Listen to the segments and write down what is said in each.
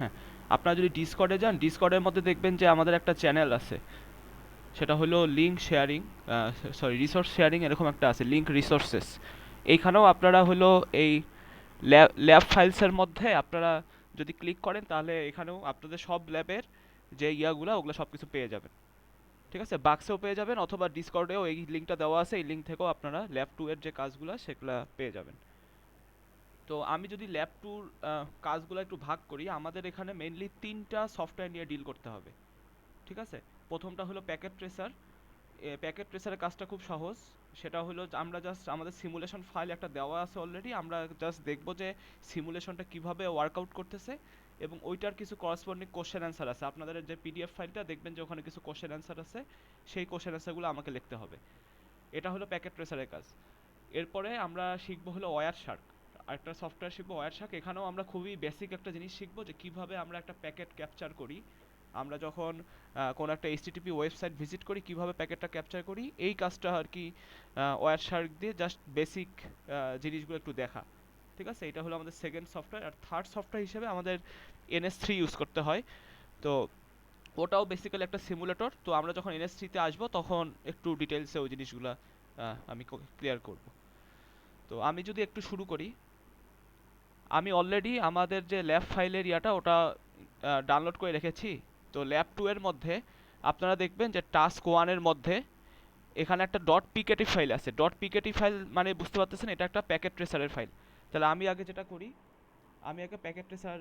হ্যাঁ, আপনারা যদি ডিসকর্ডে যান, ডিসকর্ডের মধ্যে দেখবেন যে আমাদের একটা চ্যানেল আছে, সেটা হলো link sharing, sorry resource sharing এরকম একটা আছে, লিঙ্ক রিসোর্সেস। এইখানেও আপনারা হলো এই ল্যাব ফাইলসের মধ্যে আপনারা যদি ক্লিক করেন তাহলে এখানেও আপনাদের সব ল্যাবের যে ইয়াগুলো ওগুলো সব কিছু পেয়ে যাবেন। ঠিক আছে, বাক্সেও পেয়ে যাবেন অথবা ডিসকর্ডেও এই লিঙ্কটা দেওয়া আছে, এই লিঙ্ক থেকেও আপনারা ল্যাব টু এর যে কাজগুলো সেগুলো পেয়ে যাবেন। তো আমি যদি ল্যাব টুর কাজগুলো একটু ভাগ করি, আমাদের এখানে মেইনলি তিনটা সফটওয়্যার নিয়ে ডিল করতে হবে। ঠিক আছে, প্রথমটা হলো প্যাকেট ট্রেসার। প্যাকেট ট্রেসারের কাজটা খুব সহজ। সেটা হলো যে আমরা জাস্ট আমাদের সিমুলেশন ফাইল একটা দেওয়া আছে অলরেডি, আমরা জাস্ট দেখবো যে সিমুলেশনটা কিভাবে ওয়ার্কআউট করতেছে, এবং ওইটার কিছু করসপন্ডিং কোশ্চেন অ্যান্সার আছে। আপনাদের যে পিডিএফ ফাইলটা দেখবেন যে ওখানে কিছু কোশ্চেন অ্যান্সার আছে, সেই কোশ্চেন অ্যান্সারগুলো আমাকে লিখতে হবে। এটা হলো প্যাকেট ট্রেসারের কাজ। এরপরে আমরা শিখবো হলো ওয়্যার শার্ক, আরেকটা সফটওয়্যার শিখবো ওয়্যার শার্ক। এখানেও আমরা খুবই বেসিক একটা জিনিস শিখবো যে কিভাবে আমরা একটা প্যাকেট ক্যাপচার করি। আমরা যখন কোনো একটা এইচটিটিপি ওয়েবসাইট ভিজিট করি কিভাবে প্যাকেটটা ক্যাপচার করি, এই কাজটা আর কি ওয়্যার শার্ক দিয়ে জাস্ট বেসিক জিনিসগুলো একটু দেখা। ঠিক আছে, এটা হলো আমাদের সেকেন্ড সফটওয়্যার। আর থার্ড সফটওয়্যার হিসেবে আমাদের NS3 ইউজ করতে হয়। তো ওটাও বেসিক্যালি একটা সিমুলেটর। তো আমরা যখন NS3 তে আসবো তখন একটু ডিটেলসে ওই জিনিসগুলো আমি ক্লিয়ার করব। তো আমি যদি একটু শুরু করি, আমি অলরেডি আমাদের যে ল্যাব ফাইলের ইয়াটা ওটা ডাউনলোড করে রেখেছি। তো ল্যাব টু এর মধ্যে আপনারা দেখবেন যে টাস্ক ওয়ানের মধ্যে এখানে একটা ডট পিকেটি ফাইল আছে। ডট পিকেটি ফাইল মানে বুঝতে পারতেছেন এটা একটা প্যাকেট ট্রেসারের ফাইল। তাহলে আমি আগে যেটা করি, আমি আগে প্যাকেট ট্রেসার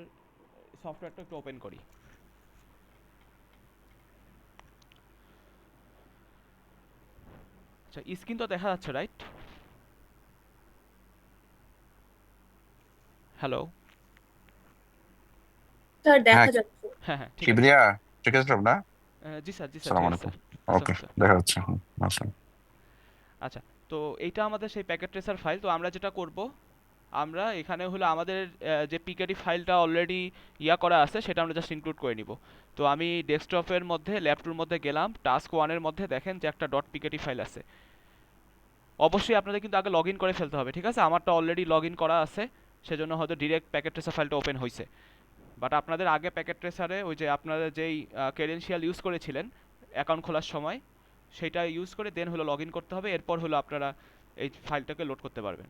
সফটওয়্যারটা একটু ওপেন করি। আচ্ছা, স্ক্রিন তো দেখা যাচ্ছে রাইট? হ্যালো? স্যার হ্যাঁ, দেখা যাচ্ছে। হ্যাঁ হ্যাঁ, ঠিক আছে। কিবরিয়া ঠিক আছে না? জি স্যার, জি স্যার, সালাম ঠিক আছে আলাইকুম। স্যার। আসসালামু ওকে, আলাইকুম স্যার। দেখা যাচ্ছে। আচ্ছা। আচ্ছা, তো এইটা আমাদের সেই প্যাকেট ট্রেসার ফাইল। তো আমরা যেটা করব, আমরা এখানে হলো আমাদের যে পিকেটি ফাইলটা অলরেডি ইয়া করা আছে সেটা আমরা জাস্ট ইনক্লুড করে নিব। তো আমি ডেস্কটপের মধ্যে ল্যাপটপের মধ্যে গেলাম, টাস্ক ওয়ানের মধ্যে দেখেন যে একটা ডট পিকেটি ফাইল আছে। অবশ্যই আপনাদের কিন্তু আগে লগ ইন করে ফেলতে হবে। ঠিক আছে, আমারটা অলরেডি লগ ইন করা আছে, সেজন্য হয়তো ডিরেক্ট প্যাকেট ট্রেসার ফাইলটা ওপেন হয়েছে। বাট আপনাদের আগে প্যাকেট ট্রেসারে ওই যে আপনারা যেই ক্রেডেনশিয়াল ইউজ করেছিলেন অ্যাকাউন্ট খোলার সময়, সেটা ইউজ করে দেন হলো লগ ইন করতে হবে, এরপর হলো আপনারা এই ফাইলটাকে লোড করতে পারবেন।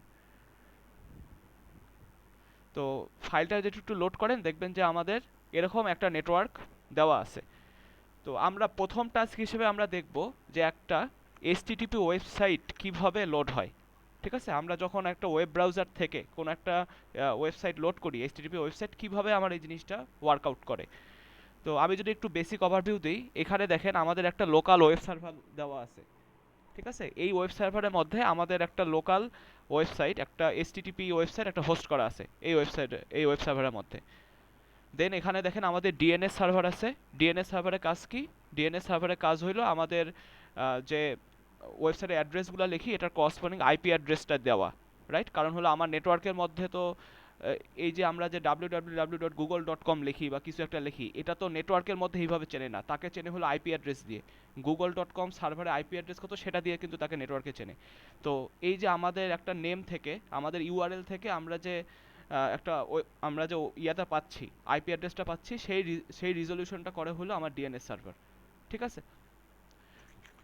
তো ফাইলটা যদি একটু লোড করেন দেখবেন যে আমাদের এরকম একটা নেটওয়ার্ক দেওয়া আছে। তো আমরা প্রথম টাস্ক হিসেবে আমরা দেখব যে একটা এইচটিটিপি ওয়েবসাইট কিভাবে লোড হয়। ঠিক আছে, আমরা যখন একটা ওয়েব ব্রাউজার থেকে কোনো একটা ওয়েবসাইট লোড করি, এইচটিটিপি ওয়েবসাইট কিভাবে আমার এই জিনিসটা ওয়ার্কআউট করে। তো আমি যদি একটু বেসিক ওভারভিউ দিই, এখানে দেখেন আমাদের একটা লোকাল ওয়েব সার্ভার দেওয়া আছে। ঠিক আছে, এই ওয়েব সার্ভারের মধ্যে আমাদের একটা লোকাল ওয়েবসাইট, একটা এইচটিটিপি ওয়েবসাইট একটা হোস্ট করা আছে এই ওয়েবসাইটে, এই ওয়েব সার্ভারের মধ্যে। দেন এখানে দেখেন আমাদের ডিএনএস সার্ভার আছে। ডিএনএস সার্ভারের কাজ কি? ডিএনএস সার্ভারের কাজ হইলো আমাদের যে ওয়েবসাইটের অ্যাড্রেসগুলো লিখি এটার করসপন্ডিং আইপি অ্যাড্রেসটা দেওয়া। রাইট, কারণ হলো আমার নেটওয়ার্কের মধ্যে তো এই যে আমরা যে www.google.com লিখি বা কিছু একটা লিখি, এটা তো নেটওয়ার্কের মধ্যে এইভাবে চেনে না, তাকে চেনে হলো আইপি অ্যাড্রেস দিয়ে। গুগল.com সার্ভারে আইপি অ্যাড্রেস কত সেটা দিয়ে কিন্তু তাকে নেটওয়ার্কে চেনে। তো এই যে আমাদের একটা নেম থেকে, আমাদের ইউআরএল থেকে আমরা যে একটা আমরা যে ইয়াটা পাচ্ছি, আইপি অ্যাড্রেসটা পাচ্ছি, সেই রিজলিউশনটা করে হলো আমার ডিএনএস সার্ভার। ঠিক আছে,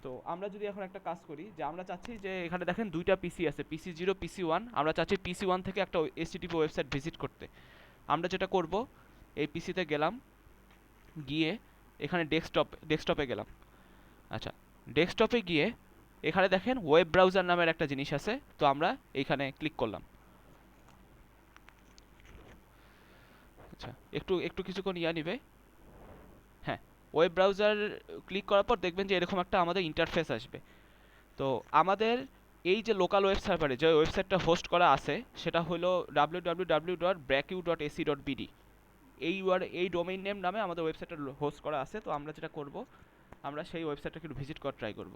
তো আমরা যদি এখন একটা কাজ করি যে আমরা চাচ্ছি যে এখানে দেখেন দুইটা পিসি আছে, PC0 PC1। আমরা চাচ্ছি PC1 থেকে একটা এইচটিটিপি ওয়েবসাইট ভিজিট করতে। আমরা যেটা করব, এই পিসিতে গেলাম, গিয়ে এখানে ডেস্কটপে গেলাম। আচ্ছা, ডেস্কটপে গিয়ে এখানে দেখেন ওয়েব ব্রাউজার নামের একটা জিনিস আছে, তো আমরা এইখানে ক্লিক করলাম। আচ্ছা, একটু একটু কিছুক্ষণ ইয়া নিবে। হ্যাঁ, ওয়েব ব্রাউজার ক্লিক করার পর দেখবেন যে এরকম একটা আমাদের ইন্টারফেস আসবে। তো আমাদের এই যে লোকাল ওয়েব সার্ভারে যে ওয়েবসাইটটা হোস্ট করা আছে সেটা হলো www.bracu.ac.bd। এই ডোমেইন নেম নামে আমাদের ওয়েবসাইটটা হোস্ট করা আছে। তো আমরা যেটা করব, আমরা সেই ওয়েবসাইটটাকে একটু ভিজিট করার ট্রাই করব।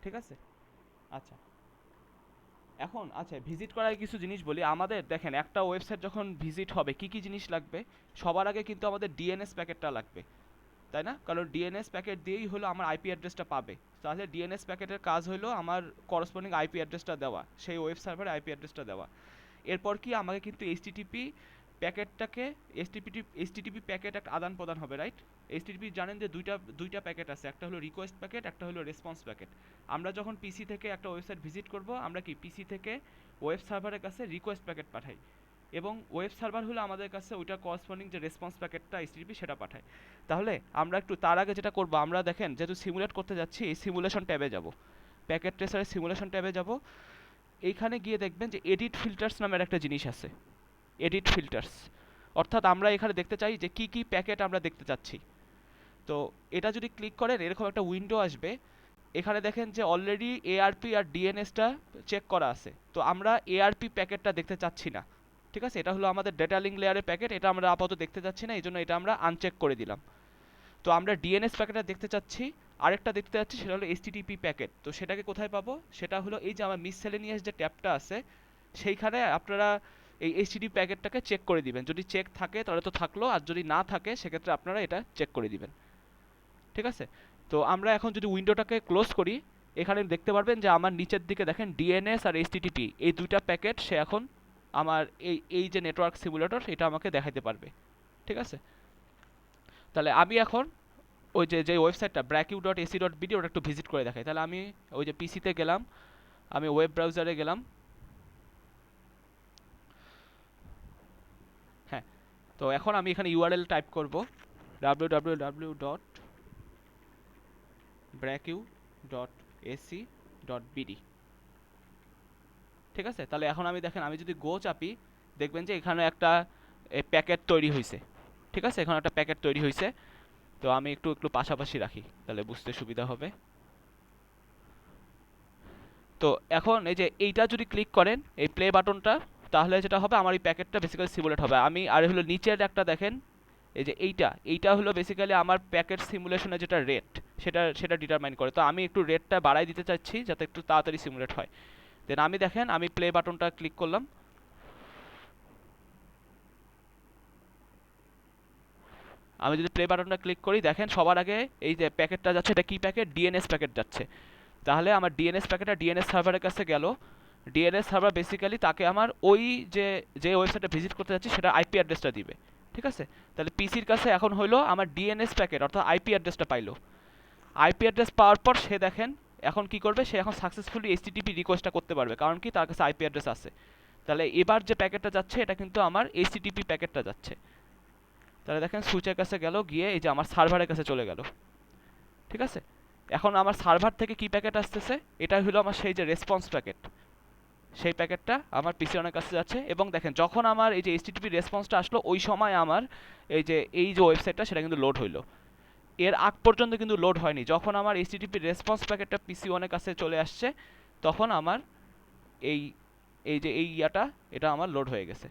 ঠিক আছে, আচ্ছা। এখন আচ্ছা, ভিজিট করার কিছু জিনিস বলি। আমাদের দেখেন একটা ওয়েবসাইট যখন ভিজিট হবে কি কি জিনিস লাগবে, সবার আগে কিন্তু আমাদের ডিএনএস প্যাকেটটা লাগবে, তাই না? কারণ ডিএনএস প্যাকেট দিয়েই হলো আমার আইপি অ্যাড্রেসটা পাবে। তাহলে ডিএনএস প্যাকেটের কাজ হলো আমার করসপন্ডিং আইপি অ্যাড্রেসটা দেওয়া, সেই ওয়েব সার্ভারে আইপি অ্যাড্রেসটা দেওয়া। এরপর কি আমাকে কিন্তু এইচটিটিপি প্যাকেটটাকে এইচটিটিপি প্যাকেট একটা আদান প্রদান হবে, রাইট? এইচটিটিপি জানেন যে দুইটা প্যাকেট আছে, একটা হলো রিকোয়েস্ট প্যাকেট, একটা হলো রেসপন্স প্যাকেট। আমরা যখন পিসি থেকে একটা ওয়েবসাইট ভিজিট করব, আমরা কি পিসি থেকে ওয়েব সার্ভারের কাছে রিকোয়েস্ট প্যাকেট পাঠাই, এবং ওয়েব সার্ভার হলো আমাদের কাছে ওইটা করসপন্ডিং যে রেসপন্স প্যাকেটটা এইচটিটিপি সেটা পাঠায়। তাহলে আমরা একটু তার আগে যেটা করব, আমরা দেখেন যেহেতু সিমুলেট করতে যাচ্ছি, এই সিমুলেশন ট্যাবে যাব, প্যাকেট ট্রেসারের সিমুলেশন ট্যাবে যাব। এইখানে গিয়ে দেখবেন যে এডিট ফিল্টার্স নামের একটা জিনিস আছে, এডিট ফিল্টার্স। অর্থাৎ আমরা এখানে দেখতে চাই যে কি কি প্যাকেট আমরা দেখতে চাচ্ছি। তো এটা যদি ক্লিক করেন এরকম একটা উইন্ডো আসবে। এখানে দেখেন যে অলরেডি এআরপি আর ডিএনএসটা চেক করা আছে, তো আমরা এআরপি প্যাকেটটা দেখতে চাচ্ছি না। ঠিক আছে, এটা হলো আমাদের ডেটা লিঙ্ক লেয়ারের প্যাকেট, এটা আমরা আপাতত দেখতে চাচ্ছি না, এই জন্য এটা আমরা আনচেক করে দিলাম। তো আমরা ডিএনএস প্যাকেটটা দেখতে চাচ্ছি, আরেকটা দেখতে চাচ্ছি সেটা হলো এইচটিটিপি প্যাকেট। তো সেটাকে কোথায় পাবো? সেটা হলো এই যে আমার মিসসেলেনিয়াস যে ট্যাবটা আছে সেইখানে আপনারা এই এইচটিটিপি প্যাকেটটাকে চেক করে দিবেন। যদি চেক থাকে তাহলে তো থাকলো, আর যদি না থাকে সেক্ষেত্রে আপনারা এটা চেক করে দিবেন। ঠিক আছে, তো আমরা এখন যদি উইন্ডোটাকে ক্লোজ করি, এখানে দেখতে পারবেন যে আমার নিচের দিকে দেখেন ডিএনএস আর এইচটিটিপি এই দুইটা প্যাকেট সে এখন আমার এই যে নেটওয়ার্ক সিমুলেটর এটা আমাকে দেখাতে পারবে। ঠিক আছে, তাহলে আমি এখন ওই যে ওয়েবসাইটটা brackew.ac.bd ওটা একটু ভিজিট করে দেখাই। তাহলে আমি ওই যে পিসিতে গেলাম, আমি ওয়েব ব্রাউজারে গেলাম। হ্যাঁ, তো এখন আমি এখানে ইউআরএল টাইপ করব www.brackew.ac.bd। ঠিক আছে, তাহলে এখন আমি দেখেন আমি যদি গো চাপি, দেখবেন যে এখানে একটা প্যাকেট তৈরি হয়েছে। ঠিক আছে, এখানে একটা প্যাকেট তৈরি হয়েছে। তো আমি একটু একটু পাশাপাশি রাখি তাহলে বুঝতে সুবিধা হবে। তো এখন এই যে এইটা যদি ক্লিক করেন এই প্লে বাটনটা, তাহলে যেটা হবে আমার এই প্যাকেটটা বেসিক্যালি সিমুলেট হবে। আমি আর হলো নিচের একটা দেখেন এই যে এইটা হলো বেসিক্যালি আমার প্যাকেট সিমুলেশনের যেটা রেট সেটা সেটা ডিটারমাইন করে। তো আমি একটু রেটটা বাড়াই দিতে চাচ্ছি যাতে একটু তাড়াতাড়ি সিমুলেট হয়। দেন আমি দেখেন আমি প্লে বাটনটা ক্লিক করলাম। আমি যদি প্লে বাটনটা ক্লিক করি দেখেন সবার আগে এই যে প্যাকেটটা যাচ্ছে, এটা কি প্যাকেট? ডিএনএস প্যাকেট যাচ্ছে। তাহলে আমার ডিএনএস প্যাকেটটা ডিএনএস সার্ভারের কাছে গেল। ডিএনএস সার্ভার বেসিক্যালি তাকে আমার ওই যে যে ওয়েবসাইটে ভিজিট করতে যাচ্ছি সেটা আইপি অ্যাড্রেসটা দিবে। ঠিক আছে, তাহলে পিসির কাছে এখন হলো আমার ডিএনএস প্যাকেট অর্থাৎ আইপি অ্যাড্রেসটা পাইলো। আইপি অ্যাড্রেস পাওয়ার পর সে দেখেন এখন কি করবে, সে এখন সাকসেসফুলি এইচটিটিপি রিকোয়েস্টটা করতে পারবে, কারণ কি তার কাছে আইপি অ্যাড্রেস আছে। তাহলে এবার যে প্যাকেটটা যাচ্ছে এটা কিন্তু আমার এইচটিটিপি প্যাকেটটা যাচ্ছে। তাহলে দেখেন সুইচের কাছে গেল, গিয়ে এই যে আমার সার্ভারের কাছে চলে গেল। ঠিক আছে, এখন আমার সার্ভার থেকে কি প্যাকেট আসতেছে, এটা হলো আমার সেই যে রেসপন্স প্যাকেট, সেই প্যাকেটটা আমার পিসি অনেক কাছে যাচ্ছে। এবং দেখেন যখন আমার এই যে এইচটিটিপি রেসপন্সটা আসলো ওই সময় আমার এই যে ওয়েবসাইটটা সেটা কিন্তু লোড হইলো। এর আগ পর্যন্ত কিন্তু লোড হয়নি। যখন আমার এইচটিটিপি রেসপন্স প্যাকেটটা পিসি অনেক কাছে চলে আসছে তখন আমার এই এই ইয়াটা এটা আমার লোড হয়ে গেছে।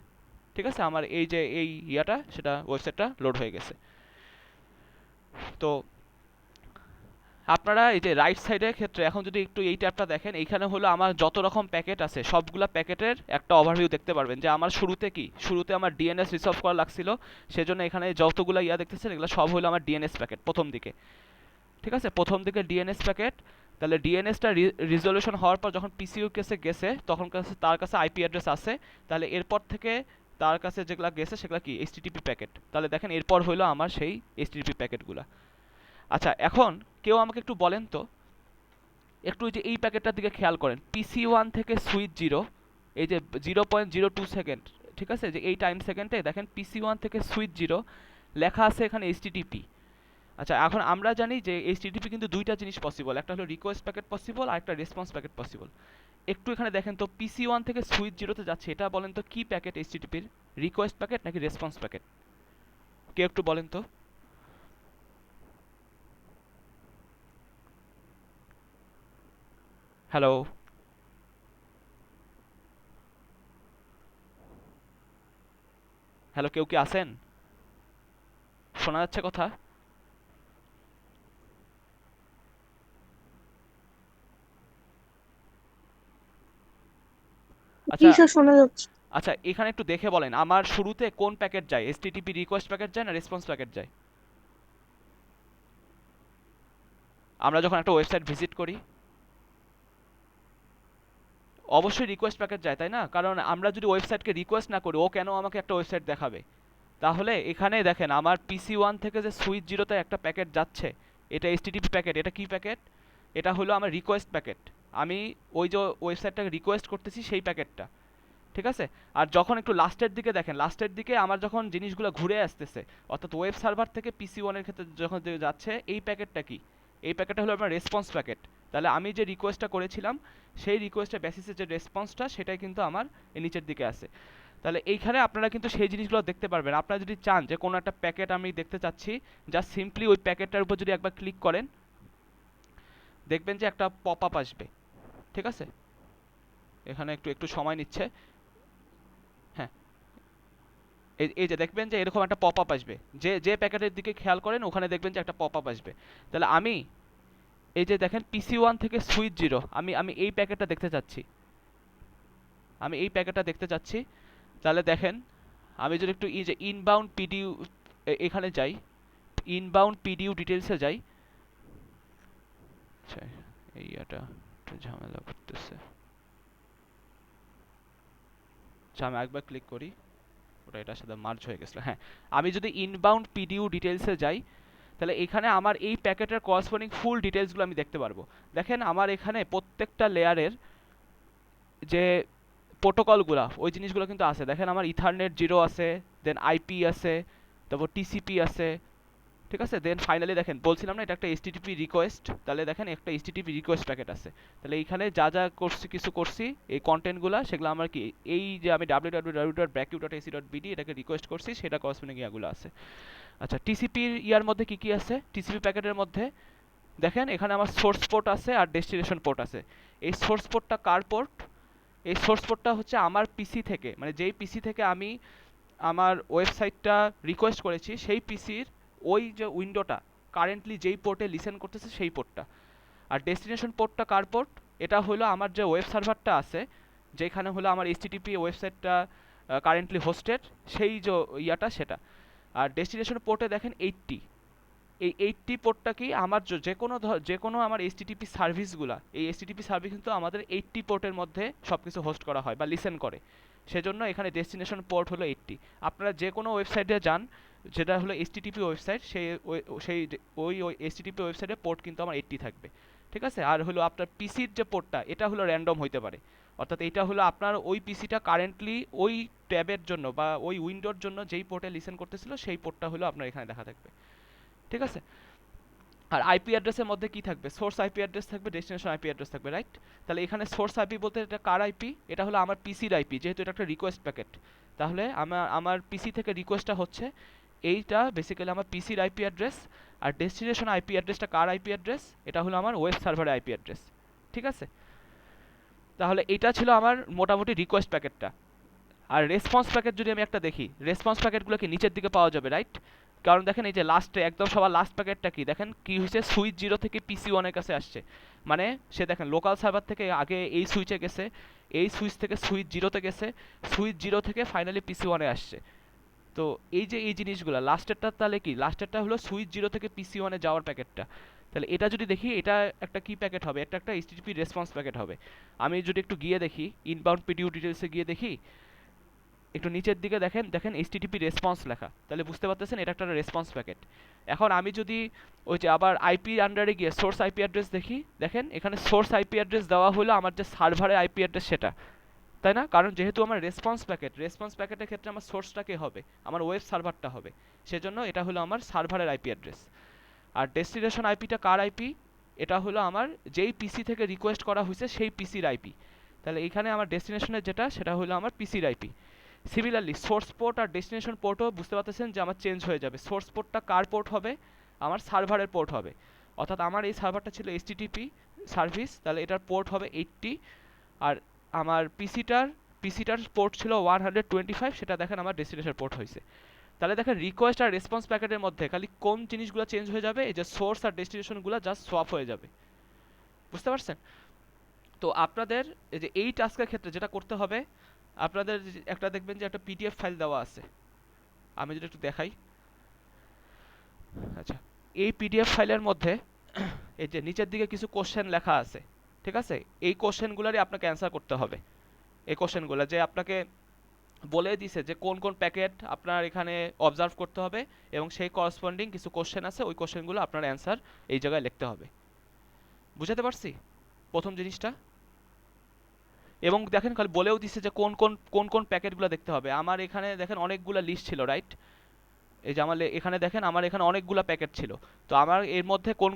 ঠিক আছে, আমার এই যে এই ইয়াটা সেটা ওয়েবসাইটটা লোড হয়ে গেছে। তো আপনারা এই যে রাইট সাইডের ক্ষেত্রে এখন যদি একটু এই ট্যাবটা দেখেন, এইখানে হলো আমার যত রকম প্যাকেট আছে সবগুলা প্যাকেটের একটা ওভারভিউ দেখতে পারবেন। যে আমার শুরুতে আমার ডিএনএস রিসলভ করা লাগছিল, সেজন্য এখানে যতগুলো ইয়া দেখতেছেন এগুলো সব হলো আমার ডিএনএস প্যাকেট প্রথম দিকে। ঠিক আছে, প্রথম দিকে ডিএনএস প্যাকেট। তাহলে ডিএনএসটা রিজলিউশন হওয়ার পর যখন পিসিইউ কেসে গেছে তখন তার কাছে আইপি অ্যাড্রেস আছে। তাহলে এরপর থেকে তার কাছে যেগুলো গেছে সেগুলো কি এইচটিটিপি প্যাকেট। তাহলে দেখেন এরপর হলো আমার সেই এইচটিটিপি প্যাকেটগুলো। আচ্ছা, এখন কেউ আমাকে একটু বলেন তো, একটু যে এই প্যাকেটটার দিকে খেয়াল করেন, PC1 থেকে সুইচ 0, এই যে 0.02 সেকেন্ড। ঠিক আছে, যে এই টাইম সেকেন্ডে দেখেন PC1 থেকে সুইচ 0 লেখা আছে এখানে এইচটিটিপি। আচ্ছা, এখন আমরা জানি যে এইচটিটিপি কিন্তু দুইটা জিনিস পসিবল, একটা হলো রিকোয়েস্ট প্যাকেট পসিবল আর একটা রেসপন্স প্যাকেট পসিবল। একটু এখানে দেখেন তো PC1 থেকে সুইচ 0তে যাচ্ছে, এটা বলেন তো কি প্যাকেট এইচটিটিপির? রিকোয়েস্ট প্যাকেট নাকি রেসপন্স প্যাকেট? কে একটু বলেন তো। হ্যালো, হ্যালো, কেউ কি আছেন? শোনা যাচ্ছে কথা? জি আচ্ছা, স্যার, শোনা যাচ্ছে। আচ্ছা, এখানে একটু দেখে বলেন আমার শুরুতে কোন প্যাকেট যায়, এইচটিটিপি রিকোয়েস্ট প্যাকেট যায় না রেসপন্স প্যাকেট যায়? আমরা যখন একটা ওয়েবসাইট ভিজিট করি অবশ্যই রিকোয়েস্ট প্যাকেট যায়, তাই না? কারণ আমরা যদি ওয়েবসাইটকে রিকোয়েস্ট না করি, ও কেন আমাকে একটা ওয়েবসাইট দেখাবে? তাহলে এখানে দেখেন আমার PC1 থেকে যে সুইচ জিরোতে একটা প্যাকেট যাচ্ছে, এটা এইচটিটিপি প্যাকেট। এটা কি প্যাকেট? এটা হলো আমার রিকোয়েস্ট প্যাকেট। আমি ওই যে ওয়েবসাইটটাকে রিকোয়েস্ট করতেছি সেই প্যাকেটটা, ঠিক আছে? আর যখন একটু লাস্টের দিকে দেখেন, লাস্টের দিকে আমার যখন জিনিসগুলো ঘুরে আসতেছে, অর্থাৎ ওয়েব সার্ভার থেকে PC1-এর ক্ষেত্রে যখন যাচ্ছে, এই প্যাকেটটা কি? এই প্যাকেটটা হলো আমার রেসপন্স প্যাকেট। তাহলে আমি যে রিকোয়েস্টটা করেছিলাম, সেই রিকোয়েস্টের বেসিসে যে রেসপন্সটা, সেটাই কিন্তু আমার এই নিচের দিকে আছে। তাহলে এইখানে আপনারা কিন্তু সেই জিনিসগুলো দেখতে পারবেন। আপনারা যদি চান যে কোনো একটা প্যাকেট আমি দেখতে চাচ্ছি, জাস্ট সিম্পলি ওই প্যাকেটটার উপর যদি একবার ক্লিক করেন, দেখবেন যে একটা পপ আপ আসবে, ঠিক আছে? এখানে একটু একটু সময় নিচ্ছে। হ্যাঁ, এই যে দেখবেন যে এরকম একটা পপ আপ আসবে। যে যে প্যাকেটের দিকে খেয়াল করেন, ওখানে দেখবেন যে একটা পপ আপ আসবে। তাহলে আমি এই যে দেখেন PC1 থেকে সুইচ জিরো, আমি আমি এই প্যাকেটটা দেখতে চাচ্ছি। আমি এই প্যাকেটটা দেখতে চাচ্ছি। তাহলে দেখেন, আমি যদি একটু এই যে ইনবাউন্ড পিডিউ এখানে যাই, ইনবাউন্ড পিডিউ ডিটেলসে যাই। আচ্ছা, এই এটা একটু ঝামেলা করতেছে। আচ্ছা, আমি একবার ক্লিক করি, ওটা এটার সাথে মার্জ হয়ে গেছিল। হ্যাঁ, আমি যদি ইনবাউন্ড পিডিউ ডিটেলসে যাই, তাহলে এখানে আমার এই প্যাকেটের করসপন্ডিং ফুল ডিটেলসগুলো আমি দেখতে পারবো। দেখেন আমার এখানে প্রত্যেকটা লেয়ারের যে প্রোটোকলগুলো, ওই জিনিসগুলো কিন্তু আছে। দেখেন আমার ইথারনেট জিরো আছে, দেন আইপি আছে, তারপর টিসিপি আছে, ঠিক আছে? দেন ফাইনালি দেখেন, বলছিলাম না এটা একটা এইচটিটিপি রিকোয়েস্ট, তাহলে দেখেন একটা এইচটিটিপি রিকোয়েস্ট প্যাকেট আছে। তাহলে এইখানে যা যা করছি, কিছু করছি, এই কন্টেন্টগুলো, সেগুলো আমার কি, এই যে আমি www.brackew.ac.bd এটাকে রিকোয়েস্ট করছি, সেটা করসপন্ডিং ইয়াগুলো আছে। আচ্ছা, টিসিপির ইয়ার মধ্যে কি কি আছে? টিসিপি প্যাকেটের মধ্যে দেখেন এখানে আমার সোর্স পোর্ট আছে আর ডেস্টিনেশন পোর্ট আছে। এই সোর্স পোর্টটা কার পোর্ট? এই সোর্স পোর্টটা হচ্ছে আমার পিসি থেকে, মানে যেই পিসি থেকে আমি আমার ওয়েবসাইটটা রিকোয়েস্ট করেছি, সেই পিসির ওই যে উইন্ডোটা কারেন্টলি যেই পোর্টে লিসেন করতেছে, সেই পোর্টটা। আর ডেস্টিনেশন পোর্টটা কার পোর্ট? এটা হলো আমার যে ওয়েব সার্ভারটা আছে, যেখানে হলো আমার এইচটিটিপি ওয়েবসাইটটা কারেন্টলি হোস্টেড, সেই যে ইয়াটা, সেটা। আর ডেস্টিনেশন পোর্টে দেখেন 80, এই 80 পোর্টটা কি আমার যে কোনো আমার এইচটিটিপি সার্ভিসগুলা, এই এইচটিটিপি সার্ভিস কিন্তু আমাদের 80 পোর্টের মধ্যে সব কিছু হোস্ট করা হয় বা লিসেন করে। সেজন্য এখানে ডেস্টিনেশন পোর্ট হলো 80। আপনারা যে কোনো ওয়েবসাইটে যান, যেটা হলো এইচটিটিপি ওয়েবসাইট, সেই ওই এইচটিটিপি ওয়েবসাইটে পোর্ট কিন্তু আমার 80 থাকবে, ঠিক আছে? আর হলো আপনার পিসির যে পোর্টটা, এটা হলো র্যান্ডম হইতে পারে। অর্থাৎ এটা হলো আপনার ওই পিসিটা কারেন্টলি ওই ট্যাবের জন্য বা ওই উইন্ডোর জন্য যেই পোর্টে লিসেন করতেছিল, সেই পোর্টটা হলো আপনার এখানে দেখা থাকবে, ঠিক আছে? আর আইপি অ্যাড্রেসের মধ্যে কি থাকবে? সোর্স আইপি অ্যাড্রেস থাকবে, ডেস্টিনেশন আইপি অ্যাড্রেস থাকবে, রাইট? তাহলে এখানে সোর্স আইপি বলতে এটা কার আইপি? এটা হলো আমার পিসির আইপি, যেহেতু এটা একটা রিকোয়েস্ট প্যাকেট। তাহলে আমার পিসি থেকে রিকোয়েস্টটা হচ্ছে এইটা, বেসিক্যালি আমার পিসির আইপি অ্যাড্রেস। আর ডেস্টিনেশন আইপি অ্যাড্রেসটা কার আইপি অ্যাড্রেস? এটা হলো আমার ওয়েব সার্ভারের আইপি অ্যাড্রেস, ঠিক আছে? তাহলে এটা ছিল আমার মোটামুটি রিকোয়েস্ট প্যাকেটটা। আর রেসপন্স প্যাকেট যদি আমি একটা দেখি, রেসপন্স প্যাকেটগুলো কি নিচের দিকে পাওয়া যাবে, রাইট? কারণ দেখেন এই যে লাস্টে একদম সবার লাস্ট প্যাকেটটা কি, দেখেন কি হয়েছে, সুইচ জিরো থেকে PC1-এর কাছে আসছে। মানে সে দেখেন লোকাল সার্ভার থেকে আগে এই সুইচে গেছে, এই সুইচ থেকে সুইচ জিরোতে গেছে, সুইচ জিরো থেকে ফাইনালি PC1-এ আসছে। তো এই যে এই জিনিসগুলো লাস্টেরটা, তাহলে কি লাস্টেরটা হলো সুইচ জিরো থেকে PC1-এ যাওয়ার প্যাকেটটা। তাহলে এটা যদি দেখি, এটা একটা কি প্যাকেট হবে? এটা একটা এইচটিটিপি রেসপন্স প্যাকেট হবে। আমি যদি একটু গিয়ে দেখি, ইনবাউন্ড পিডিউ ডিটেলসে গিয়ে দেখি, একটু নিচের দিকে দেখেন, দেখেন এইচটিটিপি রেসপন্স লেখা, তাহলে বুঝতে পারতেছেন এটা একটা রেসপন্স প্যাকেট। এখন আমি যদি ওই যে আবার আইপি আন্ডারে গিয়ে সোর্স আইপি অ্যাড্রেস দেখি, দেখেন এখানে সোর্স আইপি অ্যাড্রেস দেওয়া হলো আমার যে সার্ভারের আইপি অ্যাড্রেস, সেটা, তাই না? কারণ যেহেতু আমার রেসপন্স প্যাকেটের ক্ষেত্রে আমার সোর্সটা কে হবে? আমার ওয়েব সার্ভারটা হবে। সেজন্য এটা হলো আমার সার্ভারের আইপি অ্যাড্রেস। আর ডেস্টিনেশন আইপিটা কার আইপি? এটা হলো আমার যেই পিসি থেকে রিকোয়েস্ট করা হয়েছে, সেই পিসির আইপি। তাহলে এখানে আমার ডেস্টিনেশনের যেটা, সেটা হলো আমার পিসির আইপি। সিমিলারলি সোর্স পোর্ট আর ডেস্টিনেশন পোর্টও বুঝতে পারতেছেন যে আমার চেঞ্জ হয়ে যাবে। সোর্স পোর্টটা কার পোর্ট হবে? আমার সার্ভারের পোর্ট হবে। অর্থাৎ আমার এই সার্ভারটা ছিল এইচটিটিপি সার্ভিস, তাহলে এটার পোর্ট হবে 80। আর আমার পিসিটার পোর্ট ছিল 125, সেটা দেখেন আমার ডেস্টিনেশন পোর্ট হয়েছে। তাহলে দেখেন রিকোয়েস্ট আর রেসপন্স প্যাকেটের মধ্যে খালি কোন জিনিসগুলো চেঞ্জ হয়ে যাবে? এই যে সোর্স আর ডেস্টিনেশনগুলো জাস্ট সোয়াপ হয়ে যাবে। বুঝতে পারছেন? তো আপনাদের এই যে এই টাস্কের ক্ষেত্রে যেটা করতে হবে, আপনাদের একটা দেখবেন যে একটা পিডিএফ ফাইল দেওয়া আছে। আমি যদি একটু দেখাই, আচ্ছা, এই পিডিএফ ফাইলের মধ্যে এই যে নিচের দিকে কিছু কোশ্চেন লেখা আছে, ঠিক আছে? এই কোশ্চেনগুলোরই আপনাকে অ্যান্সার করতে হবে। এই কোশ্চেনগুলো যে আপনাকে বলে দিছে যে কোন কোন প্যাকেট আপনার এখানে অবজার্ভ করতে হবে, এবং সেই করসপন্ডিং কিছু কোশ্চেন আছে, ওই কোশ্চেনগুলো আপনার অ্যান্সার এই জায়গায় লিখতে হবে। বুঝাতে পারছি প্রথম জিনিসটা? এবং দেখেন খালি বলেও দিছে যে কোন কোন প্যাকেটগুলো দেখতে হবে। আমার এখানে দেখেন অনেকগুলো লিস্ট ছিল, রাইট? এই যে আমার এখানে দেখেন আমার এখানে অনেকগুলো প্যাকেট ছিল। তো আমার এর মধ্যে কোন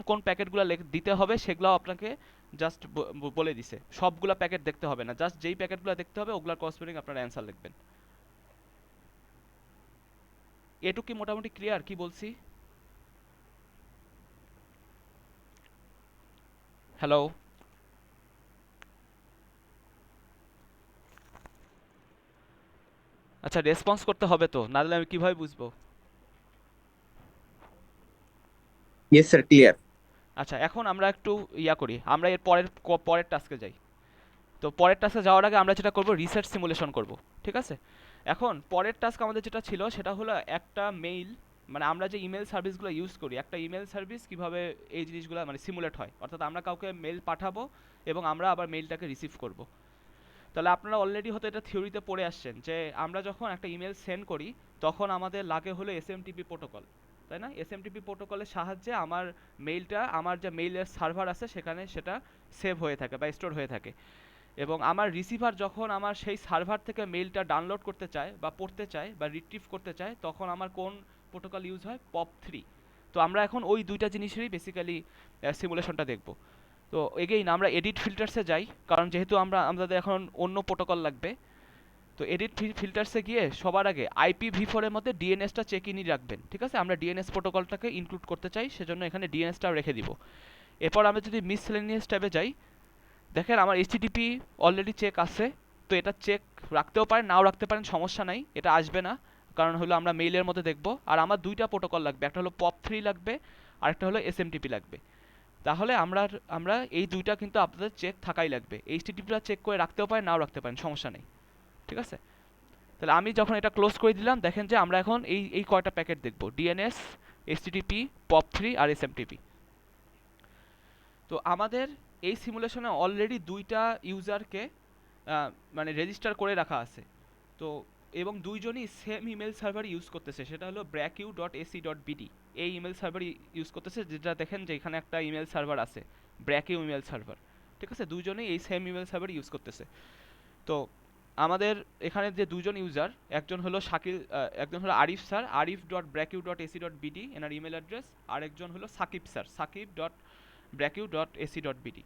কোন প্যাকেটগুলো দিতে হবে সেগুলো আপনাকে জাস্ট বলে দিছে। সবগুলা প্যাকেট দেখতে হবে না, জাস্ট যেই প্যাকেটগুলো দেখতে হবে ওগুলার করসপন্ডিং আপনারা অ্যান্সার লিখবেন। এটুকু কি মোটামুটি ক্লিয়ার কি বলছি? হ্যালো? আচ্ছা, রেসপন্স করতে হবে তো, না হলে আমি কিভাবে বুঝবো? Yes sir, clear. আচ্ছা, এখন আমরা একটু ইয়া করি, আমরা এর পরের টাস্কে যাই। তো পরের টাস্কে যাওয়ার আগে আমরা যেটা করব, রিসার্চ সিমুলেশন করব। ঠিক আছে? এখন পরের টাস্ক আমাদের যেটা ছিল সেটা হলো একটা মেইল, মানে আমরা যে ইমেল সার্ভিসগুলো ইউজ করি, একটা ইমেল সার্ভিস কিভাবে এই জিনিসগুলো মানে সিমুলেট হয়, অর্থাৎ আমরা কাউকে মেইল পাঠাবো এবং আমরা আবার মেইলটাকে রিসিভ করব। তাহলে আপনারা অলরেডি হয়তো এটা থিওরিতে পড়ে আসছেন যে আমরা যখন একটা ইমেল সেন্ড করি তখন আমাদের লাগে হলো এসএমটিপি প্রোটোকল, তাই না? এসএমটিপি প্রোটোকলের সাহায্যে আমার মেইলটা, আমার যে মেইলের সার্ভার আছে সেখানে সেটা সেভ হয়ে থাকে বা স্টোর হয়ে থাকে, এবং আমার রিসিভার যখন আমার সেই সার্ভার থেকে মেইলটা ডাউনলোড করতে চায় বা পড়তে চায় বা রিট্রিভ করতে চায় তখন আমার কোন প্রোটোকল ইউজ হয়? POP3। তো আমরা এখন ওই দুইটা জিনিসেরই বেসিক্যালি সিমুলেশনটা দেখব। তো এগেইন আমরা এডিট ফিল্টার্সে যাই, কারণ যেহেতু আমাদের এখন অন্য প্রোটোকল লাগবে। তো এডিট ফিল্টার্সে গিয়ে সবার আগে IPv4 এর মধ্যে ডিএনএসটা চেক ইনই রাখবেন। ঠিক আছে? আমরা ডিএনএস প্রোটোকলটাকে ইনক্লুড করতে চাই, সেজন্য এখানে ডিএনএসটাও রেখে দিব। এরপর আমরা যদি মিসসেলেনিয়াস ট্যাবে যাই, দেখেন আমার এইচটিটিপি অলরেডি চেক আছে। তো এটা চেক রাখতেও পারেন, নাও রাখতে পারেন, সমস্যা নাই, এটা আসবে না, কারণ হলো আমরা মেইলের মধ্যে দেখব। আর আমার দুইটা প্রোটোকল লাগবে, একটা হলো POP3 লাগবে আর একটা হলো SMTP লাগবে। তাহলে আমরা আমরা এই দুইটা কিন্তু আপনাদের চেক থাকাই লাগবে। এইচটিটিপিটা চেক করে রাখতেও পারেন, নাও রাখতে পারেন, সমস্যা নেই। ঠিক আছে? তাহলে আমি যখন এটা ক্লোজ করে দিলাম, দেখেন যে আমরা এখন এই এই কয়টা প্যাকেট দেখব: ডিএনএস, এইচটিটিপি, POP3 আর SMTP। তো আমাদের এই সিমুলেশনে অলরেডি দুইটা ইউজারকে মানে রেজিস্টার করে রাখা আছে। তো এবং দুইজনই সেম ইমেল সার্ভার ইউজ করতেছে, সেটা হলো brackew.ac.bd। এই ইমেল সার্ভার ইউজ করতেছে, যেটা দেখেন যে এখানে একটা ইমেল সার্ভার আছে, brackew ইমেল সার্ভার। ঠিক আছে? দুইজনেই এই সেম ইমেল সার্ভার ইউজ করতেছে। তো আমাদের এখানে যে দুজন ইউজার, একজন হলো শাকিল, একজন হলো আরিফ স্যার, arif.brackew.ac.bd এনার ইমেল অ্যাড্রেস, আর একজন হলো সাকিব স্যার, sakib.brackew.ac.bd।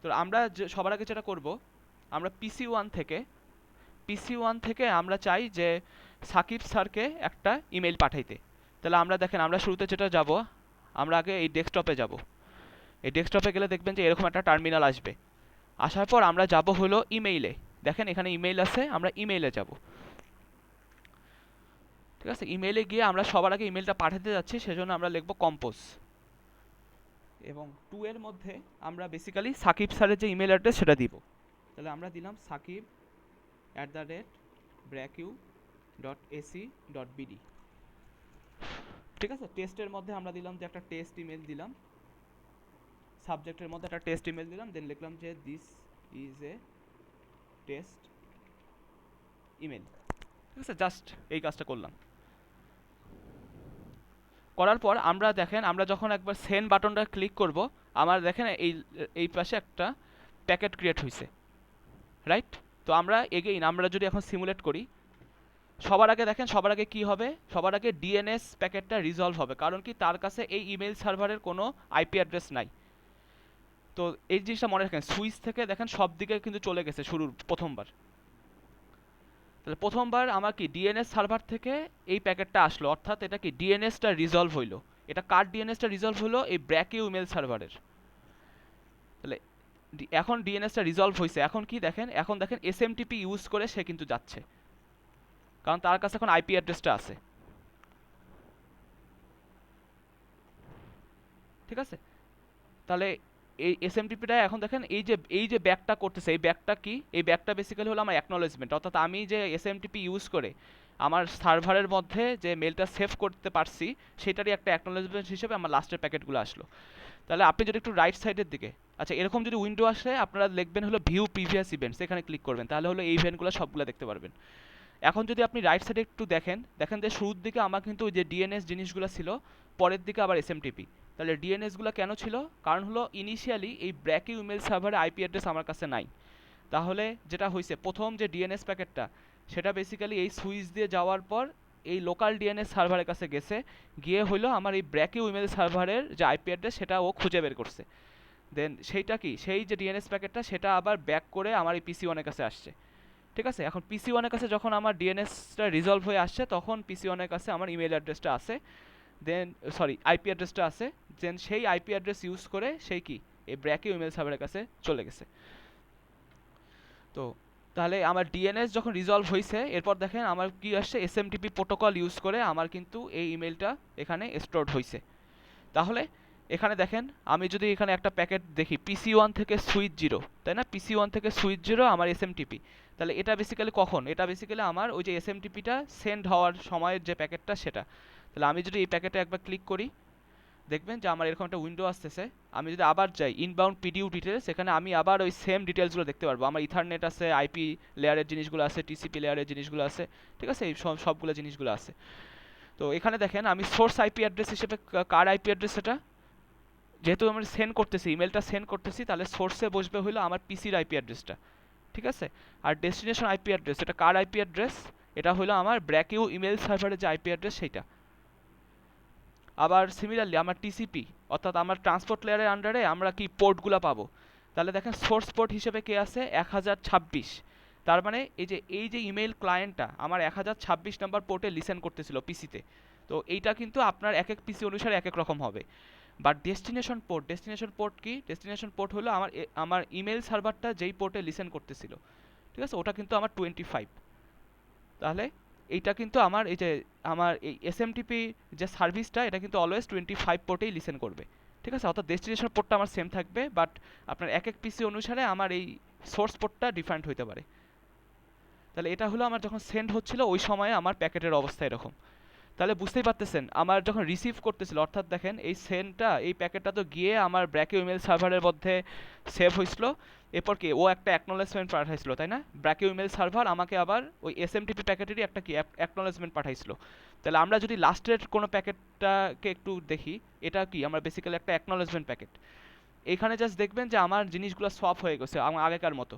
তো আমরা সবার আগে যেটা করব, আমরা পিসি ওয়ান থেকে আমরা চাই যে সাকিব স্যারকে একটা ইমেল পাঠাইতে। তাহলে আমরা দেখেন আমরা শুরুতে যেটা যাব, আমরা আগে এই ডেস্কটপে যাব। এই ডেস্কটপে গেলে দেখবেন যে এরকম একটা টার্মিনাল আসবে। আসার পর আমরা যাব হলো ইমেইলে। দেখেন এখানে ইমেইল আছে, আমরা ইমেইলে যাব। ঠিক আছে? ইমেইলে গিয়ে আমরা সবার আগে ইমেলটা পাঠাতে যাচ্ছি, সেজন্য আমরা লিখব কম্পোজ, এবং 2 এর মধ্যে আমরা বেসিক্যালি সাকিব স্যারের যে ইমেল অ্যাড্রেস সেটা দিব। তাহলে আমরা দিলাম sakib@brackew.ac.bd। ঠিক আছে? টেস্টের মধ্যে আমরা দিলাম যে একটা টেস্ট ইমেল দিলাম, সাবজেক্টের মধ্যে একটা টেস্ট ইমেল দিলাম, দেন লিখলাম যে this is a test email. ঠিক আছে? জাস্ট এই কাজটা করলাম। করার পর আমরা দেখেন আমরা যখন একবার সেন্ড বাটনটা ক্লিক করব, আমার দেখেন এই এই পাশে একটা প্যাকেট ক্রিয়েট হয়েছে, রাইট? তো আমরা এগেইন আমরা যদি এখন সিমুলেট করি, সবার আগে দেখেন সবার আগে কি হবে, সবার আগে ডিএনএস প্যাকেটটা রিজলভ হবে, কারণ কি তার কাছে এই ইমেল সার্ভারের কোনো আইপি অ্যাড্রেস নাই। তো এই জিনিসটা মনে রাখেন, সুইচ থেকে দেখেন সব দিকে কিন্তু চলে গেছে শুরুর প্রথমবার। তাহলে প্রথমবার আমার কি ডিএনএস সার্ভার থেকে এই প্যাকেটটা আসলো, অর্থাৎ এটা কি ডিএনএসটা রিজলভ হইলো। এটা কার ডিএনএসটা রিজলভ হলো? এই ব্র্যাকিউ ইমেল সার্ভারের। তাহলে এখন ডিএনএসটা রিজলভ হয়েছে, এখন কি দেখেন, এখন দেখেন এসএমটিপি ইউজ করে সে কিন্তু যাচ্ছে, কারণ তার কাছে এখন আইপি অ্যাড্রেসটা আছে। ঠিক আছে? তাহলে এই এসএমটিপিটা এখন দেখেন এই যে ব্যাকটা করতেছে, এই ব্যাকটা কি? এই ব্যাকটা বেসিক্যালি হলো আমার অ্যাকনলেজমেন্ট, অর্থাৎ আমি যে এসএমটিপি ইউজ করে আমার সার্ভারের মধ্যে যে মেলটা সেভ করতে পারছি সেটারই একটা অ্যাকনলেজমেন্ট হিসেবে আমার লাস্টের প্যাকেটগুলো আসলো। তাহলে আপনি যদি একটু রাইট সাইডের দিকে, আচ্ছা এরকম যদি উইন্ডো আসে আপনারা লিখবেন হলো ভিউ প্রিভিয়াস ইভেন্টস, এখানে ক্লিক করবেন, তাহলে হলো এই ইভেন্টগুলো সবগুলো দেখতে পারবেন। এখন যদি আপনি রাইট সাইডে একটু দেখেন, দেখেন যে শুরুর দিকে আমার কিন্তু ওই যে ডিএনএস জিনিসগুলো ছিল, পরের দিকে আবার এসএমটিপি। তাহলে ডিএনএসগুলো কেন ছিল? কারণ হলো ইনিশিয়ালি এই ব্র্যাকি ইমেল সার্ভারে আইপি অ্যাড্রেস আমার কাছে নাই। তাহলে যেটা হয়েছে, প্রথম যে ডিএনএস প্যাকেটটা সেটা বেসিক্যালি এই সুইচ দিয়ে যাওয়ার পর এই লোকাল ডিএনএস সার্ভারের কাছে গেছে, গিয়ে হলো আমার এই ব্র্যাকি ইমেল সার্ভারের যে আইপি অ্যাড্রেস সেটা ও খুঁজে বের করছে। দেন সেইটা কি, সেই যে ডিএনএস প্যাকেটটা সেটা আবার ব্যাক করে আমার এই পিসি ওয়ানের কাছে আসছে। ঠিক আছে, এখন পিসি ওয়ানের কাছে যখন আমার ডিএনএসটা রিজলভ হয়ে আসছে তখন পিসি ওয়ানের কাছে আমার ইমেল অ্যাড্রেসটা আছে, দেন সরি আইপি অ্যাড্রেসটা আছে, দেন সেই আইপি অ্যাড্রেস ইউজ করে সেই কি এই ব্র্যাকি ইমেল সার্ভারের কাছে চলে গেছে। তো তাহলে আমার ডিএনএস যখন রিজলভ হয়েছে এরপর দেখেন আমার কি আসছে, এসএমটিপি প্রোটোকল ইউজ করে আমার কিন্তু এই ইমেলটা এখানে স্টোরড হয়েছে। তাহলে এখানে দেখেন আমি যদি এখানে একটা প্যাকেট দেখি পিসি ওয়ান থেকে সুইচ জিরো, তাই না, পিসি ওয়ান থেকে সুইচ জিরো আমার এসএমটিপি, তাহলে এটা বেসিক্যালি কখন, এটা বেসিক্যালি আমার ওই যে এসএমটিপিটা সেন্ড হওয়ার সময়ের যে প্যাকেটটা সেটা। তাহলে আমি যদি এই প্যাকেটে একবার ক্লিক করি দেখবেন যে আমার এরকম একটা উইন্ডো আসতেছে। আমি যদি আবার যাই ইনবাউন্ড পিডিউ ডিটেলস, এখানে আমি আবার ওই সেম ডিটেলসগুলো দেখতে পারবো। আমার ইথারনেট আছে, আইপি লেয়ারের জিনিসগুলো আছে, টিসিপি লেয়ারের জিনিসগুলো আছে, ঠিক আছে, এই সবগুলো জিনিসগুলো আছে। তো এখানে দেখেন আমি সোর্স আইপি অ্যাড্রেস হিসেবে কার আইপি অ্যাড্রেস, সেটা যেহেতু আমরা সেন্ড করতেছি, ইমেলটা সেন্ড করতেছি, তাহলে সোর্সে বসবে হলো আমার পিসির আইপি অ্যাড্রেসটা, ঠিক আছে। আর ডেস্টিনেশন আইপি অ্যাড্রেস, এটা কার আইপি অ্যাড্রেস, এটা হলো আমার ব্র্যাকিউ ইমেল সার্ভারের যে আইপি অ্যাড্রেস সেইটা। আবার সিমিলারলি আমার টিসিপি অর্থাৎ আমার ট্রান্সপোর্ট লেয়ারের আন্ডারে আমরা কি পোর্টগুলো পাবো, তাহলে দেখেন সোর্স পোর্ট হিসেবে কে আছে 1026। তার মানে এই যে ইমেল ক্লায়েন্টটা আমার 1026 নাম্বার পোর্টে লিসেন করতেছিল পিসিতে। তো এইটা কিন্তু আপনার এক এক পিসি অনুসারে এক এক রকম হবে। বাট ডেস্টিনেশন পোর্ট কি, ডেস্টিনেশন পোর্ট হলো আমার ইমেল সার্ভারটা যেই পোর্টে লিসেন করতেছিল, ঠিক আছে, ওটা কিন্তু আমার 25। তাহলে এইটা কিন্তু আমার আমার এই এসএমটিপি যে সার্ভিসটা এটা কিন্তু অলওয়েজ 25 পোর্টেই লিসেন করবে, ঠিক আছে। অর্থাৎ ডেস্টিনেশন পোর্টটা আমার সেম থাকবে, বাট আপনার এক এক পিসি অনুসারে আমার এই সোর্স পোর্টটা ডিফারেন্ট হতে পারে। তাহলে এটা হলো আমার যখন সেন্ড হচ্ছিল ওই সময়ে আমার প্যাকেটের অবস্থা এরকম। তাহলে বুঝতেই পারতেছেন আমার যখন রিসিভ করতেছিল, অর্থাৎ দেখেন এই সেন্ডটা এই প্যাকেটটা তো গিয়ে আমার ব্র্যাকে ইমেল সার্ভারের মধ্যে সেভ হয়েছিল, এরপর কি ও একটা অ্যাকনোলেজমেন্ট পাঠাইছিল, তাই না, ব্র্যাকে ইমেল সার্ভার আমাকে আবার ওই এসএমটিপি প্যাকেটেরই একটা কি অ্যাকনোলেজমেন্ট পাঠাইছিল। তাহলে আমরা যদি লাস্টের কোনো প্যাকেটটাকে একটু দেখি, এটা কি আমার বেসিক্যালি একটা অ্যাকনোলেজমেন্ট প্যাকেট। এখানে জাস্ট দেখবেন যে আমার জিনিসগুলো সোয়াপ হয়ে গেছে আমার আগেকার মতো।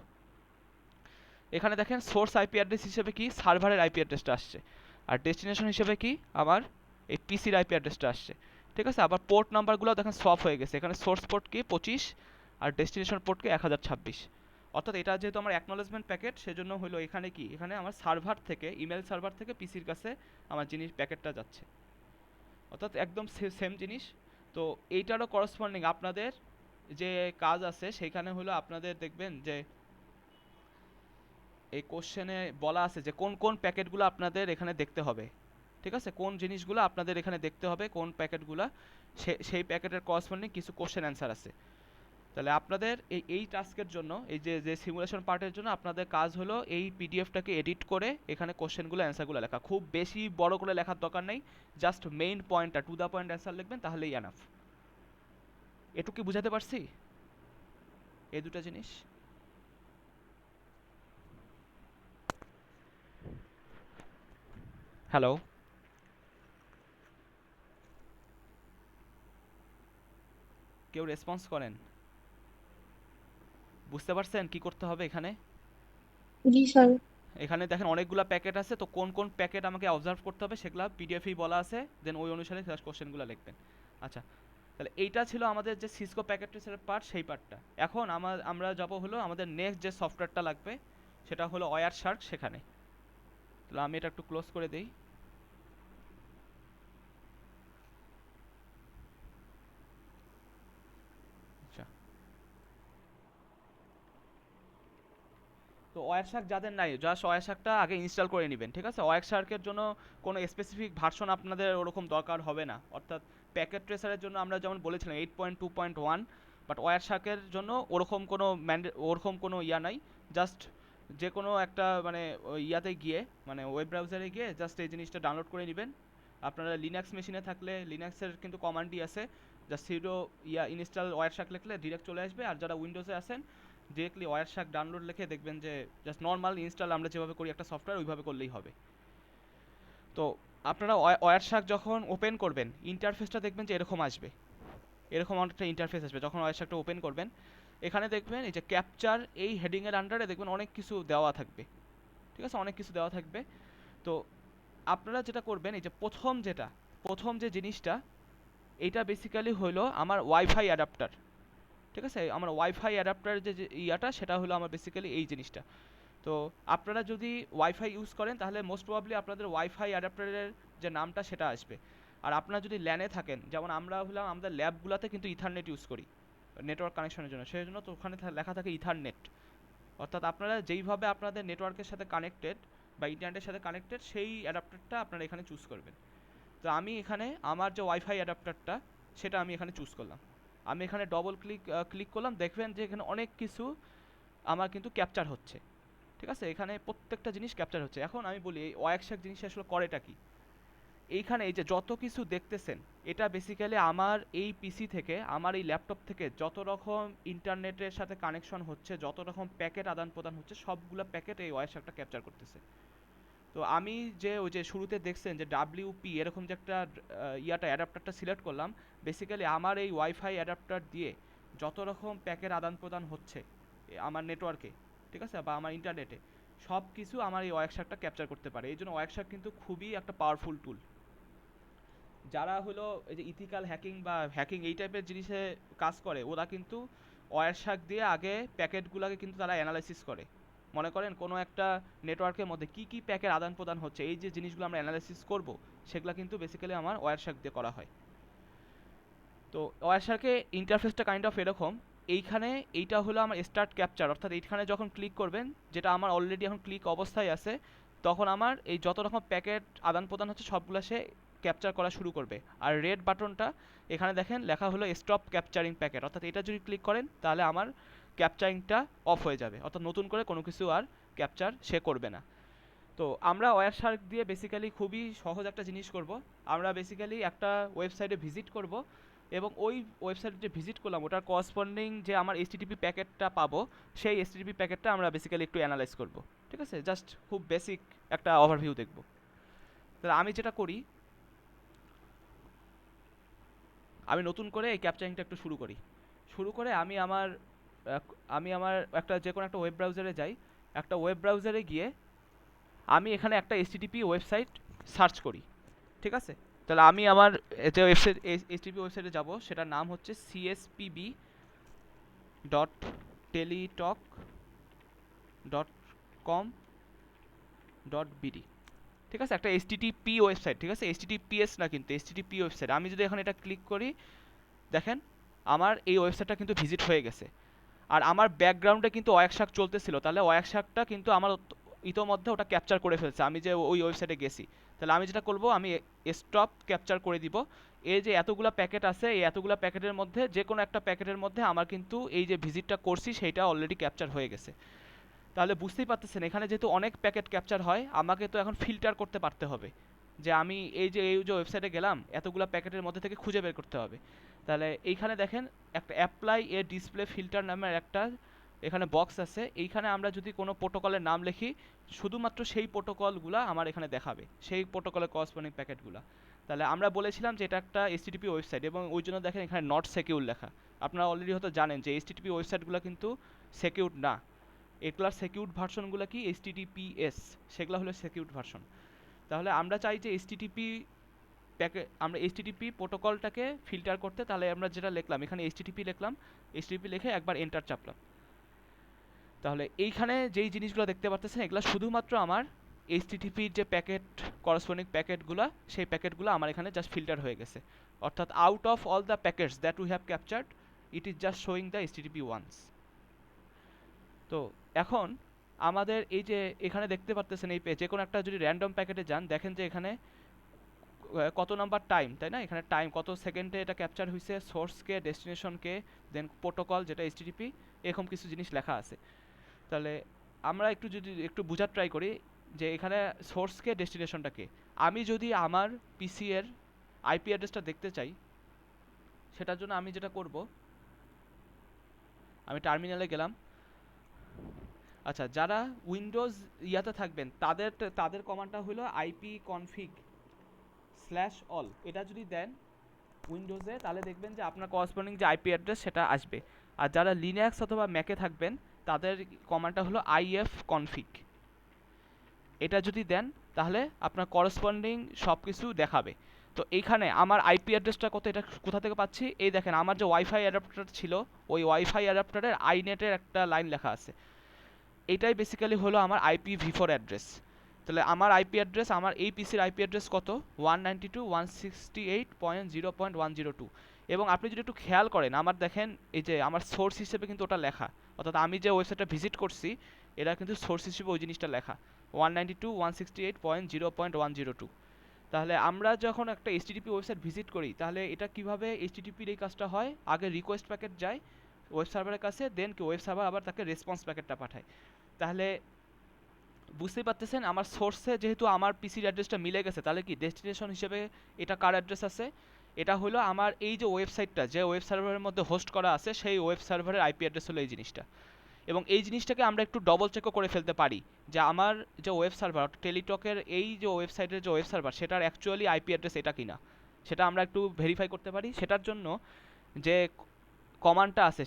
এখানে দেখেন সোর্স আইপি অ্যাড্রেস হিসেবে কি সার্ভারের আইপি অ্যাড্রেসটা আসছে, আর ডেস্টিনেশন হিসেবে কি আমার এই পিসির আইপি অ্যাড্রেসটা আসছে, ঠিক আছে। আবার পোর্ট নাম্বারগুলো দেখেন সোয়াপ হয়ে গেছে, এখানে সোর্স পোর্ট কি 25 আর ডেস্টিনেশন পোর্ট কি 1026। অর্থাৎ এটা যেহেতু আমার অ্যাকনোলেজমেন্ট প্যাকেট সেজন্য হলো এখানে কি, এখানে আমার সার্ভার থেকে ইমেল সার্ভার থেকে পিসির কাছে আমার জিনিস প্যাকেটটা যাচ্ছে, অর্থাৎ একদম সেম জিনিস। তো এইটারও করসপন্ডিং আপনাদের যে কাজ আছে সেইখানে হলো আপনাদের দেখবেন যে এই কোশ্চেনে বলা আছে যে কোন কোন প্যাকেটগুলো আপনাদের এখানে দেখতে হবে, ঠিক আছে, কোন জিনিসগুলো আপনাদের এখানে দেখতে হবে, কোন প্যাকেটগুলো, সেই প্যাকেটের করসপন্ডিং কিছু কোশ্চেন অ্যান্সার আছে। তাহলে আপনাদের এই টাস্কের জন্য এই যে সিমুলেশন পার্টের জন্য আপনাদের কাজ হলো এই পিডিএফটাকে এডিট করে এখানে কোশ্চেনগুলো অ্যান্সারগুলো লেখা, খুব বেশি বড় করে লেখার দরকার নেই, জাস্ট মেইন পয়েন্টটা টু দ্য পয়েন্ট অ্যান্সার লিখবেন তাহলেই এনাফ। এটুকু কি বুঝাতে পারছি এই দুটো জিনিস? হ্যালো, কেউ রেসপন্স করেন? বুঝতে পারছেন কি করতে হবে এখানে? জি স্যার। এখানে দেখেন অনেকগুলো প্যাকেট আছে, তো কোন কোন প্যাকেট আমাকে অবজার্ভ করতে হবে সেগুলো পিডিএফেই বলা আছে, দেন ওই অনুসারে কোশ্চেনগুলো লিখবেন। আচ্ছা, তাহলে এইটা ছিল আমাদের যে সিসকো প্যাকেট ট্রেসারের পার্ট, সেই পার্টটা। এখন আমরা যাব হলো আমাদের নেক্সট যে সফটওয়্যারটা লাগবে সেটা হলো ওয়্যার শার্ক, সেখানে। তাহলে আমি এটা একটু ক্লোজ করে দিই। আচ্ছা, তো ওয়্যারশার্ক যাদের নাই জাস্ট ওয়্যারশার্কটা আগে ইনস্টল করে নেবেন, ঠিক আছে। ওয়্যারশার্কের জন্য কোনো স্পেসিফিক ভার্সন আপনাদের ওরকম দরকার হবে না, অর্থাৎ প্যাকেট ট্রেসারের জন্য আমরা যেমন বলেছিলাম 8.2.1, বাট ওয়্যারশার্কের জন্য ওরকম কোনো ইয়া নাই। জাস্ট যে কোনো একটা মানে ইয়াতে গিয়ে মানে ওয়েব ব্রাউজারে গিয়ে জাস্ট এই জিনিসটা ডাউনলোড করে নেবেন। আপনারা লিনাক্স মেশিনে থাকলে লিনাক্সের কিন্তু কমান্ডই আছে, জাস্ট সিডো ইনস্টল ওয়ারশাক লিখলে ডিরেক্ট চলে আসবে। আর যারা উইন্ডোজে আছেন ডিরেক্টলি ওয়ারশাক ডাউনলোড লিখে দেখবেন যে জাস্ট নর্মাল ইনস্টল আমরা যেভাবে করি একটা সফটওয়্যার ওইভাবে করলেই হবে। তো আপনারা ওয়ারশাক যখন ওপেন করবেন ইন্টারফেসটা দেখবেন যে এরকম আসবে, এরকম অনেকটা ইন্টারফেস আসবে যখন ওয়ারশাকটা ওপেন করবেন। এখানে দেখবেন এই যে ক্যাপচার এই হেডিংয়ের আন্ডারে দেখবেন অনেক কিছু দেওয়া থাকবে, ঠিক আছে, অনেক কিছু দেওয়া থাকবে। তো আপনারা যেটা করবেন এই যে প্রথম যে জিনিসটা এইটা বেসিক্যালি হলো আমার ওয়াইফাই অ্যাডাপ্টার, ঠিক আছে, আমার ওয়াইফাই অ্যাডাপ্টার যে ইয়াটা সেটা হলো আমার বেসিক্যালি এই জিনিসটা। তো আপনারা যদি ওয়াইফাই ইউজ করেন তাহলে মোস্ট প্রবাবলি আপনাদের ওয়াইফাই অ্যাডাপ্টারের যে নামটা সেটা আসবে। আর আপনারা যদি ল্যানে থাকেন, যেমন আমরা হলাম আমাদের ল্যাবগুলোতে কিন্তু ইথারনেট ইউজ করি নেটওয়ার্ক কানেকশনের জন্য, সেই জন্য তো ওখানে লেখা থাকে ইথারনেট। অর্থাৎ আপনারা যেইভাবে আপনাদের নেটওয়ার্কের সাথে কানেক্টেড বা ইন্টারনেটের সাথে কানেক্টেড সেই অ্যাডাপ্টারটা আপনারা এখানে চুজ করবেন। তো আমি এখানে আমার যে ওয়াইফাই অ্যাডাপ্টারটা সেটা আমি এখানে চুজ করলাম। আমি এখানে ডবল ক্লিক করলাম, দেখবেন যে এখানে অনেক কিছু আমার কিন্তু ক্যাপচার হচ্ছে, ঠিক আছে, এখানে প্রত্যেকটা জিনিস ক্যাপচার হচ্ছে। এখন আমি বলি এই ওয়ারশাক জিনিস আসলে করেটা কি। এইখানে এই যে যত কিছু দেখতেছেন এটা বেসিক্যালি আমার এই পিসি থেকে, আমার এই ল্যাপটপ থেকে যত রকম ইন্টারনেটের সাথে কানেকশন হচ্ছে, যত রকম প্যাকেট আদান প্রদান হচ্ছে, সবগুলো প্যাকেট এই ওয়ারশাকটা ক্যাপচার করতেছে। তো আমি যে ওই যে শুরুতে দেখছেন যে ডাব্লিউপি এরকম যে একটা অ্যাডাপ্টারটা সিলেক্ট করলাম, বেসিক্যালি আমার এই ওয়াইফাই অ্যাডাপ্টার দিয়ে যত রকম প্যাকেট আদান প্রদান হচ্ছে আমার নেটওয়ার্কে, ঠিক আছে, বা আমার ইন্টারনেটে, সব কিছু আমার এই ওয়ারশাকটা ক্যাপচার করতে পারে। এই জন্য ওয়ারশাক কিন্তু খুবই একটা পাওয়ারফুল টুল। যারা হলো এই যে ইথিক্যাল হ্যাকিং বা হ্যাকিং এই টাইপের জিনিসে কাজ করে ওরা কিন্তু ওয়ারশাক দিয়ে আগে প্যাকেটগুলোকে কিন্তু তারা অ্যানালাইসিস করে। মনে করেন কোনো একটা নেটওয়ার্কের মধ্যে কী কী প্যাকেট আদান প্রদান হচ্ছে, এই যে জিনিসগুলো আমরা অ্যানালাইসিস করব সেগুলো কিন্তু বেসিক্যালি আমার ওয়ারশাক দিয়ে করা হয়। তো ওয়ারশাকে ইন্টারফেসটা কাইন্ড অফ এরকম। এইখানে এইটা হলো আমার স্টার্ট ক্যাপচার, অর্থাৎ এইখানে যখন ক্লিক করবেন, যেটা আমার অলরেডি এখন ক্লিক অবস্থায় আছে, তখন আমার এই যত রকম প্যাকেট আদান প্রদান হচ্ছে সবগুলো সে ক্যাপচার করা শুরু করবে। আর রেড বাটনটা এখানে দেখেন লেখা হলো স্টপ ক্যাপচারিং প্যাকেট, অর্থাৎ এটা যদি ক্লিক করেন তাহলে আমার ক্যাপচারিংটা অফ হয়ে যাবে, অর্থাৎ নতুন করে কোনো কিছু আর ক্যাপচার সে করবে না। তো আমরা ওয়ারশাক দিয়ে বেসিক্যালি খুবই সহজ একটা জিনিস করব। আমরা বেসিক্যালি একটা ওয়েবসাইটে ভিজিট করব এবং ওই ওয়েবসাইটে যে ভিজিট করলাম ওটার করসপন্ডিং যে আমার এইচটিটিপি প্যাকেটটা পাবো, সেই এইচটিটিপি প্যাকেটটা আমরা বেসিক্যালি একটু অ্যানালাইজ করব, ঠিক আছে, জাস্ট খুব বেসিক একটা ওভারভিউ দেখব। তাহলে আমি যেটা করি, আমি নতুন করে এই ক্যাপচারিংটা একটু শুরু করে আমি আমার একটা যে কোনো একটা ওয়েব ব্রাউজারে যাই। একটা ওয়েব ব্রাউজারে গিয়ে আমি এখানে একটা এইচটিটিপি ওয়েবসাইট সার্চ করি, ঠিক আছে। তাহলে আমি আমার যে ওয়েবসাইট এইচটিটিপি ওয়েবসাইটে যাব সেটার নাম হচ্ছে cspb.teletalk.com.bd, ঠিক আছে, একটা এইচটিটিপি ওয়েবসাইট, ঠিক আছে, এইচটিটিপিএস না কিন্তু এইচটিটিপি ওয়েবসাইট। আমি যদি এখন এটা ক্লিক করি, দেখেন আমার এই ওয়েবসাইটটা কিন্তু ভিজিট হয়ে গেছে। আর আমার ব্যাকগ্রাউন্ডে কিন্তু ওয়ারশাক চলতেছিল, তাহলে ওয়ারশাকটা কিন্তু আমার ইতোমধ্যে ওটা ক্যাপচার করে ফেলছে আমি যে ওই ওয়েবসাইটে গেছি। তাহলে আমি যেটা করব, আমি স্টপ ক্যাপচার করে দিব। এই যে এতগুলো প্যাকেট আছে, এই এতগুলো প্যাকেটের মধ্যে যে কোনো একটা প্যাকেটের মধ্যে আমার কিন্তু এই যে ভিজিটটা করছি সেইটা অলরেডি ক্যাপচার হয়ে গেছে। তাহলে বুঝতেই পারতেছেন এখানে যেহেতু অনেক প্যাকেট ক্যাপচার হয়, আমাকে তো এখন ফিল্টার করতে পারতে হবে যে আমি এই যে ওয়েবসাইটে গেলাম এতগুলো প্যাকেটের মধ্যে থেকে খুঁজে বের করতে হবে। তাহলে এইখানে দেখেন একটা অ্যাপ্লাই এ ডিসপ্লে ফিল্টার নামের একটা এখানে বক্স আছে। এইখানে আমরা যদি কোনো প্রোটোকলের নাম লিখি, শুধুমাত্র সেই প্রোটোকলগুলো আমার এখানে দেখাবে, সেই প্রোটোকলের করসপন্ডিং প্যাকেটগুলো। তাহলে আমরা বলেছিলাম যে এটা একটা এইচটিটিপি ওয়েবসাইট এবং ওই জন্য দেখেন এখানে নট সিকিউর লেখা। আপনারা অলরেডি হয়তো জানেন যে এইচটিটিপি ওয়েবসাইটগুলো কিন্তু সিকিউর না। এগুলার সিকিউরড ভার্সনগুলো কি এইচটিটিপিএস, সেগুলো হলো সিকিউরড ভার্সন। তাহলে আমরা চাই যে আমরা এইচটিটিপি প্রোটোকলটাকে ফিল্টার করতে, তাহলে আমরা যেটা লিখলাম এখানে এইচটিটিপি লিখলাম, এইচটিটিপি লিখে একবার এন্টার চাপলাম। তাহলে এইখানে যেই জিনিসগুলো দেখতে পারতেছেন এগুলো শুধুমাত্র আমার এইচটিটিপির যে প্যাকেট করসপন্ডিং প্যাকেটগুলো, সেই প্যাকেটগুলো আমার এখানে জাস্ট ফিল্টার হয়ে গেছে। অর্থাৎ out of all the packets that we have captured it is just showing the HTTP ones. তো এখন আমাদের এই যে এখানে দেখতে পারতেছেন এই যে কোনো একটা যদি র্যান্ডম প্যাকেটে যান, দেখেন যে এখানে কত নাম্বার টাইম, তাই না, এখানে টাইম কত সেকেন্ডে এটা ক্যাপচার হয়েছে, সোর্সকে, ডেস্টিনেশনকে, দেন প্রোটোকল যেটা এইচটিটিপি, এরকম কিছু জিনিস লেখা আছে। তাহলে আমরা একটু বোঝার ট্রাই করি যে এখানে সোর্সকে, ডেস্টিনেশনটাকে, আমি যদি আমার পিসি এর আইপি অ্যাড্রেসটা দেখতে চাই, সেটার জন্য আমি যেটা করব, আমি টার্মিনালে গেলাম। আচ্ছা, যারা উইন্ডোজ ইয়াতে থাকবেন তাদের তাদের কমান্ডটা হলো ipconfig/all। এটা যদি দেন উইন্ডোজে, তাহলে দেখবেন যে আপনার করসপন্ডিং যে আইপি অ্যাড্রেস সেটা আসবে। আর যারা লিনাক্স অথবা ম্যাকে থাকবেন তাদের কমান্ডটা হলো ifconfig। এটা যদি দেন তাহলে আপনার করসপন্ডিং সব কিছু দেখাবে। তো এইখানে আমার আইপি অ্যাড্রেসটা কত, এটা কোথা থেকে পাচ্ছি, এই দেখেন আমার যে ওয়াইফাই অ্যাডাপ্টার ছিল ওই ওয়াইফাই অ্যাডাপ্টারের আইনেটের একটা লাইন লেখা আছে। এটাই বেসিক্যালি হলো আমার IPv4 অ্যাড্রেস। তাহলে আমার আইপি অ্যাড্রেস, আমার এই পিসির আইপি অ্যাড্রেস কত, 192.168.0.102। এবং আপনি যদি একটু খেয়াল করেন, আমার দেখেন এই যে আমার সোর্স হিসেবে কিন্তু ওটা লেখা, অর্থাৎ আমি যে ওয়েবসাইটটা ভিজিট করছি এটা কিন্তু সোর্স হিসেবে ওই জিনিসটা লেখা 192.168.0.102। তাহলে আমরা যখন একটা এইচটিটিপি ওয়েবসাইট ভিজিট করি তাহলে এটা কিভাবে এইচটিটিপির এই কাজটা হয়, আগে রিকোয়েস্ট প্যাকেট যায় ওয়েব সার্ভারের কাছে, দেন কি ওয়েব সার্ভার আবার তাকে রেসপন্স প্যাকেটটা পাঠায়। তাহলে বুঝতেই পারতেছেন আমার সোর্সে যেহেতু আমার পিসির অ্যাড্রেসটা মিলে গেছে, তাহলে কি ডেস্টিনেশন হিসেবে এটা কার অ্যাড্রেস আছে, এটা হলো আমার এই যে ওয়েবসাইটটা যে ওয়েব সার্ভারের মধ্যে হোস্ট করা আছে সেই ওয়েব সার্ভারের আইপি অ্যাড্রেস হলো এই জিনিসটা। এবং এই জিনিসটাকে আমরা একটু ডবল চেকও করে ফেলতে পারি যে আমার যে ওয়েব সার্ভার টেলিটকের এই যে ওয়েবসাইটের যে ওয়েব সার্ভার সেটার অ্যাকচুয়ালি আইপি অ্যাড্রেস এটা কিনা, সেটা আমরা একটু ভেরিফাই করতে পারি। সেটার জন্য যে কমান্ডটা আছে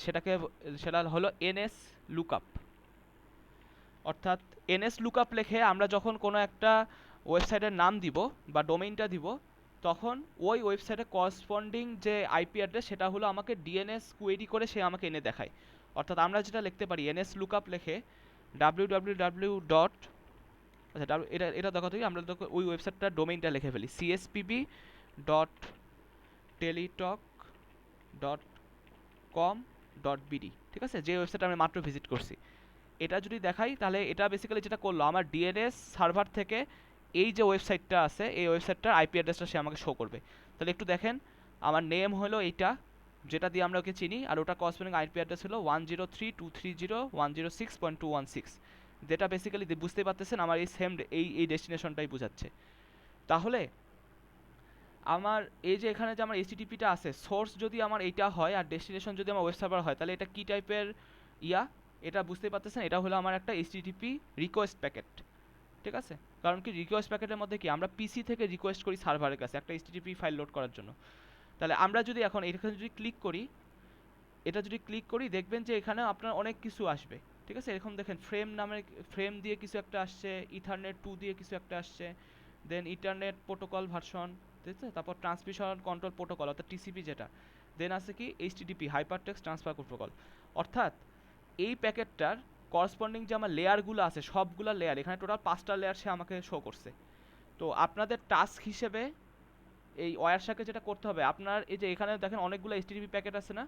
সেটা হলো এনএস লুকআপ। অর্থাৎ এনএস লুকআপ লিখে আমরা যখন কোনো একটা ওয়েবসাইটের নাম দিব বা ডোমেইনটা দিব, তখন ওই ওয়েবসাইটের করসপন্ডিং যে আইপি অ্যাড্রেস সেটা হলো আমাকে ডিএনএস কোয়েরি করে সে আমাকে এনে দেখায়। অর্থাৎ আমরা যেটা লিখতে পারি এনএস লুকআপ লিখে www ডট, আচ্ছা এটা এটা দেখো থেকে আমরা ওই ওয়েবসাইটটার ডোমেইনটা লিখে ফেলি cspb.telitalk.com.bd, ঠিক আছে, যে ওয়েবসাইটটা আমি মাত্র ভিজিট করছি। এটা যদি দেখাই তাহলে এটা বেসিক্যালি যেটা করলো আমার ডিএনএস সার্ভার থেকে এই যে ওয়েবসাইটটা আছে এই ওয়েবসাইটটার আইপি অ্যাড্রেসটা সে আমাকে শো করবে। তাহলে একটু দেখেন আমার নেম হলো এইটা যেটা দিয়ে আমরা ওকে চিনি, আর ওটা করসপন্ডিং আইপি অ্যাড্রেস হলো 103.230.106, যেটা বেসিক্যালি বুঝতেই পারতেছেন আমার এই সেম এই ডেস্টিনেশনটাই বোঝাচ্ছে। তাহলে আমার এই যে এখানে যে আমার এইচটিটিপিটা আছে, সোর্স যদি আমার এইটা হয় আর ডেস্টিনেশন যদি আমার ওয়েব সার্ভার হয়, তাহলে এটা কী টাইপের ইয়া, এটা বুঝতেই পারতেছেন, এটা হলো আমার একটা এইচটিটিপি রিকোয়েস্ট প্যাকেট, ঠিক আছে। কারণ কি রিকোয়েস্ট প্যাকেটের মধ্যে কি আমরা পিসি থেকে রিকোয়েস্ট করি সার্ভারের কাছে একটা এইচটিটিপি ফাইল লোড করার জন্য। তাহলে আমরা যদি এখন এখানে যদি ক্লিক করি, এটা যদি ক্লিক করি দেখবেন যে এখানে আপনার অনেক কিছু আসবে, ঠিক আছে। এরকম দেখেন ফ্রেম দিয়ে কিছু একটা আসছে, ইথারনেট 2 দিয়ে কিছু একটা আসছে, দেন ইন্টারনেট প্রোটোকল ভার্সন, ঠিক আছে, তারপর ট্রান্সমিশন কন্ট্রোল প্রোটোকল অর্থাৎ টিসিপি যেটা, দেন আছে কি HTTP hyper text transfer protocol. অর্থাৎ এই প্যাকেটটার করসপন্ডিং যে আমার লেয়ারগুলো আছে সবগুলো লেয়ার, এখানে টোটাল 5টা লেয়ার সে আমাকে শো করছে। তো আপনাদের টাস্ক হিসেবে এই ওয়্যারশাকে যেটা করতে হবে, আপনার এই যে এখানে দেখেন অনেকগুলো এইচটিটিপি প্যাকেট আছে না,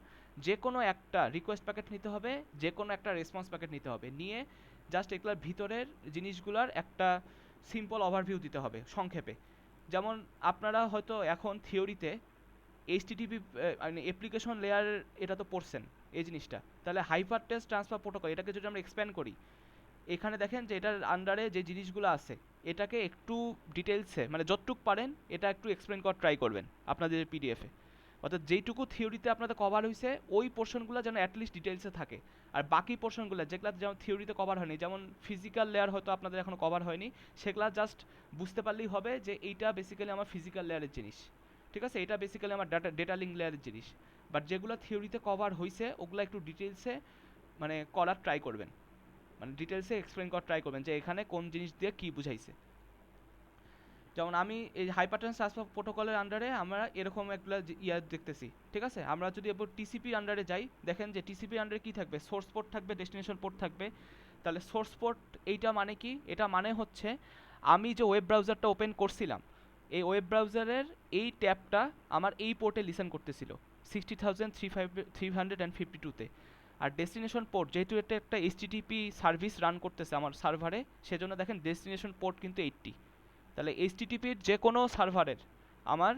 যে কোনো একটা রিকোয়েস্ট প্যাকেট নিতে হবে, যে কোনো একটা রেসপন্স প্যাকেট নিতে হবে, নিয়ে জাস্ট এগুলোর ভিতরের জিনিসগুলোর একটা সিম্পল ওভারভিউ দিতে হবে সংক্ষেপে। যেমন আপনারা হয়তো এখন থিওরিতে এইচটিটিপি মানে অ্যাপ্লিকেশন লেয়ার এটা তো পড়ছেন এই জিনিসটা, তাহলে হাইপার টেক্সট ট্রান্সফার প্রোটোকল এটাকে যদি আমরা এক্সপ্যান্ড করি, এখানে দেখেন যে এটার আন্ডারে যে জিনিসগুলো আছে এটাকে একটু ডিটেলসে মানে যতটুকু পারেন এটা একটু এক্সপ্লেন করার ট্রাই করবেন আপনাদের পিডিএফে। অর্থাৎ যেইটুকু থিওরিতে আপনাদের কভার হয়েছে ওই পোর্শনগুলো যেন অ্যাটলিস্ট ডিটেলসে থাকে, আর বাকি পোর্শনগুলো যেগুলো যেমন থিওরিতে কভার হয়নি, যেমন ফিজিক্যাল লেয়ার হয়তো আপনাদের এখনও কভার হয়নি, সেগুলো জাস্ট বুঝতে পারলেই হবে যে এইটা বেসিক্যালি আমার ফিজিক্যাল লেয়ারের জিনিস, ঠিক আছে, এটা বেসিক্যালি আমার ডেটা লিঙ্ক লেয়ারের জিনিস। বাট যেগুলো থিওরিতে কভার হয়েছে ওগুলো একটু ডিটেলসে মানে করার ট্রাই করবেন, মানে ডিটেলসে এক্সপ্লেন করার ট্রাই করবেন যে এখানে কোন জিনিস দিয়ে কী বুঝাইছে। যেমন আমি এই হাইপারটেন্স ট্রান্সফার প্রোটোকলের আন্ডারে আমরা এরকম একটা ইয়া দেখতেছি, ঠিক আছে। আমরা যদি এবার টিসিপি আন্ডারে যাই, দেখেন যে টিসিপি আন্ডারে কী থাকবে, সোর্স পোর্ট থাকবে, ডেস্টিনেশন পোর্ট থাকবে। তাহলে সোর্স পোর্ট এইটা মানে কি, এটা মানে হচ্ছে আমি যে ওয়েব ব্রাউজারটা ওপেন করছিলাম এই ওয়েব ব্রাউজারের এই ট্যাবটা আমার এই পোর্টে লিসেন করতেছিল 60,352-তে। আর ডেস্টিনেশন পোর্ট যেহেতু এটা একটা এইচটিটিপি সার্ভিস রান করতেছে আমার সার্ভারে, সেজন্য দেখেন ডেস্টিনেশন পোর্ট কিন্তু 80। তাহলে এইচটিটিপির যে কোনো সার্ভারের আমার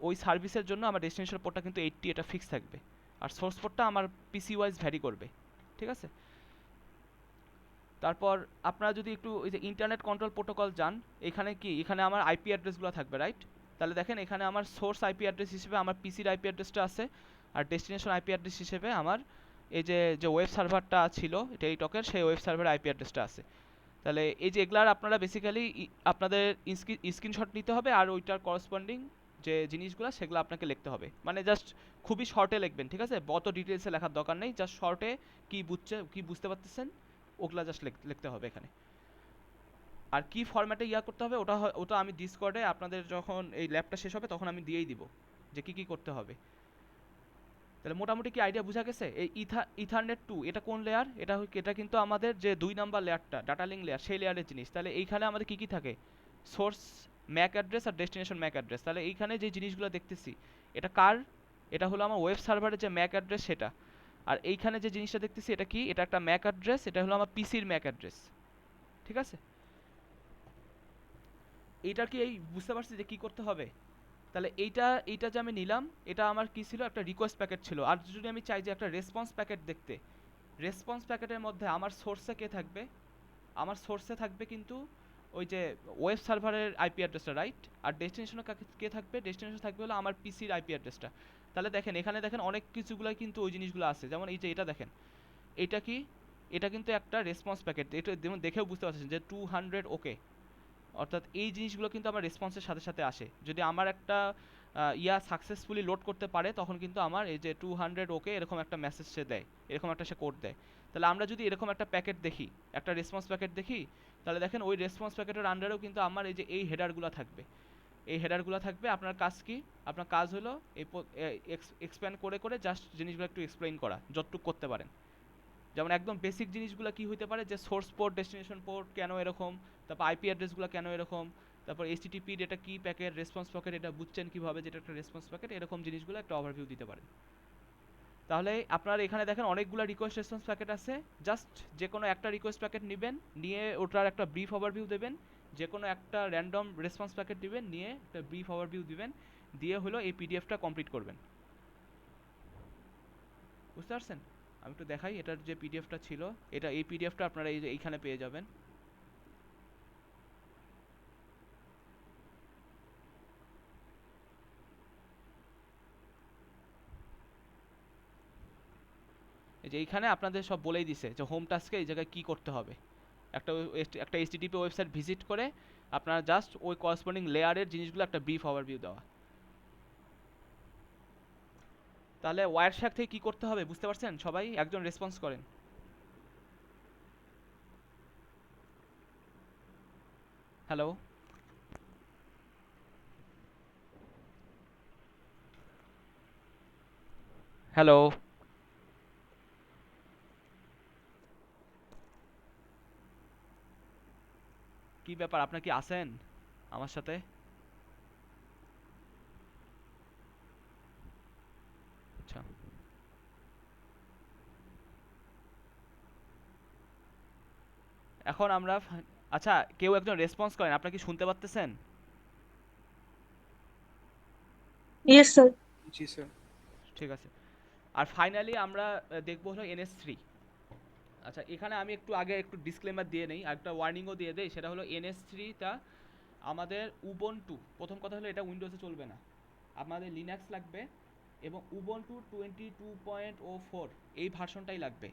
ওই সার্ভিসের জন্য আমার ডেস্টিনেশন পোর্টটা কিন্তু 80 এটা ফিক্স থাকবে, আর সোর্স পোর্টটা আমার পিসি ওয়াইজ ভ্যারি করবে, ঠিক আছে। তারপর আপনারা যদি একটু ওই যে ইন্টারনেট কন্ট্রোল প্রোটোকল যান, এখানে কি এখানে আমার আইপি অ্যাড্রেসগুলো থাকবে, রাইট। তাহলে দেখেন এখানে আমার সোর্স আইপি অ্যাড্রেস হিসেবে আমার পিসির আইপি অ্যাড্রেসটা আছে, আর ডেস্টিনেশন আইপি অ্যাড্রেস হিসেবে আমার এই যে যে ওয়েব সার্ভারটা ছিল টেলিটকের, সেই ওয়েব সার্ভার আইপি অ্যাড্রেসটা আছে। তাহলে এই যে এগুলার আপনারা বেসিক্যালি আপনাদের স্ক্রিনশট নিতে হবে, আর ওইটার করসপন্ডিং যে জিনিসগুলো সেগুলো আপনাকে লিখতে হবে, মানে জাস্ট খুবই শর্টে লিখবেন, ঠিক আছে? অত ডিটেলসে লেখার দরকার নেই, জাস্ট শর্টে কি বুঝতে পারতেছেন ওগুলা জাস্ট লিখতে হবে এখানে। আর কি ফরম্যাটে করতে হবে ওটা আমি ডিসকর্ডে আপনাদের যখন এই ল্যাবটা শেষ হবে তখন আমি দিয়েই দিব যে কি করতে হবে। তাহলে মোটামুটি কি আইডিয়া বোঝা গেছে? এই ইথারনেট 2 এটা কোন লেয়ার? এটা কিন্তু আমাদের যে 2 নাম্বার লেয়ারটা ডাটা লিঙ্ক লেয়ার, সেই লেয়ারের জিনিস। তাহলে এইখানে আমাদের কি থাকে? সোর্স ম্যাক অ্যাড্রেস আর ডেস্টিনেশন ম্যাক অ্যাড্রেস। তাহলে এইখানে যে জিনিসগুলো দেখতেছি এটা কার? এটা হলো আমার ওয়েব সার্ভারের যে ম্যাক অ্যাড্রেস সেটা। আর এইখানে যে জিনিসটা দেখতেছি এটা কি? এটা একটা ম্যাক অ্যাড্রেস, এটা হলো আমার পিসির ম্যাক অ্যাড্রেস, ঠিক আছে? এইটার কি বুঝতে পারছি যে কি করতে হবে? তাহলে এইটা যে আমি নিলাম, এটা আমার কি ছিল? একটা রিকোয়েস্ট প্যাকেট ছিল। আর যদি আমি চাই যে একটা রেসপন্স প্যাকেট দেখতে, রেসপন্স প্যাকেটের মধ্যে আমার সোর্সে কে থাকবে? আমার সোর্সে থাকবে কিন্তু ওই যে ওয়েব সার্ভারের আইপি অ্যাড্রেসটা, রাইট? আর ডেস্টিনেশনে কে থাকবে? ডেস্টিনেশন থাকবে হলো আমার পিসির আইপি অ্যাড্রেসটা। তাহলে দেখেন এখানে দেখেন অনেক কিছুগুলাই কিন্তু ওই জিনিসগুলো আছে, যেমন এই যে এটা দেখেন, এটা কি? এটা কিন্তু একটা রেসপন্স প্যাকেট, এটা যেমন দেখেও বুঝতে পারছেন যে 200 ওকে, অর্থাৎ এই জিনিসগুলো কিন্তু আমার রেসপন্সের সাথে সাথে আসে। যদি আমার একটা সাকসেসফুলি লোড করতে পারে তখন কিন্তু আমার এই যে 200 ওকে এরকম একটা মেসেজ সে দেয়, এরকম একটা সে কোড দেয়। তাহলে আমরা যদি এরকম একটা প্যাকেট দেখি, একটা রেসপন্স প্যাকেট দেখি, তাহলে দেখেন ওই রেসপন্স প্যাকেটের আন্ডারেও কিন্তু আমার এই যে এই হেডারগুলো থাকবে, এই হেডারগুলো থাকবে। আপনার কাজ কি? আপনার কাজ হলো এই এক্সপ্যান্ড করে করে জাস্ট জিনিসগুলো একটু এক্সপ্লেইন করা, যতটুকু করতে পারেন। যেমন একদম বেসিক জিনিসগুলো কি হইতে পারে, যে সোর্স পোর্ট ডেস্টিনেশন পোর্ট কেন এরকম, তারপর আইপি অ্যাড্রেসগুলো কেন এরকম, তারপর এইচটিটিপি এটা কি প্যাকেট, রেসপন্স প্যাকেট এটা বুঝছেন কিভাবে যেটা একটা রেসপন্স প্যাকেট, এরকম জিনিসগুলো একটা ওভারভিউ দিতে পারেন। তাহলে আপনার এখানে দেখেন অনেকগুলো রিকোয়েস্ট রেসপন্স প্যাকেট আছে, জাস্ট যে কোনো একটা রিকোয়েস্ট প্যাকেট নেবেন, নিয়ে ওটার একটা ব্রিফ ওভারভিউ দেবেন। যে কোনো একটা র্যান্ডম রেসপন্স প্যাকেট দিবেন, নিয়ে একটা ব্রিফ ওভারভিউ দিবেন, দিয়ে হলো এই পিডিএফটা কমপ্লিট করবেন। বুঝতে পারছেন? আমি একটু দেখাই, এটার যে পিডিএফটা ছিল, এই পিডিএফটা আপনারা এইখানে পেয়ে যাবেন। এই যে এইখানে আপনাদের সব বলেই দিছে যে হোম টাস্কে এই জায়গায় কী করতে হবে। একটা এইচটিটিপি ওয়েবসাইট ভিজিট করে আপনারা জাস্ট ওই করসপন্ডিং লেয়ারের জিনিসগুলো একটা ব্রিফ ওভারভিউ দেওয়া। তাহলে ওয়্যারশাক থেকে কী করতে হবে বুঝতে পারছেন সবাই? একজন রেসপন্স করেন। হ্যালো, হ্যালো, কি ব্যাপার, আপনার কি আছেন আমার সাথে? আচ্ছা, এখন আমরা আচ্ছা, কেউ একজন রেসপন্স করেন, আপনারা কি শুনতে পারতেছেন? Yes, sir. জি স্যার। ঠিক আছে। আর ফাইনালি আমরা দেখবো হলো NS3। আচ্ছা, এখানে আমি একটু আগে একটু ডিসক্লেমার দিয়ে নেই, আর একটা ওয়ার্নিংও দিয়ে দেই, সেটা হলো NS3টা আমাদের উবুন্টু, প্রথম কথা হলো এটা উইন্ডোজে চলবে না, আপনাদের লিনাক্স লাগবে, এবং উবুন্টু 22.04 এই ভার্সনটাই লাগবে,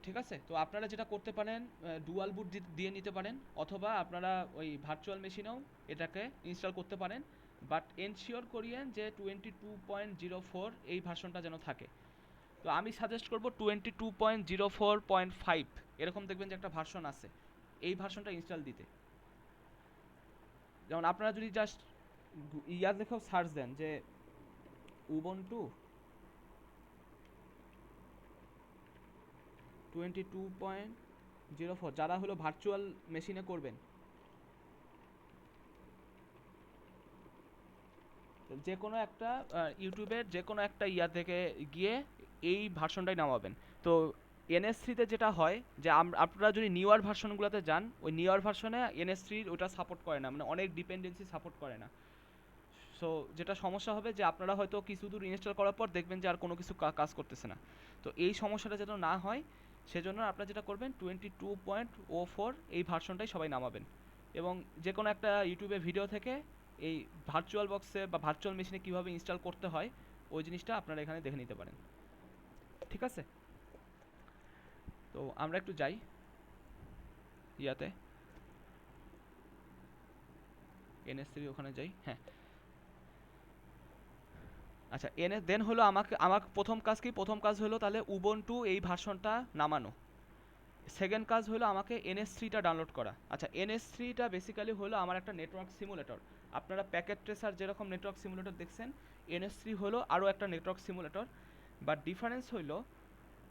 ঠিক আছে? তো আপনারা যেটা করতে পারেন, ডুয়াল বুট দিয়ে নিতে পারেন, অথবা আপনারা ওই ভার্চুয়াল মেশিনেও এটাকে ইনস্টল করতে পারেন, বাট এনশিওর করিয়েন যে 22.04 এই ভার্সনটা যেন থাকে। তো আমি সাজেস্ট করবো 22.04.5 এরকম দেখবেন যে একটা ভার্সন আছে, এই ভার্সনটা ইনস্টল দিতে। যেমন আপনারা যদি জাস্ট দেখেও সার্চ দেন যে উবুন্টু 22.04, যারা হলো ভার্চুয়াল মেশিনে করবেন, যে কোনো একটা ইউটিউবের যে কোনো একটা থেকে গিয়ে এই ভার্সনটাই নামাবেন। তো NS3তে যেটা হয় যে আপনারা যদি নিউয়ার ভার্সনগুলোতে যান, ওই নিউয়ার ভার্সনে NS3 ওটা সাপোর্ট করে না, মানে অনেক ডিপেন্ডেন্সি সাপোর্ট করে না। সো যেটা সমস্যা হবে যে আপনারা হয়তো কিছু দূর ইনস্টল করার পর দেখবেন যে আর কোনো কিছু কাজ করতেছে না। তো এই সমস্যাটা যেন না হয় সেজন্য আপনারা যেটা করবেন 22.04 এই ভার্সনটাই সবাই নামাবেন, এবং যে কোনো একটা ইউটিউবে ভিডিও থেকে এই ভার্চুয়াল বক্সে বা ভার্চুয়াল মেশিনে কীভাবে ইনস্টল করতে হয় ওই জিনিসটা আপনারা এখানে দেখে নিতে পারেন। ঠিক আছে, তো আমরা একটু যাই ইয়াতে NS3 ওখানে যাই। হ্যাঁ, আচ্ছা দেন হলো আমার প্রথম কাজ কি, প্রথম কাজ হলো তাহলে উবুন্টু এই ভার্সনটা নামানো। সেকেন্ড কাজ হলো আমাকে NS3টা ডাউনলোড করা। আচ্ছা, NS3টা বেসিক্যালি হলো আমার একটা নেটওয়ার্ক সিমুলেটর। আপনারা প্যাকেট ট্রেসার যেরকম নেটওয়ার্ক সিমুলেটর দেখছেন, NS3 হলো আরও একটা নেটওয়ার্ক সিমুলেটর। বাট ডিফারেন্স হলো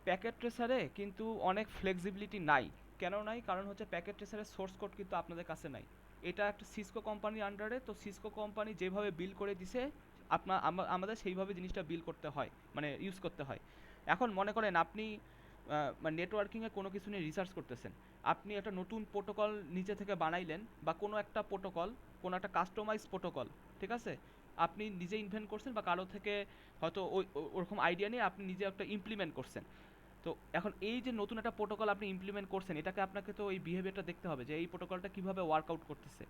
প্যাকেট ট্রেসারে কিন্তু অনেক ফ্লেক্সিবিলিটি নাই। কেন নাই? কারণ হচ্ছে প্যাকেট ট্রেসারের সোর্স কোড কিন্তু আপনাদের কাছে নাই। এটা একটা সিসকো কোম্পানির আন্ডারে, তো সিসকো কোম্পানি যেভাবে বিল করে দিছে আমাদের সেইভাবে জিনিসটা বিল করতে হয়, মানে ইউজ করতে হয়। এখন মনে করেন আপনি মানে নেটওয়ার্কিংয়ে কোনো কিছু নিয়ে রিসার্চ করতেছেন, আপনি একটা নতুন প্রোটোকল নিচে থেকে বানাইলেন বা কোনো একটা প্রোটোকল, কোনো একটা কাস্টমাইজ প্রোটোকল, ঠিক আছে, আপনি নিজে ইনভেন্ট করছেন বা কারো থেকে হয়তো ওরকম আইডিয়া নিয়ে আপনি নিজে একটা ইমপ্লিমেন্ট করছেন। তো এখন এই যে নতুন একটা প্রোটোকল আপনি ইমপ্লিমেন্ট করছেন, এটাকে আপনাকে তো এই বিহেভিয়ারটা দেখতে হবে যে এই প্রোটোকলটা কীভাবে ওয়ার্কআউট করতেছে।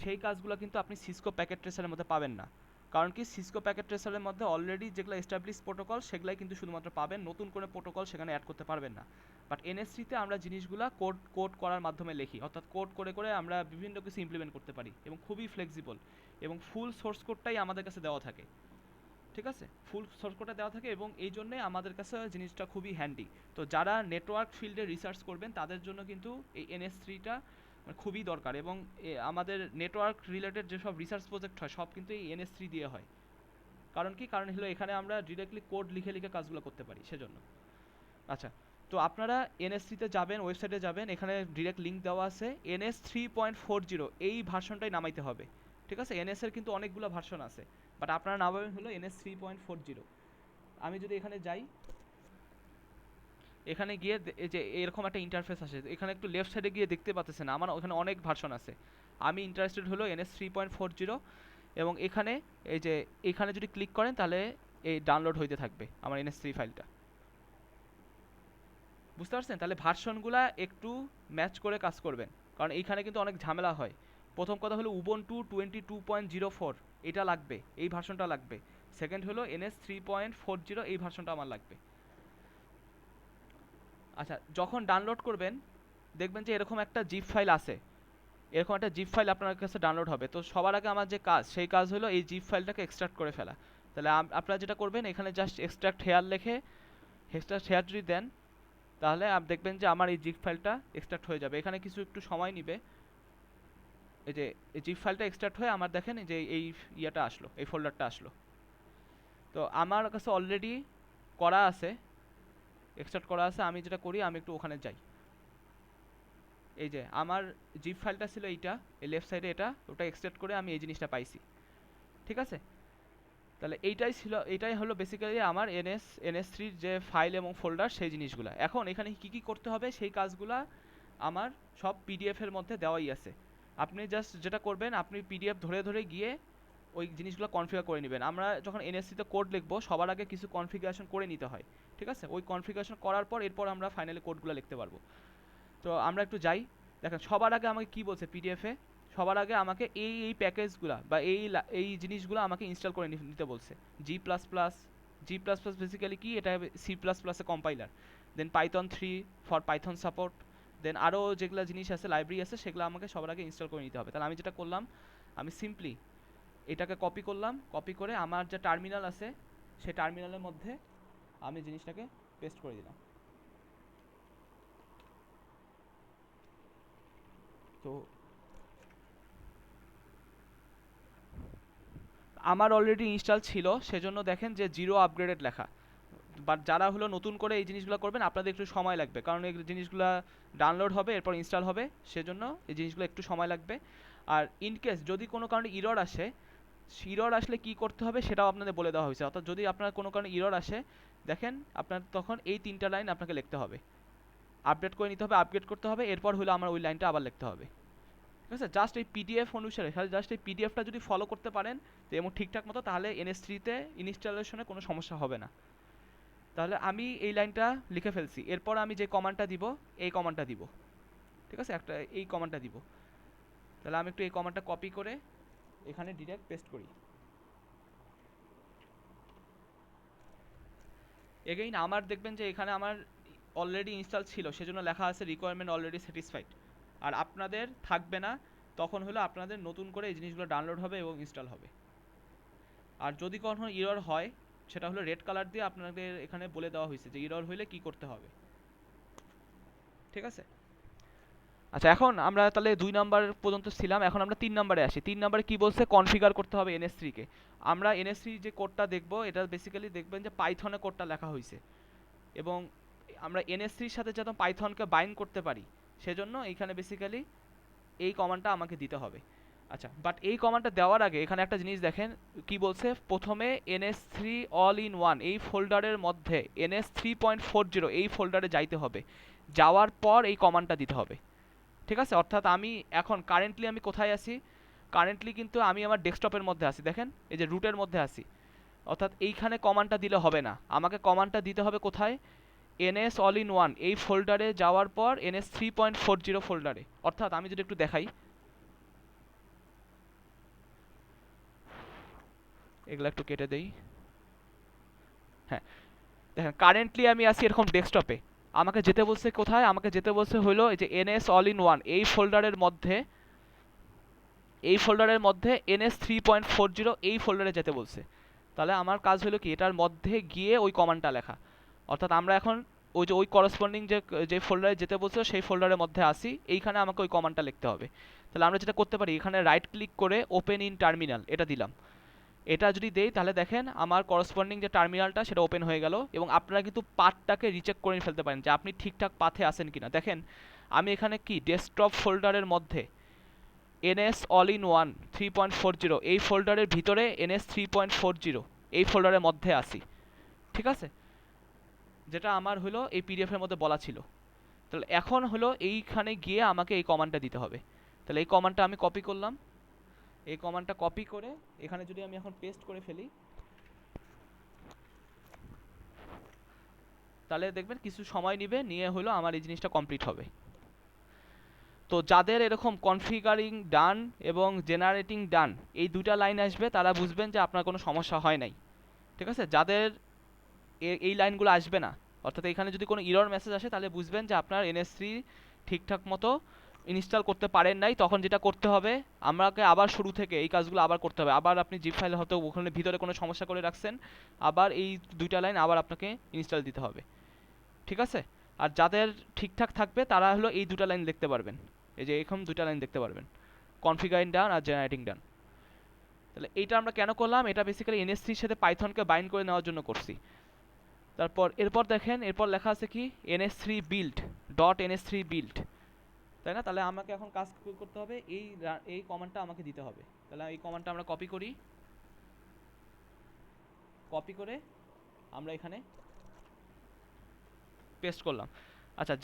সেই কাজগুলো কিন্তু আপনি সিসকো প্যাকেট ট্রেসারের মধ্যে পাবেন না। কারণ কি, সিসকো প্যাকেট ট্রেসারের মধ্যে অলরেডি যেগুলো এস্টাবলিশ প্রোটোকল সেগুলাই কিন্তু শুধুমাত্র পাবেন, নতুন করে প্রোটোকল সেখানে অ্যাড করতে পারবেন না। বাট NS3তে আমরা জিনিসগুলো কোড করার মাধ্যমে লিখি, অর্থাৎ কোড করে করে আমরা বিভিন্ন কিছু ইমপ্লিমেন্ট করতে পারি এবং খুবই ফ্লেক্সিবল, এবং ফুল সোর্স কোডটাই আমাদের কাছে দেওয়া থাকে। ঠিক আছে, ফুল সোর্স কোডটা দেওয়া থাকে এবং এই জন্যে আমাদের কাছে জিনিসটা খুবই হ্যান্ডি। তো যারা নেটওয়ার্ক ফিল্ডে রিসার্চ করবেন তাদের জন্য কিন্তু এই NS3টা খুবই দরকার। এবং আমাদের নেটওয়ার্ক রিলেটেড যেসব রিসার্চ প্রজেক্ট হয় সব কিন্তু এই NS3 দিয়ে হয়। কারণ কি, কারণ হলো এখানে আমরা ডিরেক্টলি কোড লিখে লিখে কাজগুলো করতে পারি, সেজন্য। আচ্ছা, তো আপনারা NS3তে যাবেন, ওয়েবসাইটে যাবেন, এখানে ডিরেক্ট লিঙ্ক দেওয়া আছে। NS3.40 এই ভার্সনটাই নামাইতে হবে। ঠিক আছে, NS এর কিন্তু অনেকগুলো ভার্সন আছে, বাট আপনারা নামাবেন হলো NS3.40। আমি যদি এখানে যাই, এখানে গিয়ে এই যে এরকম একটা ইন্টারফেস আসে, এখানে একটু লেফট সাইডে গিয়ে দেখতে পাচ্ছেন আমার ওখানে অনেক ভার্সন আছে। আমি ইন্টারেস্টেড হলো NS3.40, এবং এখানে এই যে এখানে যদি ক্লিক করেন তাহলে এই ডাউনলোড হইতে থাকবে আমার NS3 ফাইলটা। বুঝতে পারছেন? তাহলে ভার্সনগুলা একটু ম্যাচ করে কাজ করবেন, কারণ এইখানে কিন্তু অনেক ঝামেলা হয়। প্রথম কথা হলো উবুন্টু 22.04 এটা লাগবে, এই ভার্সনটা লাগবে। সেকেন্ড হলো NS3.40 এই ভার্সনটা আমার লাগবে। আচ্ছা, যখন ডাউনলোড করবেন দেখবেন যে এরকম একটা জিপ ফাইল আছে, এরকম একটা জিপ ফাইল আপনার কাছে ডাউনলোড হবে। তো সবার আগে আমার যে কাজ, সেই কাজ হলো এই জিপ ফাইলটাকে এক্সট্রাক্ট করে ফেলা। তাহলে আপনারা যেটা করবেন, এখানে জাস্ট এক্সট্রাক্ট হেয়ার লিখে এক্সট্রাক্ট হেয়ার যদি দেন, তাহলে আপনি দেখবেন যে আমার এই জিপ ফাইলটা এক্সট্রাক্ট হয়ে যাবে। এখানে কিছু একটু সময় নেবে। এই যে এই জিপ ফাইলটা এক্সট্রাক্ট হয়ে আমার দেখেন যে এই ইয়েটা আসলো, এই ফোল্ডারটা আসলো। তো আমার কাছে অলরেডি করা আছে, এক্সট্রাক্ট করা আছে। আমি যেটা করি, আমি একটু ওখানে যাই। এই যে আমার জিপ ফাইলটা ছিল এইটা, এই লেফট সাইডে এটা, ওটা এক্সট্রাক্ট করে আমি এই জিনিসটা পাইছি। ঠিক আছে, তাহলে এইটাই ছিল, এইটাই হলো বেসিক্যালি আমার NS3 যে ফাইল এবং ফোল্ডার, সেই জিনিসগুলো। এখন এখানে কি কি করতে হবে সেই কাজগুলা আমার সব PDF এর মধ্যে দেওয়াই আছে। আপনি জাস্ট যেটা করবেন, আপনি PDF ধরে ধরে গিয়ে ওই জিনিসগুলো কনফিগার করে নেবেন। আমরা যখন NS3তে কোড লিখবো সবার আগে কিছু কনফিগারেশন করে নিতে হয়। ঠিক আছে, ওই কনফিগারেশন করার পর এরপর আমরা ফাইনালি কোডগুলো লিখতে পারবো। তো আমরা একটু যাই। দেখেন সবার আগে আমাকে কি বলছে PDF-এ, সবার আগে আমাকে এই প্যাকেজগুলো বা এই জিনিসগুলো আমাকে ইনস্টল করে নিতে বলছে। G++, বেসিক্যালি কি, এটা C++-এ compiler. Then Python 3 for Python support. Then আরও যেগুলো জিনিস আছে, লাইব্রেরি আছে, সেগুলো আমাকে সবার আগে ইনস্টল করে নিতে হবে। তাহলে আমি যেটা করলাম, আমি সিম্পলি এটাকে কপি করলাম, কপি করে আমার যে টার্মিনাল আছে সেই টার্মিনালের মধ্যে আমি জিনিসটাকে পেস্ট করে দিলাম। তো আমার অলরেডি ইনস্টল ছিল, সেজন্য দেখেন যে 0 আপগ্রেডেড লেখা। বাট যারা হলো নতুন করে এই জিনিসগুলো করবেন, আপনাদের একটু সময় লাগবে, কারণ এই জিনিসগুলো ডাউনলোড হবে এরপর ইনস্টল হবে, সেজন্য এই জিনিসগুলো একটু সময় লাগবে। আর ইনকেস যদি কোনো কারণে ইরর আসে, ইরর আসলে কি করতে হবে সেটাও আপনাদের বলে দেওয়া হয়েছে। অর্থাৎ যদি আপনার কোনো কারণে ইরর আসে, দেখেন আপনার তখন এই 3টা লাইন আপনাকে লিখতে হবে, আপডেট করে নিতে হবে, আপগ্রেড করতে হবে, এরপর হলো আমার ওই লাইনটা আবার লিখতে হবে। ঠিক আছে, জাস্ট এই PDF অনুসারে, জাস্ট এই PDFটা যদি ফলো করতে পারেন তো এবং ঠিকঠাক মতো, তাহলে NS3-তে ইনস্টলেশনে কোনো সমস্যা হবে না। তাহলে আমি এই লাইনটা লিখে ফেলছি, এরপর আমি যে কমান্ডটা দিব, এই কমান্ডটা দিব। ঠিক আছে, এই কমান্ডটা দিব। তাহলে আমি একটু এই কমান্ডটা কপি করে এখানে ডিরেক্ট পেস্ট করি। এগেইন আমার দেখবেন যে এখানে আমার অলরেডি ইনস্টল ছিল, সেজন্য লেখা আছে রিকোয়ারমেন্ট অলরেডি স্যাটিসফাইড। আর আপনাদের থাকবে না, তখন হলো আপনাদের নতুন করে এই জিনিসগুলো ডাউনলোড হবে এবং ইনস্টল হবে। আর যদি কখনো ইরর হয়, সেটা হলো রেড কালার দিয়ে আপনাদের এখানে বলে দেওয়া হয়েছে যে ইরর হইলে কি করতে হবে। ঠিক আছে? আচ্ছা, এখন আমরা তাহলে 2 নাম্বার পর্যন্ত ছিলাম, এখন আমরা 3 নাম্বারে আসি। 3 নাম্বারে কি বলছে? কনফিগার করতে হবে NS3 কে। আমরা NS3 যে কোডটা দেখব, এটা বেসিক্যালি দেখবেন যে পাইথনে কোডটা লেখা হয়েছে, এবং আমরা NS3 এর সাথে যেন পাইথনকে বাইন্ড করতে পারি, সেজন্য এইখানে বেসিক্যালি এই কমান্ডটা আমাকে দিতে হবে। আচ্ছা, বাট এই কমান্ডটা দেওয়ার আগে এখানে একটা জিনিস দেখেন কি বলছে। প্রথমে NS3 অল ইন ওয়ান এই ফোল্ডারের মধ্যে NS3.40 এই ফোল্ডারে যাইতে হবে, যাওয়ার পর এই কমান্ডটা দিতে হবে। ঠিক আছে? অর্থাৎ আমি এখন কারেন্টলি আমি কোথায় আছি? কারেন্টলি কিন্তু আমি আমার ডেস্কটপের মধ্যে আছি, দেখেন এই যে রুটের মধ্যে আছি। অর্থাৎ এইখানে কমান্ডটা দিলে হবে না, আমাকে কমান্ডটা দিতে হবে কোথায়? NS অল ইন ওয়ান এই ফোল্ডারে যাওয়ার পর NS3.40 ফোল্ডারে। অর্থাৎ আমি যদি একটু দেখাই, এগুলো একটু কেটে দেই। হ্যাঁ, দেখেন কারেন্টলি আমি আছি এরকম ডেস্কটপে। আমাকে যেতে বলছে কোথায়? আমাকে যেতে বলছে হলো এই যে NS অল ইন ওয়ান এই ফোল্ডারের মধ্যে, NS3.40 এই ফোল্ডারে যেতে বলছে। তাহলে আমার কাজ হলো কি, এটার মধ্যে গিয়ে ওই কমান্ডটা লেখা। অর্থাৎ আমরা এখন ওই যে ওই করসপন্ডিং যে ফোল্ডারে যেতে বলছে সেই ফোল্ডারের মধ্যে আসি, এইখানে আমাকে ওই কমান্ডটা লিখতে হবে। তাহলে আমরা যেটা করতে পারি, এখানে রাইট ক্লিক করে ওপেন ইন টার্মিনাল এটা দিলাম। এটা যদি দেই তাহলে দেখেন আমার করসপন্ডিং যে টার্মিনালটা সেটা ওপেন হয়ে গেল, এবং আপনারা কিন্তু পাথটাকে রিচেক করে ফেলতে পারেন যে আপনি ঠিকঠাক পাথে আছেন কিনা। দেখেন আমি এখানে কি ডেস্কটপ ফোল্ডারের মধ্যে NS অল ইন ওয়ান 3.40 এই ফোল্ডারের ভিতরে NS3.40 এই ফোল্ডারের মধ্যে আসি। ঠিক আছে? যেটা আমার হলো এই PDF এর মধ্যে বলা ছিল। তাহলে এখন হলো এইখানে গিয়ে আমাকে এই কমান্ডটা দিতে হবে। তাহলে এই কমান্ডটা আমি কপি করলাম। এই কমান্ডটা কপি করে এখানে যদি আমি এখন পেস্ট করে ফেলি, তাহলে দেখবেন কিছু সময় নিবে, নিয়ে হলো আমার এই জিনিসটা কমপ্লিট হবে। তো যাদের এরকম কনফিগারিং ডান এবং জেনারেটিং ডান এই দুটা লাইন আসবে, তারা বুঝবেন যে আপনার কোনো সমস্যা হয় নাই। ঠিক আছে? যাদের এই লাইনগুলো আসবে না, অর্থাৎ এখানে যদি কোনো ইরর মেসেজ আসে, তাহলে বুঝবেন যে আপনার NS3 ঠিকঠাক মতো ইনস্টল করতে পারেন নাই। তখন যেটা করতে হবে, আমাকে আবার শুরু থেকে এই কাজগুলো আবার করতে হবে। আবার আপনি জিপ ফাইল হয়তো ওখানে ভিতরে কোনো সমস্যা করে রাখছেন, আবার এই দুইটা লাইন আবার আপনাকে ইনস্টল দিতে হবে। ঠিক আছে? আর যাদের ঠিকঠাক থাকবে তারা হলো এই দুটা লাইন দেখতে পারবেন, এই যে এরকম দুটা লাইন দেখতে পারবেন, কনফিগারিং ডান আর জেনারেটিং ডান। তাহলে এইটা আমরা কেন করলাম? এটা বেসিক্যালি NS3 এর সাথে পাইথনকে বাইন্ড করে নেওয়ার জন্য করছি। তারপর এরপর দেখেন, এরপর লেখা আছে কি NS3 build .NS3 build, তাই না? তাহলে আমাকে এখন কাজ করতে হবে, এই কমান্ডটা আমাকে দিতে হবে। তাহলে এই কমান্ডটা আমরা কপি করি, কপি করে আমরা এখানে পেস্ট করলাম। আচ্ছা,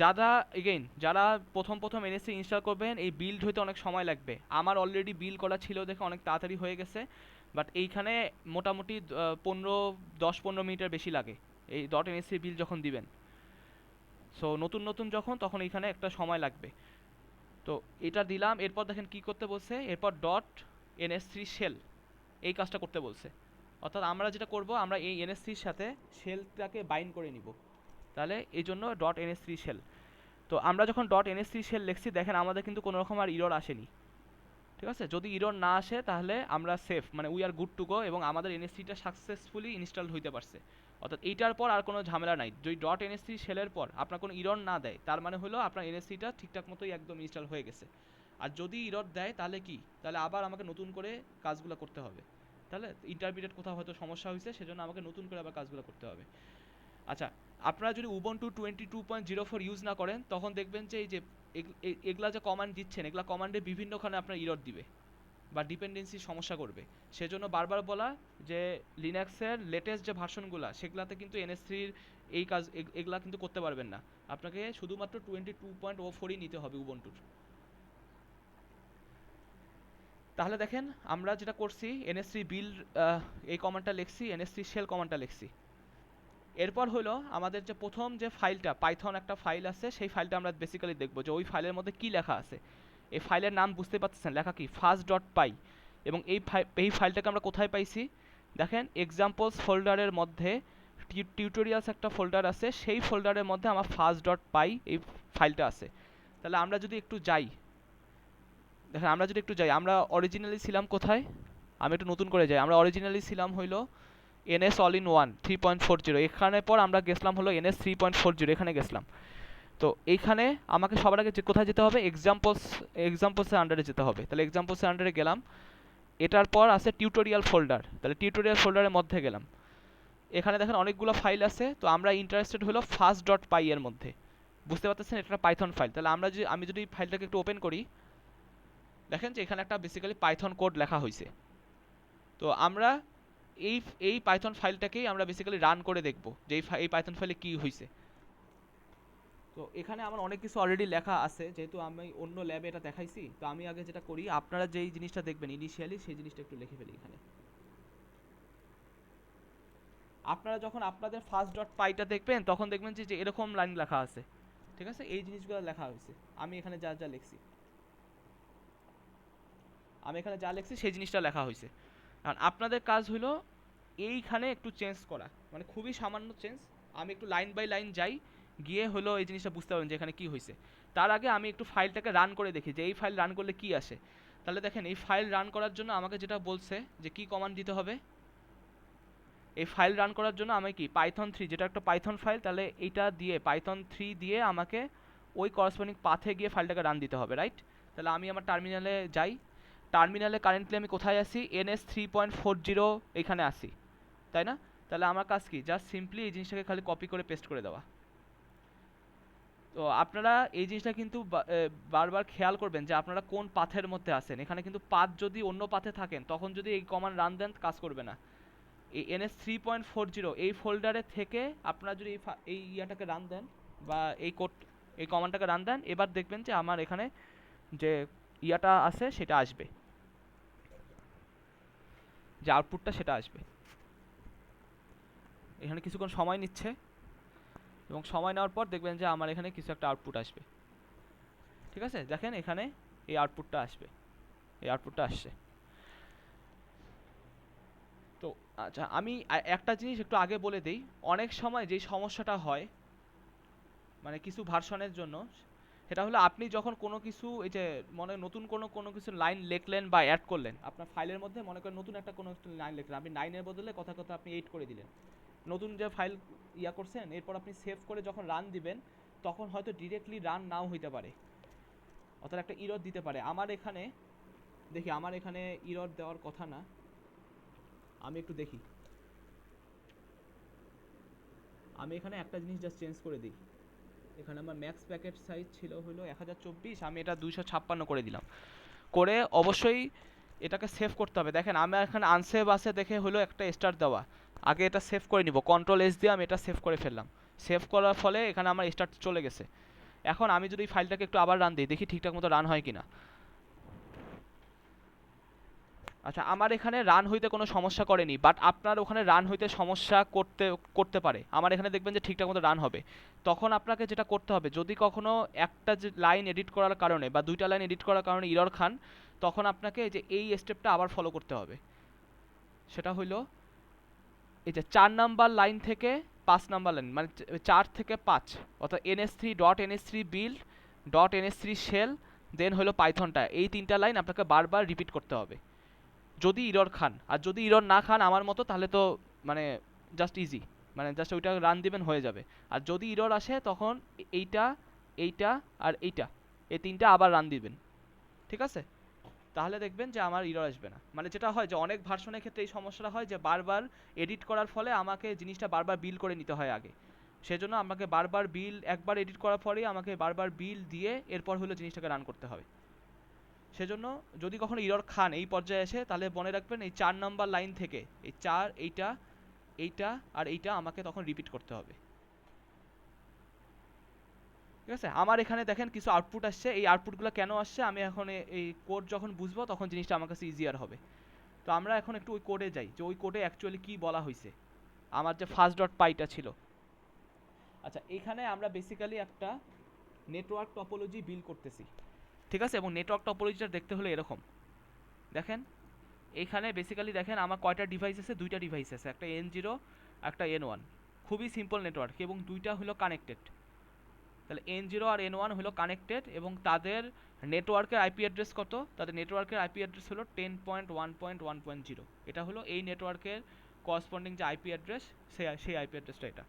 যারা প্রথম NS3 ইনস্টল করবেন, এই বিল্ড হইতে অনেক সময় লাগবে। আমার অলরেডি বিল্ড করা ছিল দেখে অনেক তাড়াতাড়ি হয়ে গেছে, বাট এইখানে মোটামুটি 10-15 মিনিটের বেশি লাগে এই .NS3 বিল্ড যখন দিবেন। সো নতুন যখন, তখন এইখানে একটা সময় লাগবে। তো এটা দিলাম। এরপর দেখেন কি করতে বলছে, এরপর .NS3 শেল এই কাজটা করতে বলছে। অর্থাৎ আমরা যেটা করব, আমরা এই NS3 এর সাথে শেলটাকে বাইন্ড করে নিব। তাহলে এই জন্য .NS3 শেল। তো আমরা যখন .NS3 শেল লিখছি, দেখেন আমাদের কিন্তু কোনো রকম আর ইরর আসেনি। ঠিক আছে? যদি ইরর না আসে তাহলে আমরা সেফ, মানে we are good to go, এবং আমাদের NS3টা সাকসেসফুলি ইনস্টল হইতে পারছে। অর্থাৎ এইটার পর আর কোনো ঝামেলা নাই। যদি .NS3 শেলের পর আপনার কোনো ইরর না দেয়, তার মানে হলো আপনার NS3টা ঠিকঠাক মতোই একদম ইনস্টল হয়ে গেছে। আর যদি ইরর দেয় তাহলে কি, তাহলে আবার আমাকে নতুন করে কাজগুলো করতে হবে। তাহলে ইন্টারমিডিয়েট কোথাও হয়তো সমস্যা হয়েছে, সেজন্য আমাকে নতুন করে আবার কাজগুলো করতে হবে। আচ্ছা, আপনারা যদি উবুন্টু 22.04 ইউজ না করেন, তখন দেখবেন যে এই যে এগুলা যে কমান্ড দিচ্ছেন, এগুলা কমান্ডে বিভিন্নখানে আপনার ইরর দিবে বা ডিপেন্ডেন্সি সমস্যা করবে। সেজন্য বারবার বলা যে লিনাক্সের লেটেস্ট যে ভার্সনগুলো, সেগুলাতে কিন্তু NS3-র এই কাজ এগুলা কিন্তু করতে পারবেন না। আপনাকে শুধুমাত্র 22.04ই নিতে হবে উবুন্টুর। তাহলে দেখেন আমরা যেটা করছি, NS3 বিল্ড এই কমান্ডটা লিখছি, NS3 শেল কমান্ডটা লিখছি। এরপর হলো আমাদের যে প্রথম যে ফাইলটা, পাইথন একটা ফাইল আছে, সেই ফাইলটা আমরা বেসিক্যালি দেখব যে ওই ফাইলের মধ্যে কি লেখা আছে। এই ফাইলের নাম বুঝতে পারছেন, লেখা কি ফার্স্ট.py। এবং এই ফাইলটাকে আমরা কোথায় পাইছি দেখেন এক্সাম্পলস ফোল্ডারের মধ্যে টিউটোরিয়ালস একটা ফোল্ডার আছে, সেই ফোল্ডারের মধ্যে আমার fast.py এই ফাইলটা আছে। তাহলে আমরা যদি একটু যাই, দেখেন আমরা যদি একটু যাই, আমরা অরিজিনালি ছিলাম কোথায়, আমি একটু নতুন করে যাই, আমরা অরিজিনালি ছিলাম হইলো NS অল ইন ওয়ান 3.40, এখানে পর আমরা গেছিলাম হলো NS 3.40, এখানে গেছিলাম। তো এইখানে আমাকে সবার আগে কোথায় যেতে হবে, এক্সাম্পলসের আন্ডারে যেতে হবে। তাহলে এক্সাম্পলসের আন্ডারে গেলাম, এটার পর আছে টিউটোরিয়াল ফোল্ডার, তাহলে টিউটোরিয়াল ফোল্ডারের মধ্যে গেলাম। এখানে দেখেন অনেকগুলো ফাইল আছে, তো আমরা ইন্টারেস্টেড হলো fast.py এর মধ্যে। বুঝতে পারতেছেন এটা পাইথন ফাইল। তাহলে আমি যদি ফাইলটাকে একটু ওপেন করি, দেখেন যে এখানে একটা বেসিক্যালি পাইথন কোড লেখা হয়েছে। তো আমরা এই পাইথন ফাইলটাকেই আমরা বেসিক্যালি রান করে দেখব যে এই পাইথন ফাইলে কি হয়েছে। তো এখানে আমার অনেক কিছু অলরেডি লেখা আছে, যেহেতু আমি অন্য ল্যাবে এটা দেখাইছি। তো আমি আগে যেটা করি, আপনারা যেই জিনিসটা দেখবেন ইনিশিয়ালি সেই জিনিসটা একটু লিখে ফেলি এখানে। আপনারা যখন আপনাদের fast.py-টা দেখবেন তখন দেখবেন যে এরকম লাইন লেখা আছে, ঠিক আছে, এই জিনিসগুলো লেখা হয়েছে। আমি এখানে যা লিখছি, সেই জিনিসটা লেখা হয়েছে। কারণ আপনাদের কাজ হলো এইখানে একটু চেঞ্জ করা, মানে খুবই সামান্য চেঞ্জ। আমি একটু লাইন বাই লাইন যাই, গিয়ে হলো এই জিনিসটা বুঝতে পারবেন যে এখানে কী হয়েছে। তার আগে আমি একটু ফাইলটাকে রান করে দেখি যে এই ফাইল রান করলে কি আসে। তাহলে দেখেন এই ফাইল রান করার জন্য আমাকে যেটা বলছে যে কি কমান্ড দিতে হবে, এই ফাইল রান করার জন্য আমি কি পাইথন 3, যেটা একটা পাইথন ফাইল, তাহলে এইটা দিয়ে পাইথন 3 দিয়ে আমাকে ওই করসপন্ডিং পাথে গিয়ে ফাইলটাকে রান দিতে হবে, রাইট। তাহলে আমি আমার টার্মিনালে যাই, টার্মিনালে কারেন্টলি আমি কোথায় আছি, NS 3.40 এখানে আসি, তাই না। তাহলে আমার কাজ কি, জাস্ট সিম্পলি এই জিনিসটাকে খালি কপি করে পেস্ট করে দেওয়া। তো আপনারা এই জিনিসটা কিন্তু বারবার খেয়াল করবেন যে আপনারা কোন পাথের মধ্যে আছেন। এখানে কিন্তু পাথ যদি অন্য পাথে থাকেন তখন যদি এই কমান্ড রান দেন কাজ করবে না। এই NS 3.40 এই ফোল্ডারে থেকে আপনারা যদি এই ইয়াটাকে রান দেন বা এই কমান্ডটাকে রান দেন, এবার দেখবেন যে আমার এখানে যে ইয়াটা আছে সেটা আসবে, যে আউটপুটটা সেটা আসবে। এখানে কিছুক্ষণ সময় নিচ্ছে এবং সময় নেওয়ার পর দেখবেন যে আমার এখানে কিছু একটা আউটপুট আসবে, ঠিক আছে। দেখেন এখানে এই আউটপুটটা আসবে, এই আউটপুটটা আসছে। তো আচ্ছা, আমি একটা জিনিস একটু আগে বলে দিই, অনেক সময় যেই সমস্যাটা হয় মানে কিছু ভার্সনের জন্য, সেটা হলো আপনি যখন কোনো কিছু এই যে নতুন কোনো কিছু লাইন লিখলেন বা অ্যাড করলেন আপনার ফাইলের মধ্যে, মনে করেন নতুন একটা কোনো লাইন লিখলেন, আপনি 9-এর বদলে কথা আপনি 8 করে দিলেন, নতুন যে ফাইল ইয়া করছেন, এরপর আপনি সেভ করে যখন রান দিবেন তখন হয়তো ডিরেক্টলি রান নাও হইতে পারে, অর্থাৎ একটা ইরর দিতে পারে। আমার এখানে দেখি, আমার এখানে ইরর দেওয়ার কথা না, আমি একটু দেখি। আমি এখানে একটা জিনিস জাস্ট চেঞ্জ করে দিই, এখানে আমার ম্যাক্স প্যাকেট সাইজ ছিল হলো 1024, আমি এটা 256 করে দিলাম। করে অবশ্যই এটাকে সেভ করতে হবে। দেখেন আমার এখানে আনসেভ আছে দেখে হলো একটা স্টার দেওয়া, আগে এটা সেভ করে নিব, Ctrl+S দিয়ে আমি এটা সেভ করে ফেললাম। সেভ করার ফলে এখানে আমার স্টার চলে গেছে। এখন আমি যদি এই ফাইলটাকে একটু আবার রান দিই, দেখি ঠিকঠাক মতো রান হয় কিনা। আচ্ছা, আমার এখানে রান হইতে কোনো সমস্যা করেনি, বাট আপনার ওখানে রান হইতে সমস্যা করতে পারে। আমার এখানে দেখবেন যে ঠিকঠাক মতো রান হবে। তখন আপনাকে যেটা করতে হবে, যদি কখনো একটা যে লাইন এডিট করার কারণে বা দুইটা লাইন এডিট করার কারণে ইরর খান, তখন আপনাকে যে এই স্টেপটা আবার ফলো করতে হবে। সেটা হইলো এই যে 4 নাম্বার লাইন থেকে 5 নাম্বার লাইন, মানে 4 থেকে 5, অর্থাৎ NS3 build .NS3 shell দেন হলো পাইথনটা, এই তিনটা লাইন আপনাকে বারবার রিপিট করতে হবে যদি ইরর খান। আর যদি ইরর না খান আমার মতো, তাহলে তো মানে জাস্ট ইজি, মানে জাস্ট ওইটা রান দিবেন হয়ে যাবে। আর যদি ইরর আসে তখন এইটা আর এইটা, এই তিনটা আবার রান দিবেন, ঠিক আছে। তাহলে দেখবেন যে আমার ইরর আসবে না। মানে যেটা হয় যে অনেক ভার্সনের ক্ষেত্রে এই সমস্যাটা হয় যে বারবার এডিট করার ফলে আমাকে জিনিসটা বারবার বিল করে নিতে হয় আগে, সেজন্য আমাকে বারবার একবার এডিট করার পরেই আমাকে বারবার বিল দিয়ে এরপর হলো জিনিসটাকে রান করতে হবে। সেজন্য যদি কখনো ইরর খান এই পর্যায়ে এসে, তাহলে মনে রাখবেন এই 4 নাম্বার লাইন থেকে এই 4, এইটা আর এইটা আমাকে তখন রিপিট করতে হবে, ঠিক আছে। আমার এখানে দেখেন কিছু আউটপুট আসছে, এই আউটপুটগুলো কেন আসছে আমি এখন এই কোড যখন বুঝবো তখন জিনিসটা আমার কাছে ইজিয়ার হবে। তো আমরা এখন একটু ওই কোডে যাই, যে ওই কোডে অ্যাকচুয়ালি কী বলা হয়েছে আমার যে fast.py-টা ছিল। আচ্ছা, এখানে আমরা বেসিক্যালি একটা নেটওয়ার্ক টপোলজি বিল্ড করতেছি, ঠিক আছে। এবং নেটওয়ার্ক টপোলজিটা দেখতে হলে এরকম, দেখেন এইখানে বেসিক্যালি দেখেন আমার কয়টা ডিভাইস আছে, দুইটা ডিভাইস আছে, একটা N0 একটা N1। খুবই সিম্পল নেটওয়ার্ক এবং দুইটা হলো কানেক্টেড। তাহলে N0 আর N1 হলো কানেক্টেড এবং তাদের নেটওয়ার্কের আইপি অ্যাড্রেস কত? তাদের নেটওয়ার্কের আইপি অ্যাড্রেস হলো 10.1.1.0। এটা হলো এই নেটওয়ার্কের করসপন্ডিং যে আইপি অ্যাড্রেস, সেই আইপি অ্যাড্রেসটা এটা।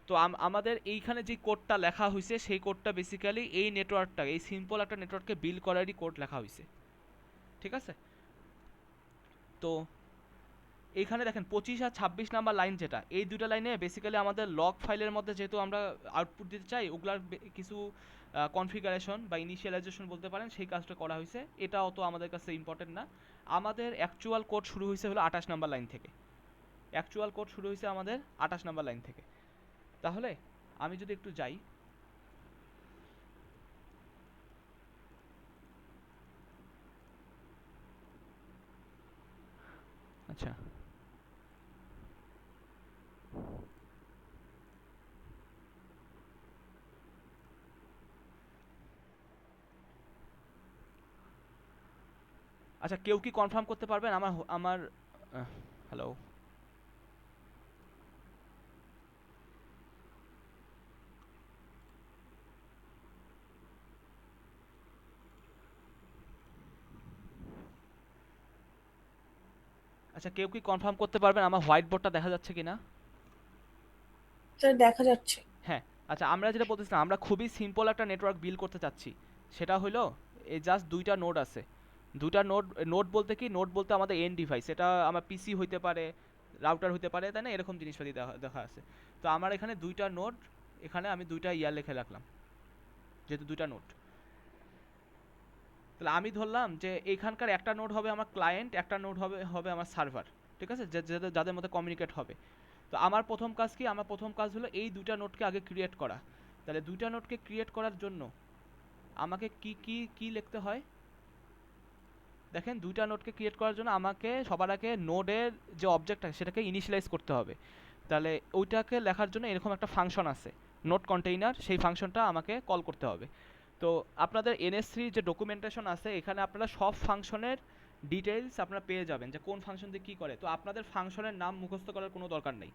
তো আমাদের এইখানে যে কোডটা লেখা হয়েছে সেই কোডটা বেসিক্যালি এই নেটওয়ার্কটা, এই সিম্পল একটা নেটওয়ার্ককে বিল্ড করারই কোড লেখা হয়েছে, ঠিক আছে? তো এইখানে দেখেন 25 আর 26 নাম্বার লাইন, যেটা এই দুটো লাইনে বেসিক্যালি আমাদের লগ ফাইলের মধ্যে যেহেতু আমরা আউটপুট দিতে চাই, ওগুলার কিছু কনফিগারেশন বা ইনিশিয়ালাইজেশন বলতে পারেন, সেই কাজটা করা হয়েছে। এটা অত আমাদের কাছে ইম্পর্টেন্ট না। আমাদের অ্যাকচুয়াল কোড শুরু হয়েছে হলো 28 নাম্বার লাইন থেকে। অ্যাকচুয়াল কোড শুরু হয়েছে আমাদের 28 নাম্বার লাইন থেকে। তাহলে আমি যদি একটু যাই, আচ্ছা আচ্ছা, কেউ কি কনফার্ম করতে পারবেন আমার আমার হ্যালো? আচ্ছা, কেউ কি কনফার্ম করতে পারবেন আমার হোয়াইট বোর্ডটা দেখা যাচ্ছে কিনা? স্যার দেখা যাচ্ছে। হ্যাঁ। আচ্ছা, আমরা যেটা বলতেছিলাম, আমরা খুবই সিম্পল একটা নেটওয়ার্ক বিল্ড করতে চাচ্ছি। সেটা হলো এই জাস্ট দুইটা নোড আছে। দুইটা নোড, নোড বলতে কি, নোড বলতে আমাদের এন্ড ডিভাইস, এটা আমার পিসি হইতে পারে, রাউটার হইতে পারে, তাই না? এরকম জিনিসপাতি দেখা আছে। তো আমার এখানে দুইটা নোড, এখানে আমি দুইটা ইয়ার লিখে রাখলাম যেহেতু দুইটা নোড। তাহলে আমি ধরলাম যে এখানকার একটা নোড হবে আমার ক্লায়েন্ট, একটা নোড হবে হবে আমার সার্ভার, ঠিক আছে? যাদের মধ্যে কমিউনিকেট হবে। তো আমার প্রথম কাজ কি? আমার প্রথম কাজ হলো এই দুইটা নোডকে আগে ক্রিয়েট করা। তাহলে দুইটা নোডকে ক্রিয়েট করার জন্য আমাকে কি কি কি লিখতে হয়? দেখেন, দুইটা নোডকে ক্রিয়েট করার জন্য আমাকে সবার আগে নোডের যে অবজেক্ট আছে সেটাকে ইনিশিয়ালাইজ করতে হবে। তাহলে ওইটাকে লেখার জন্য এরকম একটা ফাংশন আছে, নোড কন্টেইনার, সেই ফাংশনটা আমাকে কল করতে হবে। তো আপনাদের NS3 যে ডকুমেন্টেশন আছে, এখানে আপনারা সব ফাংশনের ডিটেইলস আপনারা পেয়ে যাবেন যে কোন ফাংশন দিয়ে কী করে। তো আপনাদের ফাংশনের নাম মুখস্থ করার কোনো দরকার নেই।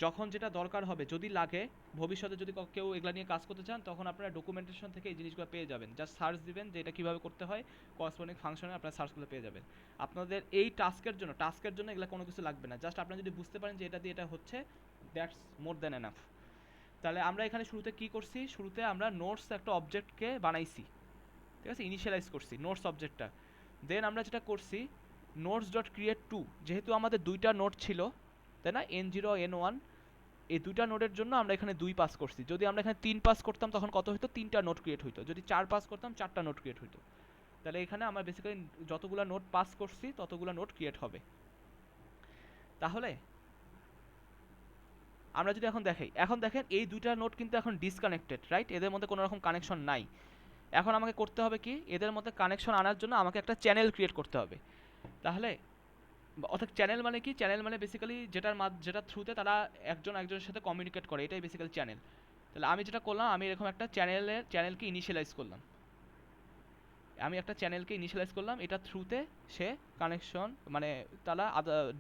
যখন যেটা দরকার হবে, যদি লাগে ভবিষ্যতে যদি কেউ এগুলা নিয়ে কাজ করতে চান, তখন আপনারা ডকুমেন্টেশন থেকে এই জিনিসগুলো পেয়ে যাবেন। জাস্ট সার্চ দিবেন যে এটা কীভাবে করতে হয়, করসপন্ডিং ফাংশনে আপনারা সার্চ করলে পেয়ে যাবেন। আপনাদের এই টাস্কের জন্য এগুলো কোনো কিছু লাগবে না। জাস্ট আপনারা যদি বুঝতে পারেন যে এটা দিয়ে এটা হচ্ছে, দ্যাটস মোর দ্যান এনাফ। তাহলে আমরা এখানে শুরুতে কি করছি? শুরুতে আমরা নোটস একটা অবজেক্টকে বানাইছি, ঠিক আছে? ইনিশিয়ালাইজ করছি নোটস অবজেক্টটা। দেন আমরা যেটা করছি, নোটস ডট ক্রিয়েট টু, যেহেতু আমাদের দুইটা নোট ছিল, তাই না, N0 N1, এই দুইটা নোটের জন্য আমরা এখানে 2 পাস করছি। যদি আমরা এখানে 3 পাস করতাম তখন কত হতো? 3টা নোট ক্রিয়েট হইতো। যদি 4 পাস করতাম 4টা নোট ক্রিয়েট হইতো। তাহলে এখানে আমরা বেসিক্যালি যতগুলো নোট পাস করছি ততগুলো নোট ক্রিয়েট হবে। তাহলে আমরা যদি এখন দেখেন এই দুইটা নোট কিন্তু এখন ডিসকানেক্টেড, রাইট? এদের মধ্যে কোনো রকম কানেকশন নাই। এখন আমাকে করতে হবে কি? এদের মধ্যে কানেকশন আনার জন্য আমাকে একটা চ্যানেল ক্রিয়েট করতে হবে। তাহলে অর্থাৎ চ্যানেল মানে কি? চ্যানেল মানে বেসিক্যালি যেটা থ্রুতে তারা একজন একজনের সাথে কমিউনিকেট করে, এটাই বেসিক্যালি চ্যানেল। তাহলে আমি যেটা করলাম, আমি এরকম একটা চ্যানেলকে ইনিশিয়ালাইজ করলাম। এটা থ্রুতে সে কানেকশন, মানে তারা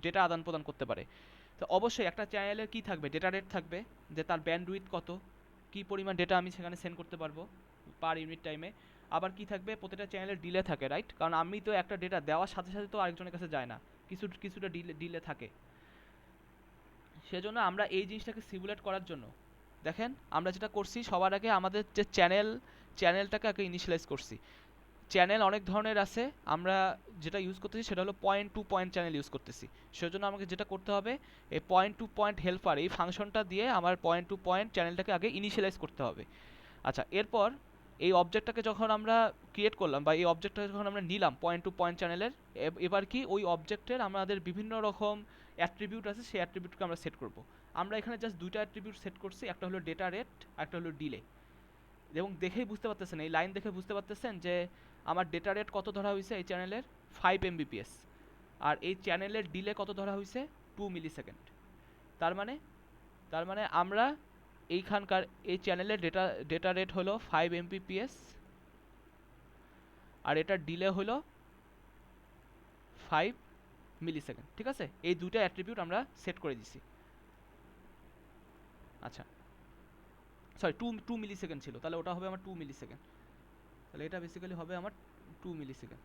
ডেটা আদান প্রদান করতে পারে। তো অবশ্যই একটা চ্যানেলের কী থাকবে? ডেটা রেট থাকবে, যে তার ব্যান্ডউইথ কত, কী পরিমাণ ডেটা আমি সেখানে সেন্ড করতে পারবো পার ইউনিট টাইমে। আবার কি থাকবে? প্রতিটা চ্যানেলের ডিলে থাকে, রাইট? কারণ আমি তো একটা ডেটা দেওয়ার সাথে সাথে তো আরেকজনের কাছে যায় না, কিছুটা ডিলে থাকে। সেজন্য আমরা এই জিনিসটাকে সিমুলেট করার জন্য দেখেন আমরা যেটা করছি, সবার আগে আমাদের যে চ্যানেলটাকে আগে ইনিশিয়ালাইজ করছি। চ্যানেল অনেক ধরনের আছে, আমরা যেটা ইউজ করতেছি সেটা হলো point to point channel use করতেছি। সেজন্য আমাকে যেটা করতে হবে, এই পয়েন্ট টু পয়েন্ট হেল্পার, এই ফাংশনটা দিয়ে আমার পয়েন্ট টু পয়েন্ট চ্যানেলটাকে আগে ইনিশিয়ালাইজ করতে হবে। আচ্ছা, এরপর এই অবজেক্টটাকে যখন আমরা ক্রিয়েট করলাম, বা এই অবজেক্টটাকে যখন আমরা নিলাম পয়েন্ট টু পয়েন্ট চ্যানেলের, এবার কি ওই অবজেক্টের আমাদের বিভিন্ন রকম অ্যাট্রিবিউট আছে, সেই অ্যাট্রিবিউটকে আমরা সেট করব। আমরা এখানে জাস্ট দুইটা অ্যাট্রিবিউট সেট করছি, একটা হলো ডেটা রেট, একটা হলো ডিলে। এবং দেখেই বুঝতে পারতেছেন, এই লাইন দেখে বুঝতে পারতেছেন যে আমার ডেটা রেট কত ধরা হয়েছে এই চ্যানেলের? 5 Mbps। আর এই চ্যানেলের ডিলে কত ধরা হয়েছে? 2 মিলিসেকেন্ড। তার মানে আমরা এইখানকার এই চ্যানেলের ডেটা রেট হলো 5 Mbps, আর এটার ডিলে হলো 5 মিলি সেকেন্ড, ঠিক আছে? এই দুইটা অ্যাট্রিবিউট আমরা সেট করে দিছি। আচ্ছা সরি, টু মিলি সেকেন্ড ছিল, তাহলে ওটা হবে আমার 2 মিলি সেকেন্ড, তাহলে এটা বেসিক্যালি হবে আমার 2 মিলি সেকেন্ড।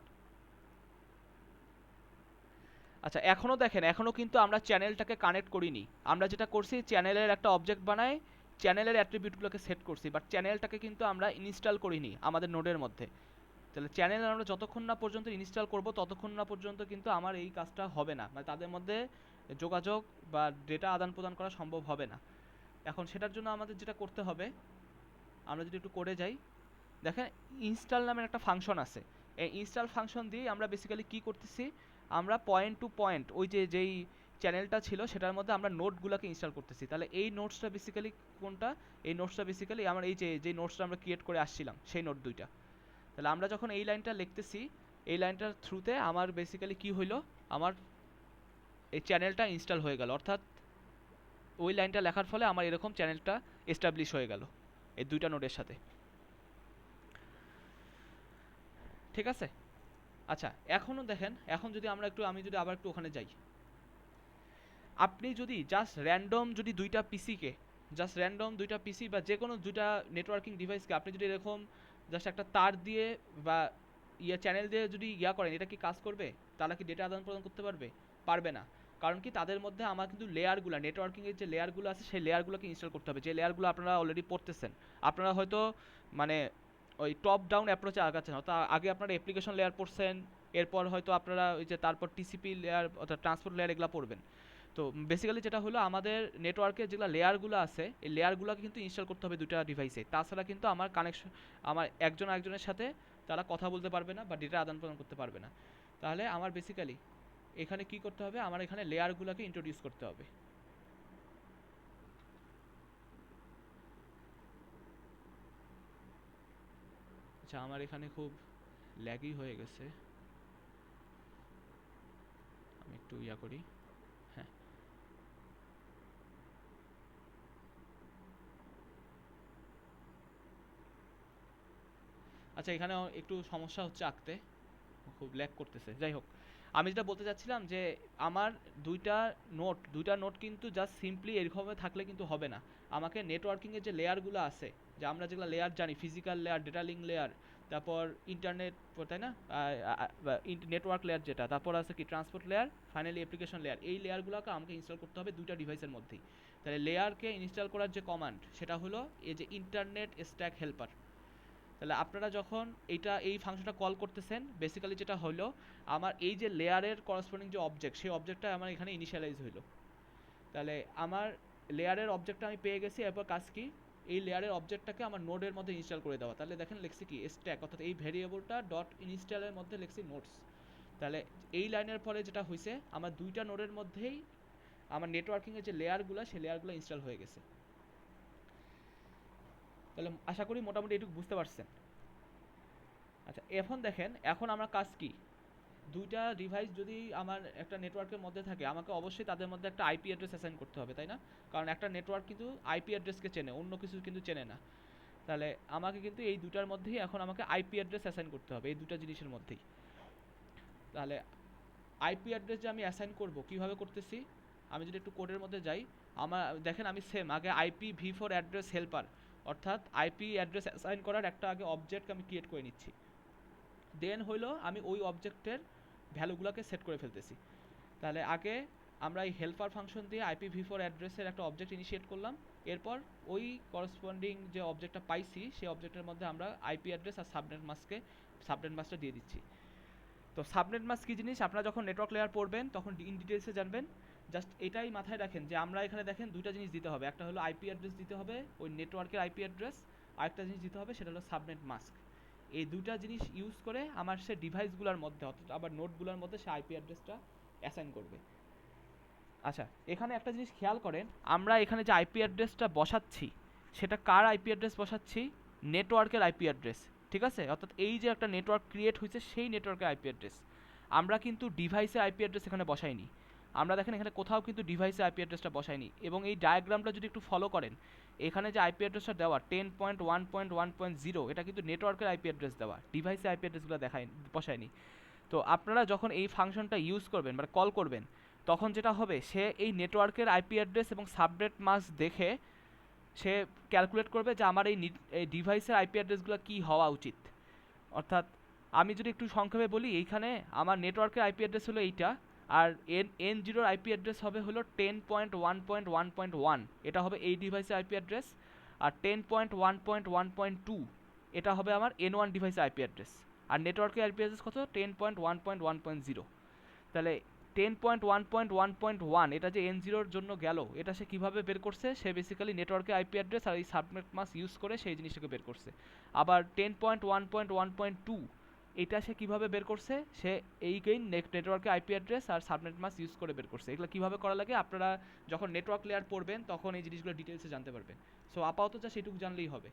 আচ্ছা এখনও দেখেন, এখনও কিন্তু আমরা চ্যানেলটাকে কানেক্ট করিনি। আমরা যেটা করছি, চ্যানেলের একটা অবজেক্ট বানাই, চ্যানেলের অ্যাট্রিবিউটগুলোকে সেট করছি, বাট চ্যানেলটাকে কিন্তু আমরা ইনস্টল করিনি আমাদের নোডের মধ্যে। তাহলে চ্যানেল আমরা যতক্ষণ না পর্যন্ত ইনস্টল করব ততক্ষণ না পর্যন্ত কিন্তু আমার এই কাজটা হবে না, মানে তাদের মধ্যে যোগাযোগ বা ডেটা আদান প্রদান করা সম্ভব হবে না। এখন সেটার জন্য আমাদের যেটা করতে হবে, আমরা যদি একটু করে যাই, দেখেন ইনস্টল নামের একটা ফাংশন আছে। এই ইনস্টল ফাংশন দিয়ে আমরা বেসিক্যালি কি করতেছি, আমরা পয়েন্ট টু পয়েন্ট ওই যেই চ্যানেলটা ছিল সেটার মধ্যে আমরা নোটগুলোকে ইনস্টল করতেছি। তাহলে এই নোটসটা বেসিক্যালি কোনটা, এই নোটসটা বেসিক্যালি আমার এই যে নোটসটা আমরা ক্রিয়েট করে আসছিলাম সেই নোট দুইটা। তাহলে আমরা যখন এই লাইনটা লিখতেছি, এই লাইনটার থ্রুতে আমার বেসিক্যালি কি হইলো, আমার এই চ্যানেলটা ইনস্টল হয়ে গেল, অর্থাৎ ওই লাইনটা লেখার ফলে আমার এরকম চ্যানেলটা এস্টাবলিশ হয়ে গেল এই দুইটা নোটের সাথে, ঠিক আছে? আচ্ছা এখনও দেখেন, এখন যদি আমি যদি আবার একটু ওখানে যাই, আপনি যদি জাস্ট র্যান্ডম যদি দুইটা পিসি বা যে কোনো দুইটা নেটওয়ার্কিং ডিভাইসকে আপনি যদি এরকম জাস্ট একটা তার দিয়ে বা চ্যানেল দিয়ে যদি করেন, এটা কি কাজ করবে? তারা কি ডেটা আদান প্রদান করতে পারবে? পারবে না। কারণ কি, তাদের মধ্যে আমার কিন্তু লেয়ারগুলো, নেটওয়ার্কিংয়ের যে লেয়ারগুলো আছে সেই লেয়ারগুলোকে ইনস্টল করতে হবে, যে লেয়ারগুলো আপনারা অলরেডি পড়তেছেন। আপনারা হয়তো মানে ওই টপ ডাউন অ্যাপ্রোচে আগাচ্ছেন, অর্থাৎ আগে আপনারা অ্যাপ্লিকেশন লেয়ার পড়ছেন, এরপর হয়তো আপনারা ওই যে তারপর টিসিপি লেয়ার অর্থাৎ ট্রান্সপোর্ট লেয়ার এগুলো পড়বেন। তো বেসিক্যালি যেটা হলো, আমাদের নেটওয়ার্কের যেগুলো লেয়ারগুলো আছে এই লেয়ারগুলোকে কিন্তু ইনস্টল করতে হবে দুইটা ডিভাইসে, তাছাড়া কিন্তু আমার কানেকশন, আমার একজন আরেকজনের সাথে তারা কথা বলতে পারবে না বা ডেটা আদান প্রদান করতে পারবে না। তাহলে আমার বেসিক্যালি এখানে কি করতে হবে, আমার এখানে লেয়ারগুলোকে ইন্ট্রোডিউস করতে হবে। আচ্ছা আমার এখানে খুব ল্যাগই হয়ে গেছে, আমি একটু করি। হ্যাঁ আচ্ছা, এখানে একটু সমস্যা হচ্ছে আঁকতে, খুব ল্যাগ করতেছে। যাই হোক, আমি যেটা বলতে চাচ্ছিলাম যে আমার দুইটা নোট কিন্তু জাস্ট সিম্পলি এরকমভাবে থাকলে কিন্তু হবে না। আমাকে নেটওয়ার্কিংয়ের যে লেয়ারগুলো আছে, যে আমরা যেগুলো লেয়ার জানি, physical layer, data link layer, তারপর ইন্টারনেট, তাই না, নেটওয়ার্ক লেয়ার যেটা, তারপর আছে কি transport layer, finally application layer, এই লেয়ারগুলোকে আমাকে ইনস্টল করতে হবে দুইটা ডিভাইসের মধ্যেই। তাহলে লেয়ারকে ইনস্টল করার যে কমান্ড সেটা হলো এই যে ইন্টারনেট স্ট্যাক হেল্পার। তাহলে আপনারা যখন এই ফাংশনটা কল করতেছেন, বেসিক্যালি যেটা হলো, আমার এই যে লেয়ারের করসপন্ডিং যে অবজেক্ট, সেই অবজেক্টটা আমার এখানে ইনিশিয়ালাইজ হইলো। তাহলে আমার লেয়ারের অবজেক্টটা আমি পেয়ে গেছি, এরপর কাজ কি, এই লেয়ারের অবজেক্টটাকে আমার নোডের মধ্যে ইনস্টল করে দেওয়া। তাহলে দেখেন লিখছি কি স্ট্যাক, অর্থাৎ এই ভেরিয়েবলটা ডট ইনস্টলের মধ্যে লিখছি নোটস। তাহলে এই লাইনের পরে যেটা হয়েছে, আমার দুইটা নোডের মধ্যেই আমার নেটওয়ার্কিংয়ের যে লেয়ারগুলো, সেই লেয়ারগুলো ইনস্টল হয়ে গেছে। তাহলে আশা করি মোটামুটি এটুকু বুঝতে পারছেন। আচ্ছা এখন দেখেন, এখন আমার কাজ কি, দুইটা ডিভাইস যদি আমার একটা নেটওয়ার্কের মধ্যে থাকে, আমাকে অবশ্যই তাদের মধ্যে একটা আইপি অ্যাড্রেস অ্যাসাইন করতে হবে, তাই না? কারণ একটা নেটওয়ার্ক কিন্তু আইপি অ্যাড্রেসকে চেনে, অন্য কিছু কিন্তু চেনে না। তাহলে আমাকে কিন্তু এই দুটার মধ্যেই এখন আমাকে আইপি অ্যাড্রেস অ্যাসাইন করতে হবে, এই দুটা জিনিসের মধ্যেই। তাহলে আইপি অ্যাড্রেস যে আমি অ্যাসাইন করব, কীভাবে করতেছি, আমি যদি একটু কোডের মধ্যে যাই, আমার দেখেন আমি সেম আগে আইপি v4 অ্যাড্রেস হেল্পার, অর্থাৎ আইপি অ্যাড্রেস অ্যাসাইন করার একটা আগে অবজেক্ট আমি ক্রিয়েট করে নিচ্ছি, দেন হইলো আমি ওই অবজেক্টের ভ্যালুগুলোকে সেট করে ফেলতেছি। তাহলে আগে আমরা এই হেল্পার ফাংশন দিয়ে IPv4 অ্যাড্রেসের একটা অবজেক্ট ইনিশিয়েট করলাম, এরপর ওই করসপন্ডিং যে অবজেক্টটা পাইছি সেই অবজেক্টের মধ্যে আমরা আইপি অ্যাড্রেস আর সাবনেট মাস্কটা দিয়ে দিচ্ছি। তো সাবনেট মাস্ক কী জিনিস, আপনারা যখন নেটওয়ার্ক লেয়ার পড়বেন তখন ইন ডিটেলসে জানবেন। জাস্ট এটাই মাথায় রাখেন যে আমরা এখানে দেখেন দুইটা জিনিস দিতে হবে, একটা হলো আইপি অ্যাড্রেস দিতে হবে, ওই নেটওয়ার্কের আইপি অ্যাড্রেস, আরেকটা জিনিস দিতে হবে সেটা হলো সাবনেট মাস্ক। এই দুইটা জিনিস ইউজ করে আমার সে ডিভাইসগুলোর মধ্যে অর্থাৎ আবার নোটগুলোর মধ্যে সে আইপি অ্যাড্রেসটা অ্যাসাইন করবে। আচ্ছা এখানে একটা জিনিস খেয়াল করেন, আমরা এখানে যে আইপি অ্যাড্রেসটা বসাচ্ছি সেটা কার আইপি অ্যাড্রেস বসাচ্ছি, নেটওয়ার্কের আইপি অ্যাড্রেস, ঠিক আছে? অর্থাৎ এই যে একটা নেটওয়ার্ক ক্রিয়েট হয়েছে সেই নেটওয়ার্কের আইপি অ্যাড্রেস, আমরা কিন্তু ডিভাইসের আইপি অ্যাড্রেস এখানে বসাইনি। আমরা দেখেন এখানে কোথাও কিন্তু ডিভাইসের আইপি অ্যাড্রেসটা বসাইনি, এবং এই ডায়াগ্রামটা যদি একটু ফলো করেন, এখানে যে আইপি অ্যাড্রেসটা দেওয়া 10.1.1.0 এটা কিন্তু নেটওয়ার্কের আইপি অ্যাড্রেস দেওয়া, ডিভাইসের আইপি অ্যাড্রেসগুলো বসায়নি। তো আপনারা যখন এই ফাংশনটা ইউজ করবেন মানে কল করবেন, তখন যেটা হবে সে এই নেটওয়ার্কের আইপি অ্যাড্রেস এবং সাবনেট মাস্ক দেখে সে ক্যালকুলেট করবে যে আমার এই ডিভাইসের আইপি অ্যাড্রেসগুলো কী হওয়া উচিত। অর্থাৎ আমি যদি একটু সংক্ষেপে বলি, এইখানে আমার নেটওয়ার্কের আইপি অ্যাড্রেস হলো এইটা, আর N0 আইপি অ্যাড্রেস হবে হলো 10.1.1.1, এটা হবে এই ডিভাইসের আইপি অ্যাড্রেস। আর 10.1.1.2 এটা হবে আমার N1 ডিভাইসের আইপি অ্যাড্রেস। আর নেটওয়ার্কের আইপি অ্যাড্রেস কত? 10.1.1.0। তাহলে 10.1.1.1 এটা যে N0-র জন্য গেল, এটা সে কীভাবে বের করছে? সে বেসিক্যালি নেটওয়ার্কের আইপি অ্যাড্রেস আর এই সাবনেট মাস্ক ইউজ করে সেই জিনিসটাকে বের করছে। আবার 10.1.1.2 এটা সে কীভাবে বের করছে? সে এইকেই নেটওয়ার্কের আইপি অ্যাড্রেস আর সাবনেট মাস্ক ইউজ করে বের করছে। এগুলো কীভাবে করা লাগে আপনারা যখন নেটওয়ার্ক লেয়ার পড়বেন তখন এই জিনিসগুলো ডিটেলসে জানতে পারবেন। সো আপাতত যা সেটুকু জানলেই হবে।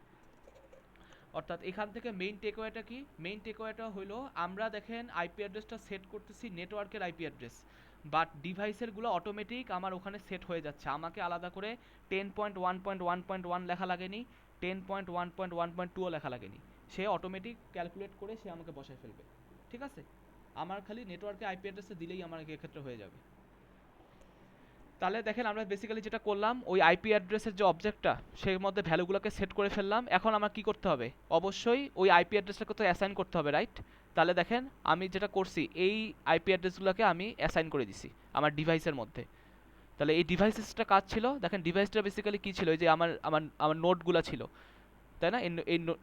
অর্থাৎ এখান থেকে মেইন টেকওয়েটা কি? মেইন টেকওয়েটা হলো আমরা দেখেন আইপি অ্যাড্রেসটা সেট করতেছি নেটওয়ার্কের আইপি অ্যাড্রেস, বাট ডিভাইসেরগুলো অটোমেটিক আমার ওখানে সেট হয়ে যাচ্ছে। আমাকে আলাদা করে 10.1.1.1 লেখা লাগেনি, 10.1.1.2ও লেখা লাগেনি। সে অটোমেটিক ক্যালকুলেট করে সে আমাকে বসায় ফেলবে। ঠিক আছে, আমার খালি নেটওয়ার্কে আইপি অ্যাড্রেসে দিলেই আমার এক্ষেত্রে হয়ে যাবে। তাহলে দেখেন আমরা বেসিক্যালি যেটা করলাম, ওই আইপি অ্যাড্রেসের যে অবজেক্টটা সেই মধ্যে ভ্যালুগুলোকে সেট করে ফেললাম। এখন আমার কি করতে হবে? অবশ্যই ওই আইপি অ্যাড্রেসটাকে তো অ্যাসাইন করতে হবে, রাইট? তাহলে দেখেন আমি যেটা করছি, এই আইপি অ্যাড্রেসগুলোকে আমি অ্যাসাইন করে দিছি আমার ডিভাইসের মধ্যে। তাহলে এই ডিভাইসেসটা কাজ ছিল, দেখেন ডিভাইসটা বেসিক্যালি কী ছিল? এই যে আমার আমার আমার নোটগুলো ছিল, তাই না?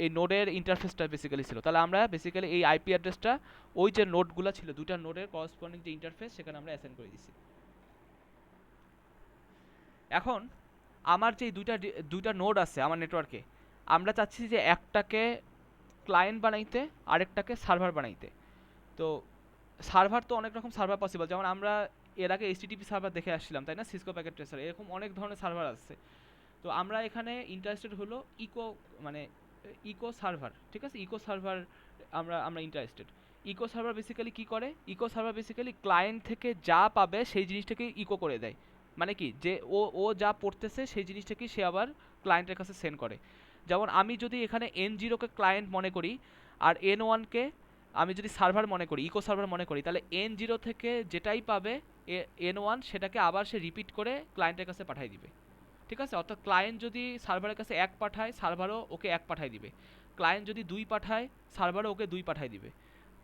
এই নোডের ইন্টারফেসটা বেসিক্যালি ছিল। তাহলে আমরা বেসিক্যালি এই আইপি অ্যাড্রেসটা ওই যে নোটগুলো ছিল, দুইটা নোডের করসপন্ডিং যে ইন্টারফেস, সেখানে আমরা অ্যাসাইন করে দিছি। এখন আমার যে দুইটা নোড আছে আমার নেটওয়ার্কে, আমরা চাচ্ছি যে একটাকে ক্লায়েন্ট বানাইতে, আরেকটাকে সার্ভার বানাইতে। তো সার্ভার তো অনেক রকম সার্ভার পসিবল, যেমন আমরা এর আগে এইচটিটিপি সার্ভার দেখে আসছিলাম, তাই না? সিসকো প্যাকেট ট্রেসার, এরকম অনেক ধরনের সার্ভার আছে। তো আমরা এখানে ইন্টারেস্টেড হলো ইকো সার্ভার। ঠিক আছে, ইকো সার্ভার আমরা ইন্টারেস্টেড। ইকো সার্ভার বেসিক্যালি কী করে? ইকো সার্ভার বেসিক্যালি ক্লায়েন্ট থেকে যা পাবে সেই জিনিসটাকে ইকো করে দেয়। মানে কি, যে ও যা পড়তেছে সেই জিনিসটাকে সে আবার ক্লায়েন্টের কাছে সেন্ড করে। যেমন আমি যদি এখানে N0-কে ক্লায়েন্ট মনে করি আর N1-কে আমি যদি সার্ভার মনে করি, ইকো সার্ভার মনে করি, তাহলে N0 থেকে যেটাই পাবে N1 সেটাকে আবার সে রিপিট করে ক্লায়েন্টের কাছে পাঠিয়ে দিবে। ঠিক আছে, অর্থাৎ ক্লায়েন্ট যদি সার্ভারের কাছে 1 পাঠায়, সার্ভারও ওকে 1 পাঠিয়ে দিবে। ক্লায়েন্ট যদি 2 পাঠায়, সার্ভারও ওকে 2 পাঠিয়ে দিবে।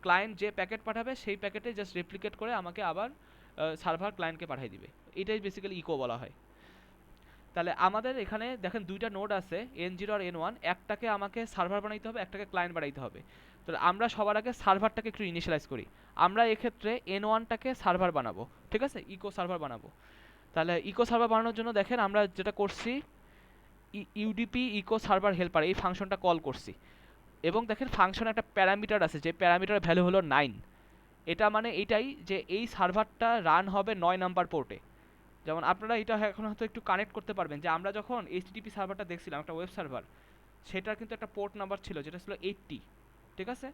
ক্লায়েন্ট যে প্যাকেট পাঠাবে সেই প্যাকেটে জাস্ট রেপ্লিকেট করে আমাকে আবার সার্ভার ক্লায়েন্টকে পাঠিয়ে দিবে। এটাই বেসিক্যালি ইকো বলা হয়। তাহলে আমাদের এখানে দেখেন দুইটা নোড আছে, N0 আর N1, একটাকে আমাকে সার্ভার বানাইতে হবে, একটাকে ক্লায়েন্ট বানাইতে হবে। তাহলে আমরা সবার আগে সার্ভারটাকে একটু ইনিশিয়ালাইজ করি। আমরা এক্ষেত্রে N1-টাকে সার্ভার বানাবো, ঠিক আছে, ইকো সার্ভার বানাবো। তাহলে ইকো সার্ভার বানানোর জন্য দেখেন আমরা যেটা করছি, ইউডিপি ইকো সার্ভার হেল্পার এই ফাংশনটা কল করছি। এবং দেখেন ফাংশনে একটা প্যারামিটার আছে, যে প্যারামিটার ভ্যালু হলো 9। এটা মানে এইটাই যে এই সার্ভারটা রান হবে 9 নাম্বার পোর্টে। যেমন আপনারা এটা এখন হয়তো একটু কানেক্ট করতে পারবেন যে আমরা যখন এইচটিটিপি সার্ভারটা দেখছিলাম, একটা ওয়েব সার্ভার, সেটার কিন্তু একটা পোর্ট নাম্বার ছিল যেটা ছিল 80। ঠিক আছে,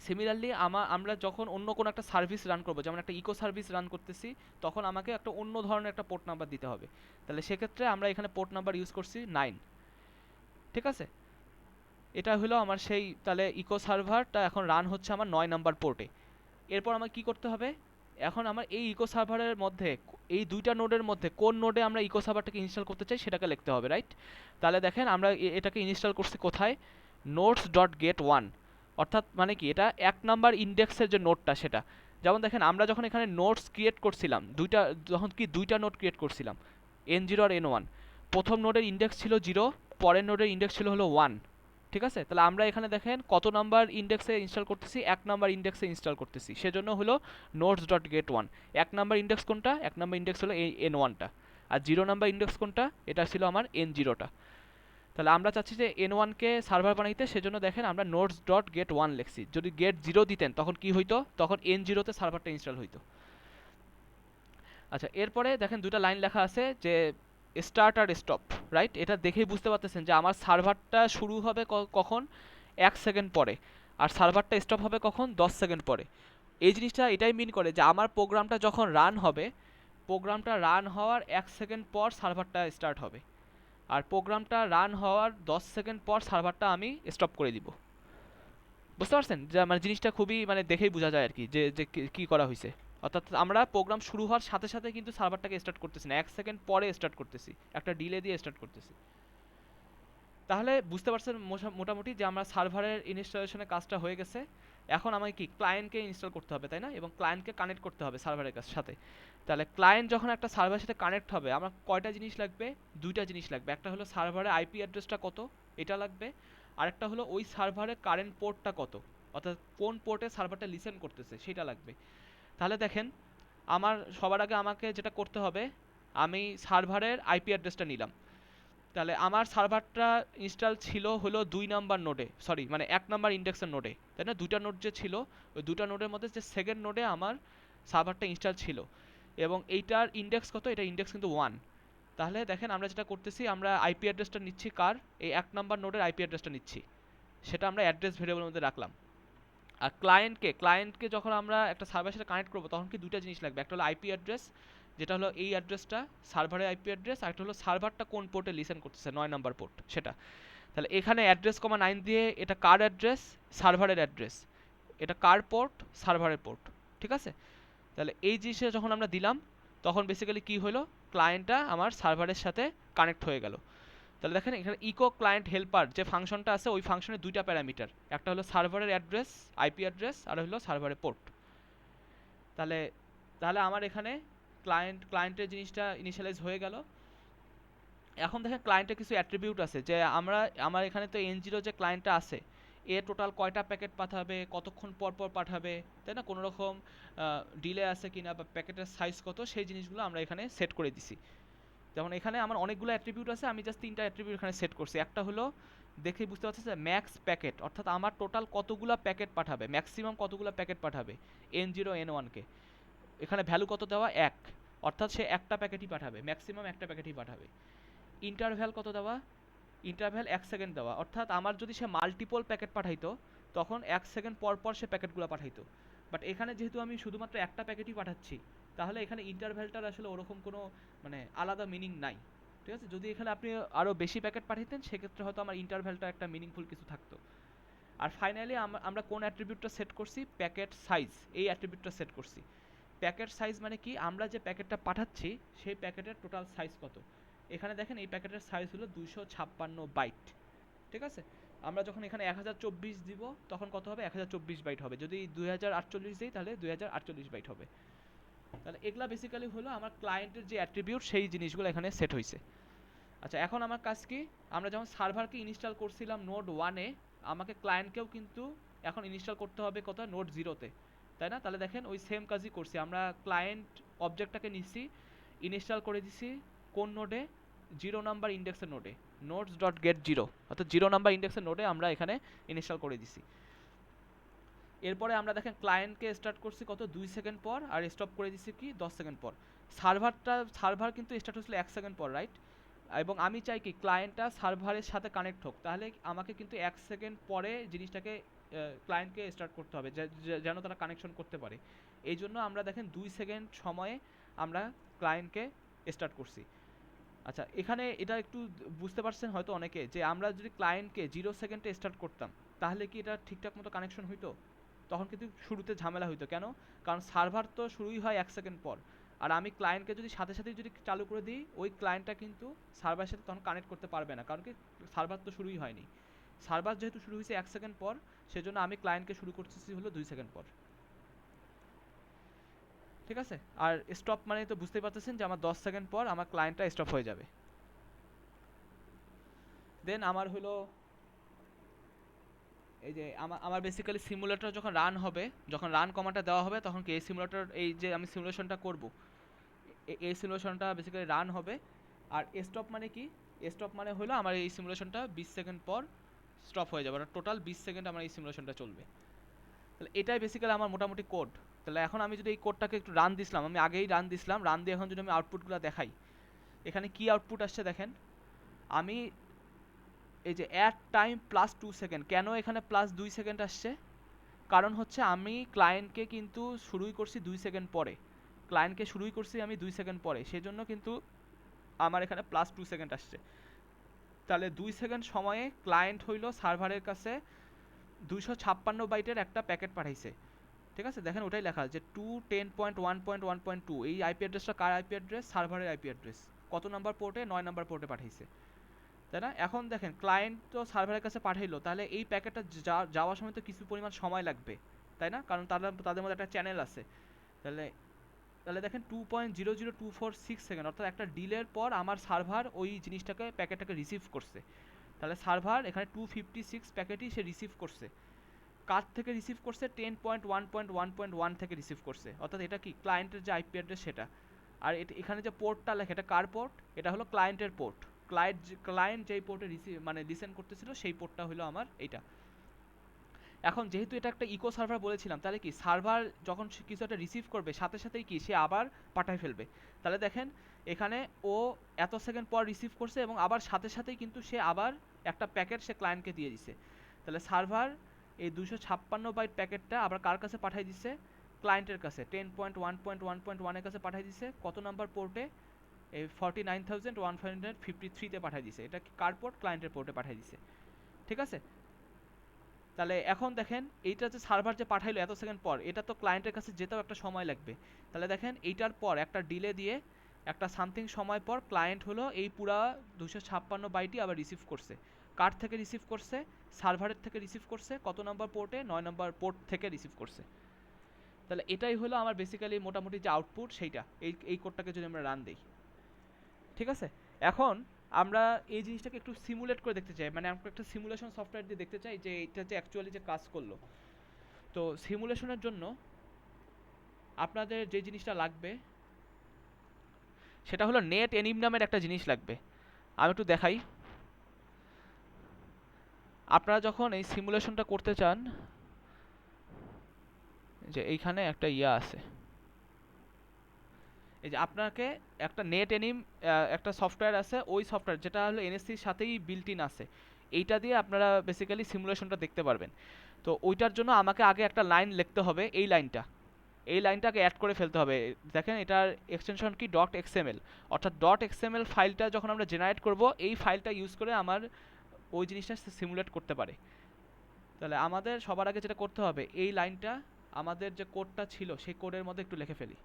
সিমিলারলি আমরা যখন অন্য কোনো একটা সার্ভিস রান করবো, যেমন একটা ইকো সার্ভিস রান করতেছি, তখন আমাকে একটা অন্য ধরনের একটা পোর্ট নাম্বার দিতে হবে। তাহলে সেক্ষেত্রে আমরা এখানে পোর্ট নাম্বার ইউজ করছি 9। ঠিক আছে, এটা হলো আমার সেই, তাহলে ইকো সার্ভারটা এখন রান হচ্ছে আমার 9 নাম্বার পোর্টে। এরপর আমার কি করতে হবে? এখন আমার এই ইকো সার্ভারের মধ্যে এই দুইটা নোডের মধ্যে কোন নোডে আমরা ইকো সার্ভারটাকে ইনস্টল করতে চাই সেটাকে লিখতে হবে, রাইট? তাহলে দেখেন আমরা এটাকে ইনস্টল করছি কোথায়? nodes.get1। অর্থাৎ মানে কি, এটা 1 নাম্বার ইন্ডেক্সের যে নোডটা সেটা। যেমন দেখেন আমরা যখন এখানে নোডস ক্রিয়েট করছিলাম, দুইটা নোড ক্রিয়েট করছিলাম, N0 আর N1। প্রথম নোডের ইন্ডেক্স ছিল 0, পরের নোডের ইন্ডেক্স ছিল হলো 1। ঠিক আছে, তাহলে আমরা এখানে দেখেন কত নাম্বার ইন্ডেক্সে ইনস্টল করতেছি? 1 নাম্বার ইন্ডেক্সে ইনস্টল করতেছি, সেজন্য হলো nodes.get1। 1 নাম্বার ইন্ডেক্স কোনটা? 1 নাম্বার ইন্ডেক্স হলো এই N1টা। আর 0 নাম্বার ইন্ডেক্স কোনটা? এটা ছিল আমার N0টা। তাহলে আমরা চাচ্ছি যে N1-কে সার্ভার বানাইতে, সেজন্য দেখেন আমরা nodes.get1 লিখছি। যদি get0 দিতেন তখন কি হইতো? তখন N0-তে সার্ভারটা ইনস্টল হইতো। আচ্ছা, এরপরে দেখেন দুটো লাইন লেখা আছে যে স্টার্ট আর স্টপ, রাইট? এটা দেখেই বুঝতে পারতেছেন যে আমার সার্ভারটা শুরু হবে কখন? 1 সেকেন্ড পরে, আর সার্ভারটা স্টপ হবে কখন? 10 সেকেন্ড পরে। এই জিনিসটা এটাই মিন করে যে আমার প্রোগ্রামটা যখন রান হবে, প্রোগ্রামটা রান হওয়ার 1 সেকেন্ড পর সার্ভারটা স্টার্ট হবে, আর প্রোগ্রামটা রান হওয়ার 10 সেকেন্ড পর সার্ভারটা আমি স্টপ করে দিব। বুঝতে পারছেন যে মানে জিনিসটা খুবই মানে দেখেই বোঝা যায় আর কি যে যে কি করা হয়েছে। অর্থাৎ আমরা প্রোগ্রাম শুরু হওয়ার সাথে সাথে কিন্তু সার্ভারটাকে স্টার্ট করতেছি না, 1 সেকেন্ড পরে স্টার্ট করতেছি, একটা ডিলে দিয়ে স্টার্ট করতেছি। তাহলে বুঝতে পারছেন মোটামুটি যে আমরা সার্ভারের ইনস্টলেশনের কাজটা হয়ে গেছে। এখন আমাকে কি ক্লায়েন্টকে ইনস্টল করতে হবে, তাই না? এবং ক্লায়েন্টকে কানেক্ট করতে হবে সার্ভারের সাথে। তাহলে ক্লায়েন্ট যখন একটা সার্ভারের সাথে কানেক্ট হবে, আমার কয়টা জিনিস লাগবে? দুইটা জিনিস লাগবে। একটা হলো সার্ভারের আইপি অ্যাড্রেসটা কত, এটা লাগবে। আরেকটা হলো ওই সার্ভারের কারেন্ট পোর্টটা কত, অর্থাৎ কোন পোর্টে সার্ভারটা লিসেন করতেছে সেটা লাগবে। তাহলে দেখেন, আমার সবার আগে আমাকে যেটা করতে হবে, আমি সার্ভারের আইপি অ্যাড্রেসটা নিলাম। তাহলে আমার সার্ভারটা ইনস্টল ছিল হলো 2 নাম্বার নোডে, সরি মানে 1 নাম্বার ইন্ডেক্সের নোডে, তাই না? দুইটা নোড যে ছিল, ওই দুটা নোডের মধ্যে যে সেকেন্ড নোডে আমার সার্ভারটা ইনস্টল ছিল। এবং এইটার ইন্ডেক্স কত? এটা ইন্ডেক্স কিন্তু 1। তাহলে দেখেন আমরা যেটা করতেছি, আমরা আইপি অ্যাড্রেসটা নিচ্ছি কার? এই 1 নাম্বার নোডের আইপি অ্যাড্রেসটা নিচ্ছি, সেটা আমরা অ্যাড্রেস ভেরিয়েবলের মধ্যে রাখলাম। আর ক্লায়েন্টকে যখন আমরা একটা সার্ভারের সাথে কানেক্ট করবো, তখন কি দুইটা জিনিস লাগবে। একটা হলো আইপি অ্যাড্রেস, যেটা হলো এই অ্যাড্রেসটা সার্ভারের আইপি অ্যাড্রেস, আর একটা হলো সার্ভারটা কোন পোর্টে লিসেন করতেছে, 9 নাম্বার পোর্ট সেটা। তাহলে এখানে অ্যাড্রেস কমা 9 দিয়ে এটা কার অ্যাড্রেস, সার্ভারের অ্যাড্রেস, এটা কার পোর্ট, সার্ভারের পোর্ট, ঠিক আছে? তাহলে এই জিনিসটা যখন আমরা দিলাম, তখন বেসিক্যালি কি হলো, ক্লায়েন্টটা আমার সার্ভারের সাথে কানেক্ট হয়ে গেল। তাহলে দেখেন এখানে ইকো ক্লায়েন্ট হেল্পার যে ফাংশনটা আছে, ওই ফাংশনে দুইটা প্যারামিটার, একটা হলো সার্ভারের অ্যাড্রেস, আইপি অ্যাড্রেস, আর হলো সার্ভারের পোর্ট। তাহলে তাহলে আমার এখানে ক্লায়েন্টের জিনিসটা ইনিশিয়ালাইজ হয়ে গেল। এখন দেখেন ক্লায়েন্টের কিছু অ্যাট্রিবিউট আছে, যে আমার এখানে তো N0 যে ক্লায়েন্টটা আছে, এ টোটাল কয়টা প্যাকেট পাঠাবে, কতক্ষণ পর পর পাঠাবে, তাই না? কোনো রকম ডিলে আছে কিনা, বা প্যাকেটের সাইজ কত, সেই জিনিসগুলো আমরা এখানে সেট করে দিছি। যেমন এখানে আমার অনেকগুলো অ্যাট্রিবিউট আছে, আমি জাস্ট 3টা অ্যাট্রিবিউট এখানে সেট করছি। একটা হলো, দেখেই বুঝতে পারছি যে ম্যাক্স প্যাকেট, অর্থাৎ আমার টোটাল কতগুলো প্যাকেট পাঠাবে, ম্যাক্সিমাম কতগুলো প্যাকেট পাঠাবে N0 N1কে। এখানে ভ্যালু কত দেওয়া? 1, অর্থাৎ সে একটা প্যাকেটই পাঠাবে, ম্যাক্সিমাম একটা প্যাকেটই পাঠাবে। ইন্টারভ্যাল কত দেওয়া? ইন্টারভ্যাল 1 সেকেন্ড দেওয়া, অর্থাৎ আমার যদি সে মাল্টিপল প্যাকেট পাঠাইতো, তখন 1 সেকেন্ড পর পর সে প্যাকেটগুলো পাঠাইতো। বাট এখানে যেহেতু আমি শুধুমাত্র একটা প্যাকেটই পাঠাচ্ছি, তাহলে এখানে ইন্টারভ্যালটার আসলে ওরকম কোনো মানে আলাদা মিনিং নাই, ঠিক আছে? যদি এখানে আপনি আরও বেশি প্যাকেট পাঠাইতেন, সেক্ষেত্রে হয়তো আমার ইন্টারভ্যালটা একটা মিনিংফুল কিছু থাকতো। আর ফাইনালি আমরা কোন অ্যাট্রিবিউটটা সেট করছি? প্যাকেট সাইজ, এই অ্যাট্রিবিউটটা সেট করছি। প্যাকেট সাইজ মানে কি? আমরা যে প্যাকেটটা পাঠাচ্ছি, সেই প্যাকেটের টোটাল সাইজ কত। এখানে দেখেন এই প্যাকেটের সাইজ হলো 256 বাইট, ঠিক আছে? আমরা যখন এখানে 1024 দিব, তখন কত হবে? 1024 বাইট হবে। যদি 2048 দিই, তাহলে 2048 বাইট হবে। তাহলে এগুলা বেসিক্যালি হলো আমার ক্লায়েন্টের যে অ্যাট্রিবিউট, সেই জিনিসগুলো এখানে সেট হয়েছে। আচ্ছা, এখন আমার কাজ কি? আমরা যখন সার্ভারকে ইনস্টল করছিলাম নোড 1-এ, আমাকে ক্লায়েন্টকেও কিন্তু এখন ইনস্টল করতে হবে কত? নোড 0-তে, তাই না? তাহলে দেখেন ওই সেম কাজই করছি, আমরা ক্লায়েন্ট অবজেক্টটাকে নিচ্ছি, ইনস্টল করে দিছি কোন নোডে? 0 নাম্বার ইন্ডেক্সের নোডে, নোডস ডট গেট 0, অর্থাৎ 0 নাম্বার ইন্ডেক্সের নোডে আমরা এখানে ইনস্টল করে দিছি। এরপরে আমরা দেখেন ক্লায়েন্টকে স্টার্ট করছি কত? 2 সেকেন্ড পর, আর স্টপ করে দিছি কি 10 সেকেন্ড পর। সার্ভার কিন্তু স্টার্ট হয়েছিল 1 সেকেন্ড পর, রাইট? এবং আমি চাই কি ক্লায়েন্টটা সার্ভারের সাথে কানেক্ট হোক, তাহলে আমাকে কিন্তু 1 সেকেন্ড পরে জিনিসটাকে ক্লায়েন্টকে স্টার্ট করতে হবে, যেন তারা কানেকশন করতে পারে। এই জন্য আমরা দেখেন 2 সেকেন্ড সময়ে আমরা ক্লায়েন্টকে স্টার্ট করছি। আচ্ছা, এখানে এটা একটু বুঝতে পারছেন হয়তো অনেকে, যে আমরা যদি ক্লায়েন্টকে 0 সেকেন্ডে স্টার্ট করতাম, তাহলে কি এটা ঠিকঠাক মতো কানেকশন হইতো? তখন কিন্তু শুরুতে ঝামেলা হইতো। কেন? কারণ সার্ভার তো শুরুই হয় 1 সেকেন্ড পর, আর আমি ক্লায়েন্টকে যদি সাথে সাথেই যদি চালু করে দিই, ওই ক্লায়েন্টটা কিন্তু সার্ভারের সাথে তখন কানেক্ট করতে পারবে না, কারণ কি সার্ভার তো শুরুই হয়নি। সার্ভার যেহেতু শুরু হয়েছে 1 সেকেন্ড পর, সেজন্য আমি ক্লায়েন্টকে শুরু করতেছি হলো 2 সেকেন্ড পর, ঠিক আছে? আর স্টপ মানে তো বুঝতেই পারতেছেন যে আমার 10 সেকেন্ড পর আমার ক্লায়েন্টটা স্টপ হয়ে যাবে। দেন আমার হলো এই যে আমার বেসিক্যালি সিমুলেটর যখন রান হবে, যখন রান কমান্ডটা দেওয়া হবে, তখন কি এই সিমুলেটর, এই যে আমি সিমুলেশনটা করব, এই সিমুলেশনটা বেসিক্যালি রান হবে। আর স্টপ মানে কি? স্টপ মানে হলো আমার এই সিমুলেশনটা 20 সেকেন্ড পর স্টপ হয়ে যাবে, আর টোটাল 20 সেকেন্ড আমার এই সিমুলেশনটা চলবে। তাহলে এটাই বেসিক্যালি আমার মোটামুটি কোড। তাহলে এখন আমি যদি এই কোডটাকে একটু রান দিছিলাম, আমি আগেই রান দিছিলাম, রান দিয়ে এখন যদি আমি আউটপুটগুলো দেখাই, এখানে কি আউটপুট আসছে দেখেন। আমি এই যে অ্যাট টাইম +2 সেকেন্ড, কেন এখানে +2 সেকেন্ড আসছে? কারণ হচ্ছে আমি ক্লায়েন্টকে কিন্তু শুরুই করছি 2 সেকেন্ড পরে, ক্লায়েন্টকে শুরুই করছি আমি 2 সেকেন্ড পরে, সেজন্য কিন্তু আমার এখানে +2 সেকেন্ড আসছে। তাহলে 2 সেকেন্ড সময়ে ক্লায়েন্ট হইল সার্ভারের কাছে 256 বাইটের একটা প্যাকেট পাঠাইছে, ঠিক আছে। দেখেন ওটাই লেখা আছে যে 210.1.1.2, এই আইপি অ্যাড্রেসটা কার আইপি অ্যাড্রেস? সার্ভারের আইপি অ্যাড্রেস। কত নাম্বার পোর্টে? 9 নাম্বার পোর্টে পাঠাইছে, তাই না? এখন দেখেন ক্লায়েন্ট তো সার্ভারের কাছে পাঠাইলো, তাহলে এই প্যাকেটটা যাওয়ার সময় তো কিছু পরিমাণ সময় লাগবে, তাই না? কারণ তাদের মধ্যে একটা চ্যানেল আছে। তাহলে তাহলে দেখেন 2.00246 সেকেন্ড, অর্থাৎ একটা ডিলের পর আমার সার্ভার ওই জিনিসটাকে প্যাকেটটাকে রিসিভ করছে। তাহলে সার্ভার এখানে 256 প্যাকেটই সে রিসিভ করছে। কার থেকে রিসিভ করছে? 10.1.1.1 থেকে রিসিভ করছে, অর্থাৎ এটা কি ক্লায়েন্টের যে আইপি অ্যাড্রেস সেটা। আর এখানে যে পোর্টটা লেখা, এটা কার পোর্ট? এটা হলো ক্লায়েন্টের পোর্ট। ক্লায়েন্ট যেই পোর্টে লিসেন করতেছিল সেই পোর্টটা হলো আমার এইটা। এখন যেহেতু এটা একটা ইকো সার্ভার বলেছিলাম, তাহলে কি সার্ভার যখন কিছু একটা রিসিভ করবে সাথে সাথেই কি সে আবার পাঠায় ফেলবে। তাহলে দেখেন এখানে ও এত সেকেন্ড পর রিসিভ করছে এবং আবার সাথে সাথেই কিন্তু সে আবার একটা প্যাকেট সে ক্লায়েন্টকে দিয়ে দিছে। তাহলে সার্ভার এই 256 বাইট প্যাকেটটা আবার কার কাছে পাঠিয়ে দিছে? ক্লায়েন্টের কাছে 10.1.1.1 এর কাছে পাঠিয়ে দিছে। কত নাম্বার পোর্টে? এই 49,153-তে পাঠিয়ে দিছে। এটা কার পোর্ট? ক্লায়েন্টের পোর্টে পাঠিয়ে দিছে, ঠিক আছে। তাহলে এখন দেখেন এইটা যে সার্ভার যে পাঠাইলো এত সেকেন্ড পর, এটা তো ক্লায়েন্টের কাছে যেতেও একটা সময় লাগবে। তাহলে দেখেন এইটার পর একটা ডিলে দিয়ে একটা সামথিং সময় পর ক্লায়েন্ট হলো এই পুরা 256 বাইটই আবার রিসিভ করছে। কার থেকে রিসিভ করছে? সার্ভারের থেকে রিসিভ করছে। কত নম্বর পোর্টে? 9 নম্বর পোর্ট থেকে রিসিভ করছে। তাহলে এটাই হলো আমার বেসিক্যালি মোটামুটি যে আউটপুট সেইটা, এই কোডটাকে যদি আমরা রান দিই, ঠিক আছে। এখন আমরা এই জিনিসটাকে একটু সিমুলেট করে দেখতে চাই, মানে আমরা একটা সিমুলেশন সফটওয়্যার দিয়ে দেখতে চাই যে এটা যে অ্যাকচুয়ালি যে কাজ করলো। তো সিমুলেশনের জন্য আপনাদের যে জিনিসটা লাগবে সেটা হলো নেট এনিম নামের একটা জিনিস লাগবে। আমি একটু দেখাই। আপনারা যখন এই সিমুলেশনটা করতে চান, যে এইখানে একটা ইয়া আছে, এই যে আপনাকে একটা নেট এনিম একটা সফটওয়্যার আছে, ওই সফটওয়্যার যেটা হলো এনএসসির সাথেই বিল্ট ইন আছে, এইটা দিয়ে আপনারা বেসিক্যালি সিমুলেশনটা দেখতে পারবেন। তো ওইটার জন্য আমাকে আগে একটা লাইন লিখতে হবে, এই লাইনটাকে অ্যাড করে ফেলতে হবে। দেখেন এটার এক্সটেনশন কি? Dot XML. অর্থাৎ ডট এক্সএমএল ফাইলটা যখন আমরা জেনারেট করব, এই ফাইলটা ইউজ করে আমার ওই জিনিসটা সিমুলেট করতে পারে। তাহলে আমাদের সবার আগে যেটা করতে হবে, এই লাইনটা আমাদের যে কোডটা ছিল সেই কোডের মধ্যে একটু লিখে ফেলি।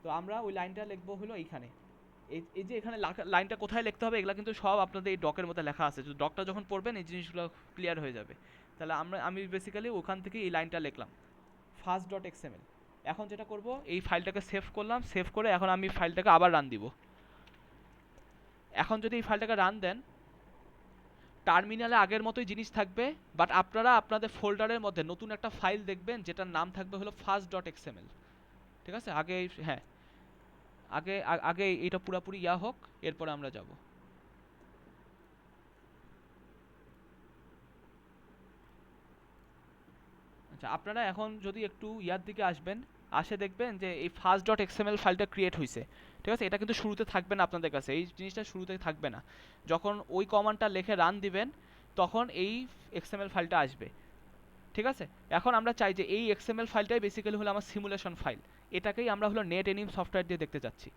তো আমরা ওই লাইনটা লিখবো হলো এইখানে। এই যে এখানে লাইনটা কোথায় লিখতে হবে এগুলো কিন্তু সব আপনাদের এই ডকের মধ্যে লেখা আছে। ডকটা যখন পড়বেন এই জিনিসগুলো ক্লিয়ার হয়ে যাবে। তাহলে আমি বেসিক্যালি ওখান থেকে এই লাইনটা লিখলাম, ফার্স্ট ডট এক্সএমএল। এখন যেটা করব, এই ফাইলটাকে সেভ করলাম, সেভ করে এখন আমি ফাইলটাকে আবার রান দিব। এখন যদি এই ফাইলটাকে রান দেন, টার্মিনালে আগের মতোই জিনিস থাকবে, বাট আপনারা আপনাদের ফোল্ডারের মধ্যে নতুন একটা ফাইল দেখবেন যেটার নাম থাকবে হলো ফার্স্ট ডট এক্সএমএল, ঠিক আছে। হ্যাঁ, আগে এটা পুরোপুরি ইয়া হোক, এরপরে আমরা যাব। আচ্ছা, আপনারা এখন যদি একটু ইয়ার দিকে আসবেন, আসে দেখবেন যে এই ফার্স্ট ডট এক্সএমএল ফাইলটা ক্রিয়েট হয়েছে, ঠিক আছে। এটা কিন্তু শুরুতে থাকবে না আপনাদের কাছে, এই জিনিসটা শুরুতে থাকবে না। যখন ওই কমান্ডটা লিখে রান দিবেন তখন এই এক্সএমএল ফাইলটা আসবে, ঠিক আছে। এখন আমরা চাই যে এই এক্সএমএল ফাইলটাই বেসিক্যালি হলো আমার সিমুলেশন ফাইল, এটাকেই আমরা হলো নেট এনিম সফটওয়্যার দিয়ে দেখতে চাচ্ছি।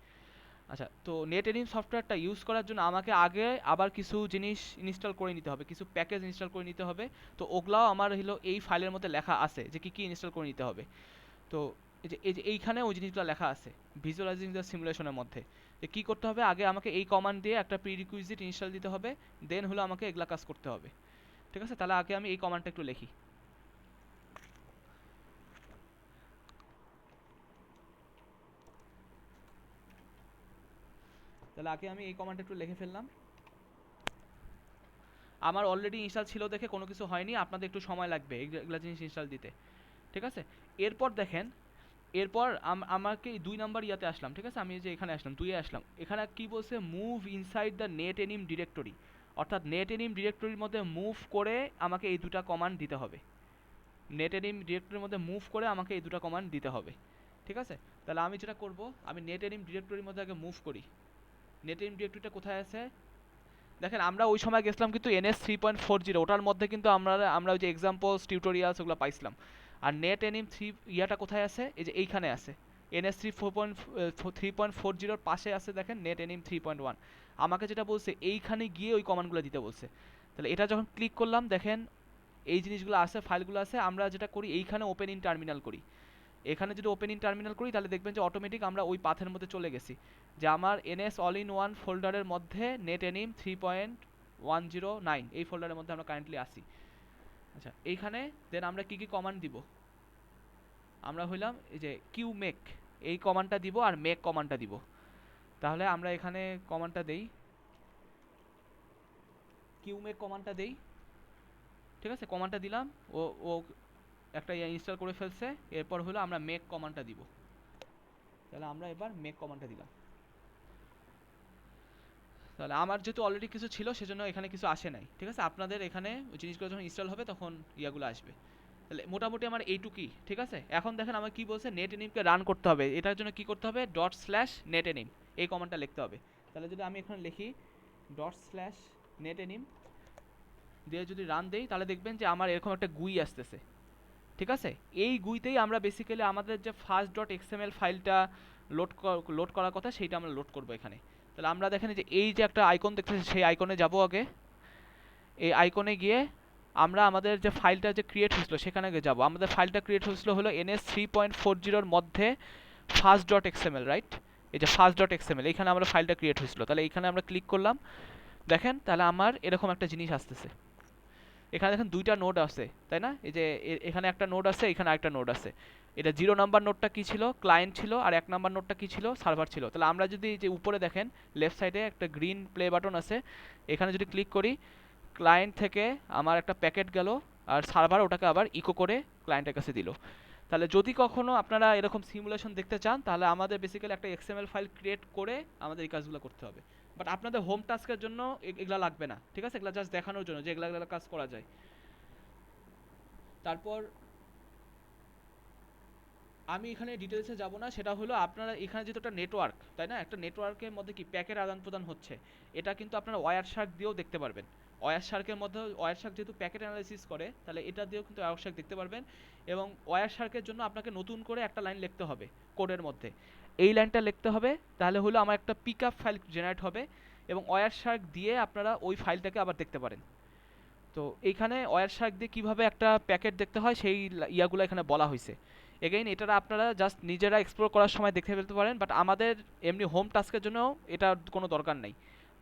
আচ্ছা, তো নেট এনিম সফটওয়্যারটা ইউজ করার জন্য আমাকে আগে আবার কিছু জিনিস ইনস্টল করে নিতে হবে, কিছু প্যাকেজ ইনস্টল করে নিতে হবে। তো ওগুলাও আমার হলো এই ফাইলের মধ্যে লেখা আছে যে কী কী ইনস্টল করে নিতে হবে। তো এই যে এইখানে ওই জিনিসগুলো লেখা আছে ভিজুয়ালাইজিং দ্য সিমুলেশনের মধ্যে, যে কী করতে হবে। আগে আমাকে এই কমান্ড দিয়ে একটা প্রিরিকুইজিট ইনস্টল দিতে হবে, দেন হলো আমাকে এগুলা কাজ করতে হবে, ঠিক আছে। তাহলে আগে আমি এই কমান্ডটা একটু লিখি। তাহলে আগে আমি এই কমান্ডটা একটু লিখে ফেললাম। আমার অলরেডি ইনস্টল ছিল দেখে কোনো কিছু হয়নি, আপনাদের একটু সময় লাগবে এগুলা জিনিস ইনস্টল দিতে, ঠিক আছে। এরপর দেখেন, এরপর আমাকে 2 নাম্বার ইয়াতে আসলাম, ঠিক আছে। আমি যে এখানে আসলাম, 2-এ আসলাম, এখানে কি বলছে? Move inside the NetAnim directory, অর্থাৎ নেট এনিম ডিরেক্টরির মধ্যে মুভ করে আমাকে এই দুটা কমান্ড দিতে হবে। নেট এনিম ডিরেক্টরির মধ্যে মুভ করে আমাকে এই দুটা কমান্ড দিতে হবে, ঠিক আছে। তাহলে আমি যেটা করব, আমি নেট এনিম ডিরেক্টরির মধ্যে আগে মুভ করি। নেট এনিম ডিরেক্টরিটা কোথায় আছে? দেখেন আমরা ওই সময় গেছিলাম কিন্তু NS 3.40, ওটার মধ্যে কিন্তু আমরা ওই যে এক্সাম্পলস টিউটোরিয়ালস ওগুলো পাইছিলাম। আর নেট এনিম 3 ইয়াটা কোথায় আছে? এই যে এইখানে আছে, NS 3.40 পাশে আছে, দেখেন নেট এনিম 3.1। আমাকে যেটা বলছে এইখানে গিয়ে ওই কমান্ডগুলো দিতে বলছে। তাহলে এটা যখন ক্লিক করলাম দেখেন এই জিনিসগুলো আছে, ফাইলগুলো আছে। আমরা যেটা করি এইখানে ওপেন ইন টার্মিনাল করি। এখানে যদি ওপেন ইন টার্মিনাল করি তাহলে দেখবেন যে অটোমেটিক আমরা ওই পাথের মধ্যে চলে গেছি, যে আমার এনএস অল ইন ওয়ান ফোল্ডারের মধ্যে নেট এনিম 3.109 এই ফোল্ডারের মধ্যে আমরা কারেন্টলি আসি। আচ্ছা, এইখানে দেন আমরা কি কি কমান্ড দিব, আমরা হইলাম এই যে কিউ মেক এই কমান্ডটা দিব আর মেক কমান্ডটা দিব। তাহলে আমরা এখানে কমান্ডটা দেই, কিউ মেক কমান্ডটা দেই, ঠিক আছে, কমান্ডটা দিলাম, ও ও একটা ইনস্টল করে ফেলছে। এরপর হলো আমরা মেক কমান্ডটা দিব, তাহলে আমরা এবার মেক কমান্ডটা দিলাম। তাহলে আমার যেহেতু অলরেডি কিছু ছিল সেজন্য এখানে কিছু আসে নাই, ঠিক আছে। আপনাদের এখানে ওই জিনিসগুলো যখন ইনস্টল হবে তখন ইয়াগুলো আসবে। তাহলে মোটামুটি আমার এইটুকুই, ঠিক আছে। এখন দেখেন আমার কি বলছে, নেট এনিমকে রান করতে হবে। এটার জন্য কি করতে হবে, ./net enim এই কমান্ডটা লিখতে হবে। তাহলে যদি আমি এখানে লিখি ./net enim দিয়ে যদি রান দেই তাহলে দেখবেন যে আমার এরকম একটা গুই আসতেছে, ঠিক আছে। এই গুইতেই আমরা বেসিক্যালি আমাদের যে ফার্স্ট .xml ফাইলটা লোড করার কথা সেইটা আমরা লোড করব এখানে। তাহলে আমরা দেখেন যে এই যে একটা আইকন দেখতেছি সেই আইকনে যাব আগে। এই আইকনে গিয়ে আমরা আমাদের যে ফাইলটা যে ক্রিয়েট হয়েছিল সেখানে যাব। আমাদের ফাইলটা ক্রিয়েট হয়েছিল হলো NS 3.40 মধ্যে first.xml, রাইট। এই যে first.xml এইখানে আমরা ফাইলটা ক্রিয়েট হয়েছিল। তাহলে এইখানে আমরা ক্লিক করলাম, দেখেন তাহলে আমার এরকম একটা জিনিস আসতেছে। এখানে দেখেন দুইটা নোড আছে, তাই না। এই যে এখানে একটা নোড আছে, এখানে আরেকটা নোড আছে। এটা 0 নাম্বার নোডটা কি ছিল, ক্লায়েন্ট ছিল, আর 1 নাম্বার নোডটা কি ছিল, সার্ভার ছিল। তাহলে আমরা যদি যে উপরে দেখেন লেফট সাইডে একটা গ্রিন প্লে বাটন আছে, এখানে যদি ক্লিক করি ক্লায়েন্ট থেকে আমার একটা প্যাকেট গেল আর সার্ভার ওটাকে আবার ইকো করে ক্লায়েন্টের কাছে দিল। তাহলে যদি কখনো আপনারা এরকম সিমুলেশন দেখতে চান তাহলে আমাদের বেসিক্যালি একটা এক্সএমএল ফাইল ক্রিয়েট করে আমাদের এই কাজগুলো করতে হবে। বাট আপনাদের হোম টাস্কের জন্য এগুলা লাগবে না, ঠিক আছে। এগুলা জাস্ট দেখানোর জন্য যে এগুলা কাজ করা যায়। তারপর আমি এখানে ডিটেলসে যাব না, সেটা হলো আপনারা এখানে যেহেতু একটা নেটওয়ার্ক, তাই না, একটা নেটওয়ার্কের মধ্যে কি প্যাকেট আদান প্রদান হচ্ছে, এটা কিন্তু আপনারা ওয়্যারশার্ক দিয়েও দেখতে পারবেন। ওয়্যারশার্কের মধ্যে ওয়্যারশার্ক যেহেতু প্যাকেট অ্যানালাইসিস করে তাহলে এটা দিয়েও কিন্তু ওয়্যারশার্ক দেখতে পারবেন। এবং ওয়্যারশার্কের জন্য আপনাকে নতুন করে একটা লাইন লিখতে হবে কোডের মধ্যে। এই লাইনটা লিখতে হবে, তাহলে হলো আমার একটা পিকআপ ফাইল জেনারেট হবে এবং ওয়্যারশার্ক দিয়ে আপনারা ওই ফাইলটাকে আবার দেখতে পারেন। তো এইখানে ওয়্যারশার্ক দিয়ে কীভাবে একটা প্যাকেট দেখতে হয় সেই ইয়াগুলো এখানে বলা হয়েছে। এগেইন এটা আপনারা জাস্ট নিজেরা এক্সপ্লোর করার সময় দেখে ফেলতে পারেন, বাট আমাদের এমনি হোম টাস্কের জন্য এটা কোনো দরকার নেই।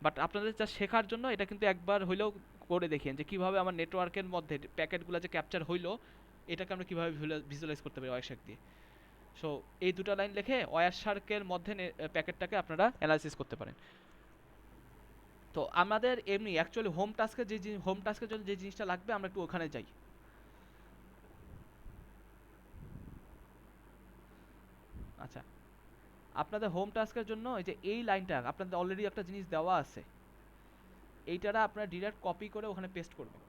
বাট আপনাদের যা শেখার জন্য এটা কিন্তু একবার হইলেও করে দেখেন যে কীভাবে আমার নেটওয়ার্কের মধ্যে প্যাকেটগুলো যে ক্যাপচার হইলো এটাকে আমরা কীভাবে ভিজুয়ালাইজ করতে পারি ওয়্যারশার্ক দিয়ে। সো এই দুটো লাইন লিখে ওয়্যারশার্কের মধ্যে প্যাকেটটাকে আপনারা অ্যানালাইসিস করতে পারেন। তো আমাদের এমনি অ্যাকচুয়ালি হোম টাস্কের জন্য যে জিনিসটা লাগবে আমরা একটু ওখানে যাই। আচ্ছা, আপনাদের হোম টাস্কের জন্য এই যে এই লাইনটা আপনাদের অলরেডি একটা জিনিস দেওয়া আছে, এইটারা আপনারা ডিরেক্ট কপি করে ওখানে পেস্ট করবেন।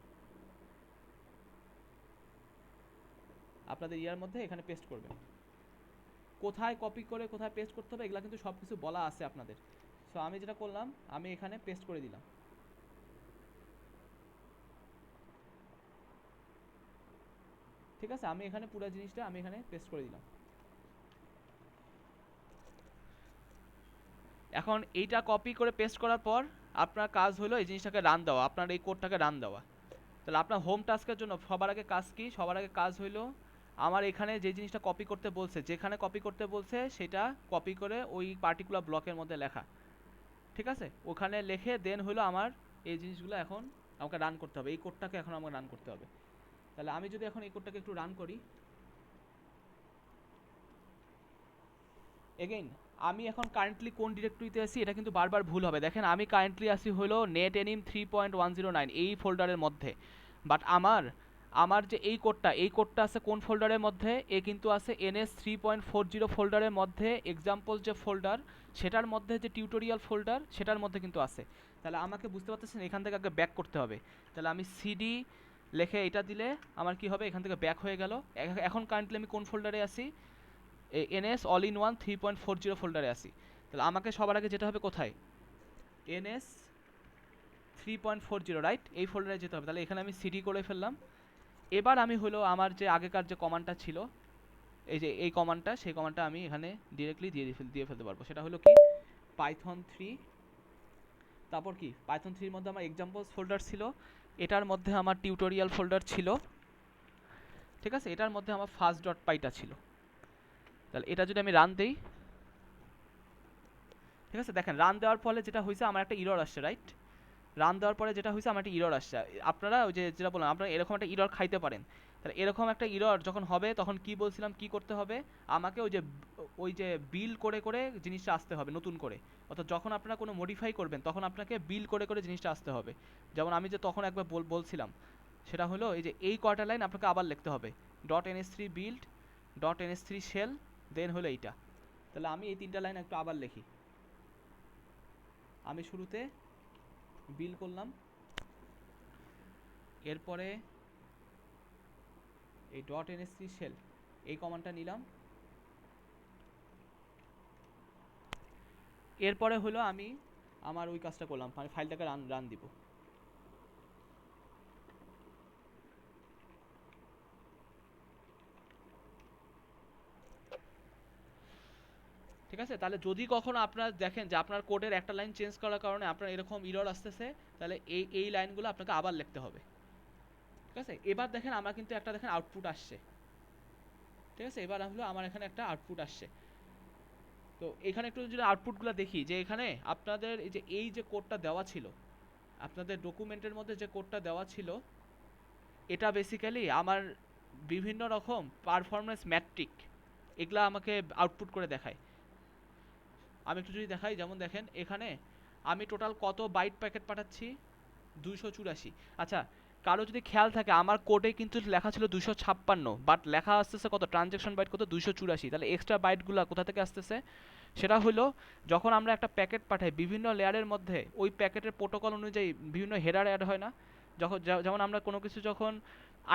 আপনাদের ইয়ার মধ্যে এখানে পেস্ট করবেন। কোথায় কপি করে কোথায় পেস্ট করতে হবে এগুলা কিন্তু সব কিছু বলা আছে আপনাদের। সো আমি যেটা করলাম আমি এখানে পেস্ট করে দিলাম, ঠিক আছে। আমি এখানে পুরো জিনিসটা আমি এখানে পেস্ট করে দিলাম। এখন এইটা কপি করে পেস্ট করার পর আপনার কাজ হলো এই জিনিসটাকে রান দেওয়া, আপনার এই কোডটাকে রান দেওয়া। তাহলে আপনার হোম টাস্কের জন্য সবার আগে কাজ কি, সবার আগে কাজ হইলো আমার এখানে যে জিনিসটা কপি করতে বলছে, যেখানে কপি করতে বলছে সেটা কপি করে ওই পার্টিকুলার ব্লকের মধ্যে লেখা, ঠিক আছে। ওখানে লিখে দেন হলো আমার এই জিনিসগুলো এখন আমাকে রান করতে হবে, এই কোডটাকে এখন আমাকে রান করতে হবে। তাহলে আমি যদি এখন এই কোডটাকে একটু রান করি, এগেইন আমি এখন কারেন্টলি কোন ডিরেক্টরিতে আছি এটা কিন্তু বারবার ভুল হবে। দেখেন আমি কারেন্টলি আছি হলো নেট এনিম 3.109 এই ফোল্ডারের মধ্যে। বাট আমার যে এই কোডটা আছে কোন ফোল্ডারের মধ্যে, এ কিন্তু আছে NS 3.40 ফোল্ডারের মধ্যে। এক্সাম্পল যে ফোল্ডার সেটার মধ্যে যে টিউটোরিয়াল ফোল্ডার সেটার মধ্যে কিন্তু আছে। তাহলে আমাকে বুঝতে পারতেছেন এখান থেকে আগে ব্যাক করতে হবে। তাহলে আমি সিডি লিখে এটা দিলে আমার কি হবে, এখান থেকে ব্যাক হয়ে গেল। এখন কারেন্টলি আমি কোন ফোল্ডারে আছি, NS অল ইন ওয়ান 3.40 ফোল্ডারে আসি। তাহলে আমাকে সবার আগে যেতে হবে কোথায়, NS 3.40, রাইট, এই ফোল্ডারে যেতে হবে। তাহলে এখানে আমি সিডি করে ফেললাম। এবার আমি হলো আমার যে আগেকার যে কমান্ডটা ছিল এই যে এই কমান্ডটা, সেই কমান্ডটা আমি এখানে ডিরেক্টলি দিয়ে ফেলতে পারবো। সেটা হলো কি পাইথন 3, তারপর কি পাইথন 3 এর মধ্যে আমার এক্সাম্পলস ফোল্ডার ছিল, এটার মধ্যে আমার টিউটোরিয়াল ফোল্ডার ছিল, ঠিক আছে, এটার মধ্যে আমার ফার্স্ট ডট পাইটা ছিল। তাহলে এটা যদি আমি রান দেই, ঠিক আছে, দেখেন রান দেওয়ার ফলে যেটা হয়েছে আমার একটা ইরর আসছে, রাইট? রান দেওয়ার পরে যেটা হয়েছে আমার একটা ইরর আসছে। আপনারা ওই যে যেটা বললাম, আপনারা এরকম একটা ইরর খাইতে পারেন। তাহলে এরকম একটা ইরর যখন হবে তখন কি বলছিলাম কি করতে হবে, আমাকে ওই যে বিল করে করে জিনিসটা আসতে হবে নতুন করে। অর্থাৎ যখন আপনারা কোনো মডিফাই করবেন তখন আপনাকে বিল করে করে জিনিসটা আসতে হবে। যেমন আমি যে তখন একবার বলছিলাম, সেটা হলো এই যে এই কয়টা লাইন আপনাকে আবার লিখতে হবে, dot ns3 build, dot ns3 shell, then হলো এইটা। তাহলে আমি এই তিনটা লাইন একটু আবার লিখি। আমি শুরুতে বিল করলাম, এরপরে এই ডট nsc শেল এই কমান্ডটা নিলাম, এরপরে হলো আমি আমার ওই কাজটা করলাম, মানে ফাইলটাকে রান দিব। ঠিক আছে, তাহলে যদি কখনো আপনারা দেখেন যে আপনার কোডের একটা লাইন চেঞ্জ করার কারণে আপনার এরকম ইরর আসতেছে, তাহলে এই লাইনগুলো আপনাকে আবার লিখতে হবে। ঠিক আছে, এবার দেখেন আমার কিন্তু একটা দেখেন আউটপুট আসছে। ঠিক আছে, এবার হলো আমার এখানে একটা আউটপুট আসছে। তো এখানে একটু যদি আউটপুটগুলো দেখি, যে এখানে আপনাদের এই যে কোডটা দেওয়া ছিল, আপনাদের ডকুমেন্টের মধ্যে যে কোডটা দেওয়া ছিল, এটা বেসিক্যালি আমার বিভিন্ন রকম পারফরমেন্স ম্যাট্রিক এগুলা আমাকে আউটপুট করে দেখায়। আমি একটু যদি দেখাই, যেমন দেখেন এখানে আমি টোটাল কত বাইট প্যাকেট পাঠাচ্ছি, 284। আচ্ছা, কারো যদি খেয়াল থাকে আমার কোডে কিন্তু লেখা ছিল 256, বাট লেখা আসতেছে কত, ট্রানজ্যাকশন বাইট কত, 284। তাহলে এক্সট্রা বাইটগুলো কোথা থেকে আসতেছে? সেটা হলো যখন আমরা একটা প্যাকেট পাঠাই বিভিন্ন লেয়ারের মধ্যে, ওই প্যাকেটের প্রোটোকল অনুযায়ী বিভিন্ন হেডার অ্যাড হয় না? যেমন আমরা কোনো কিছু যখন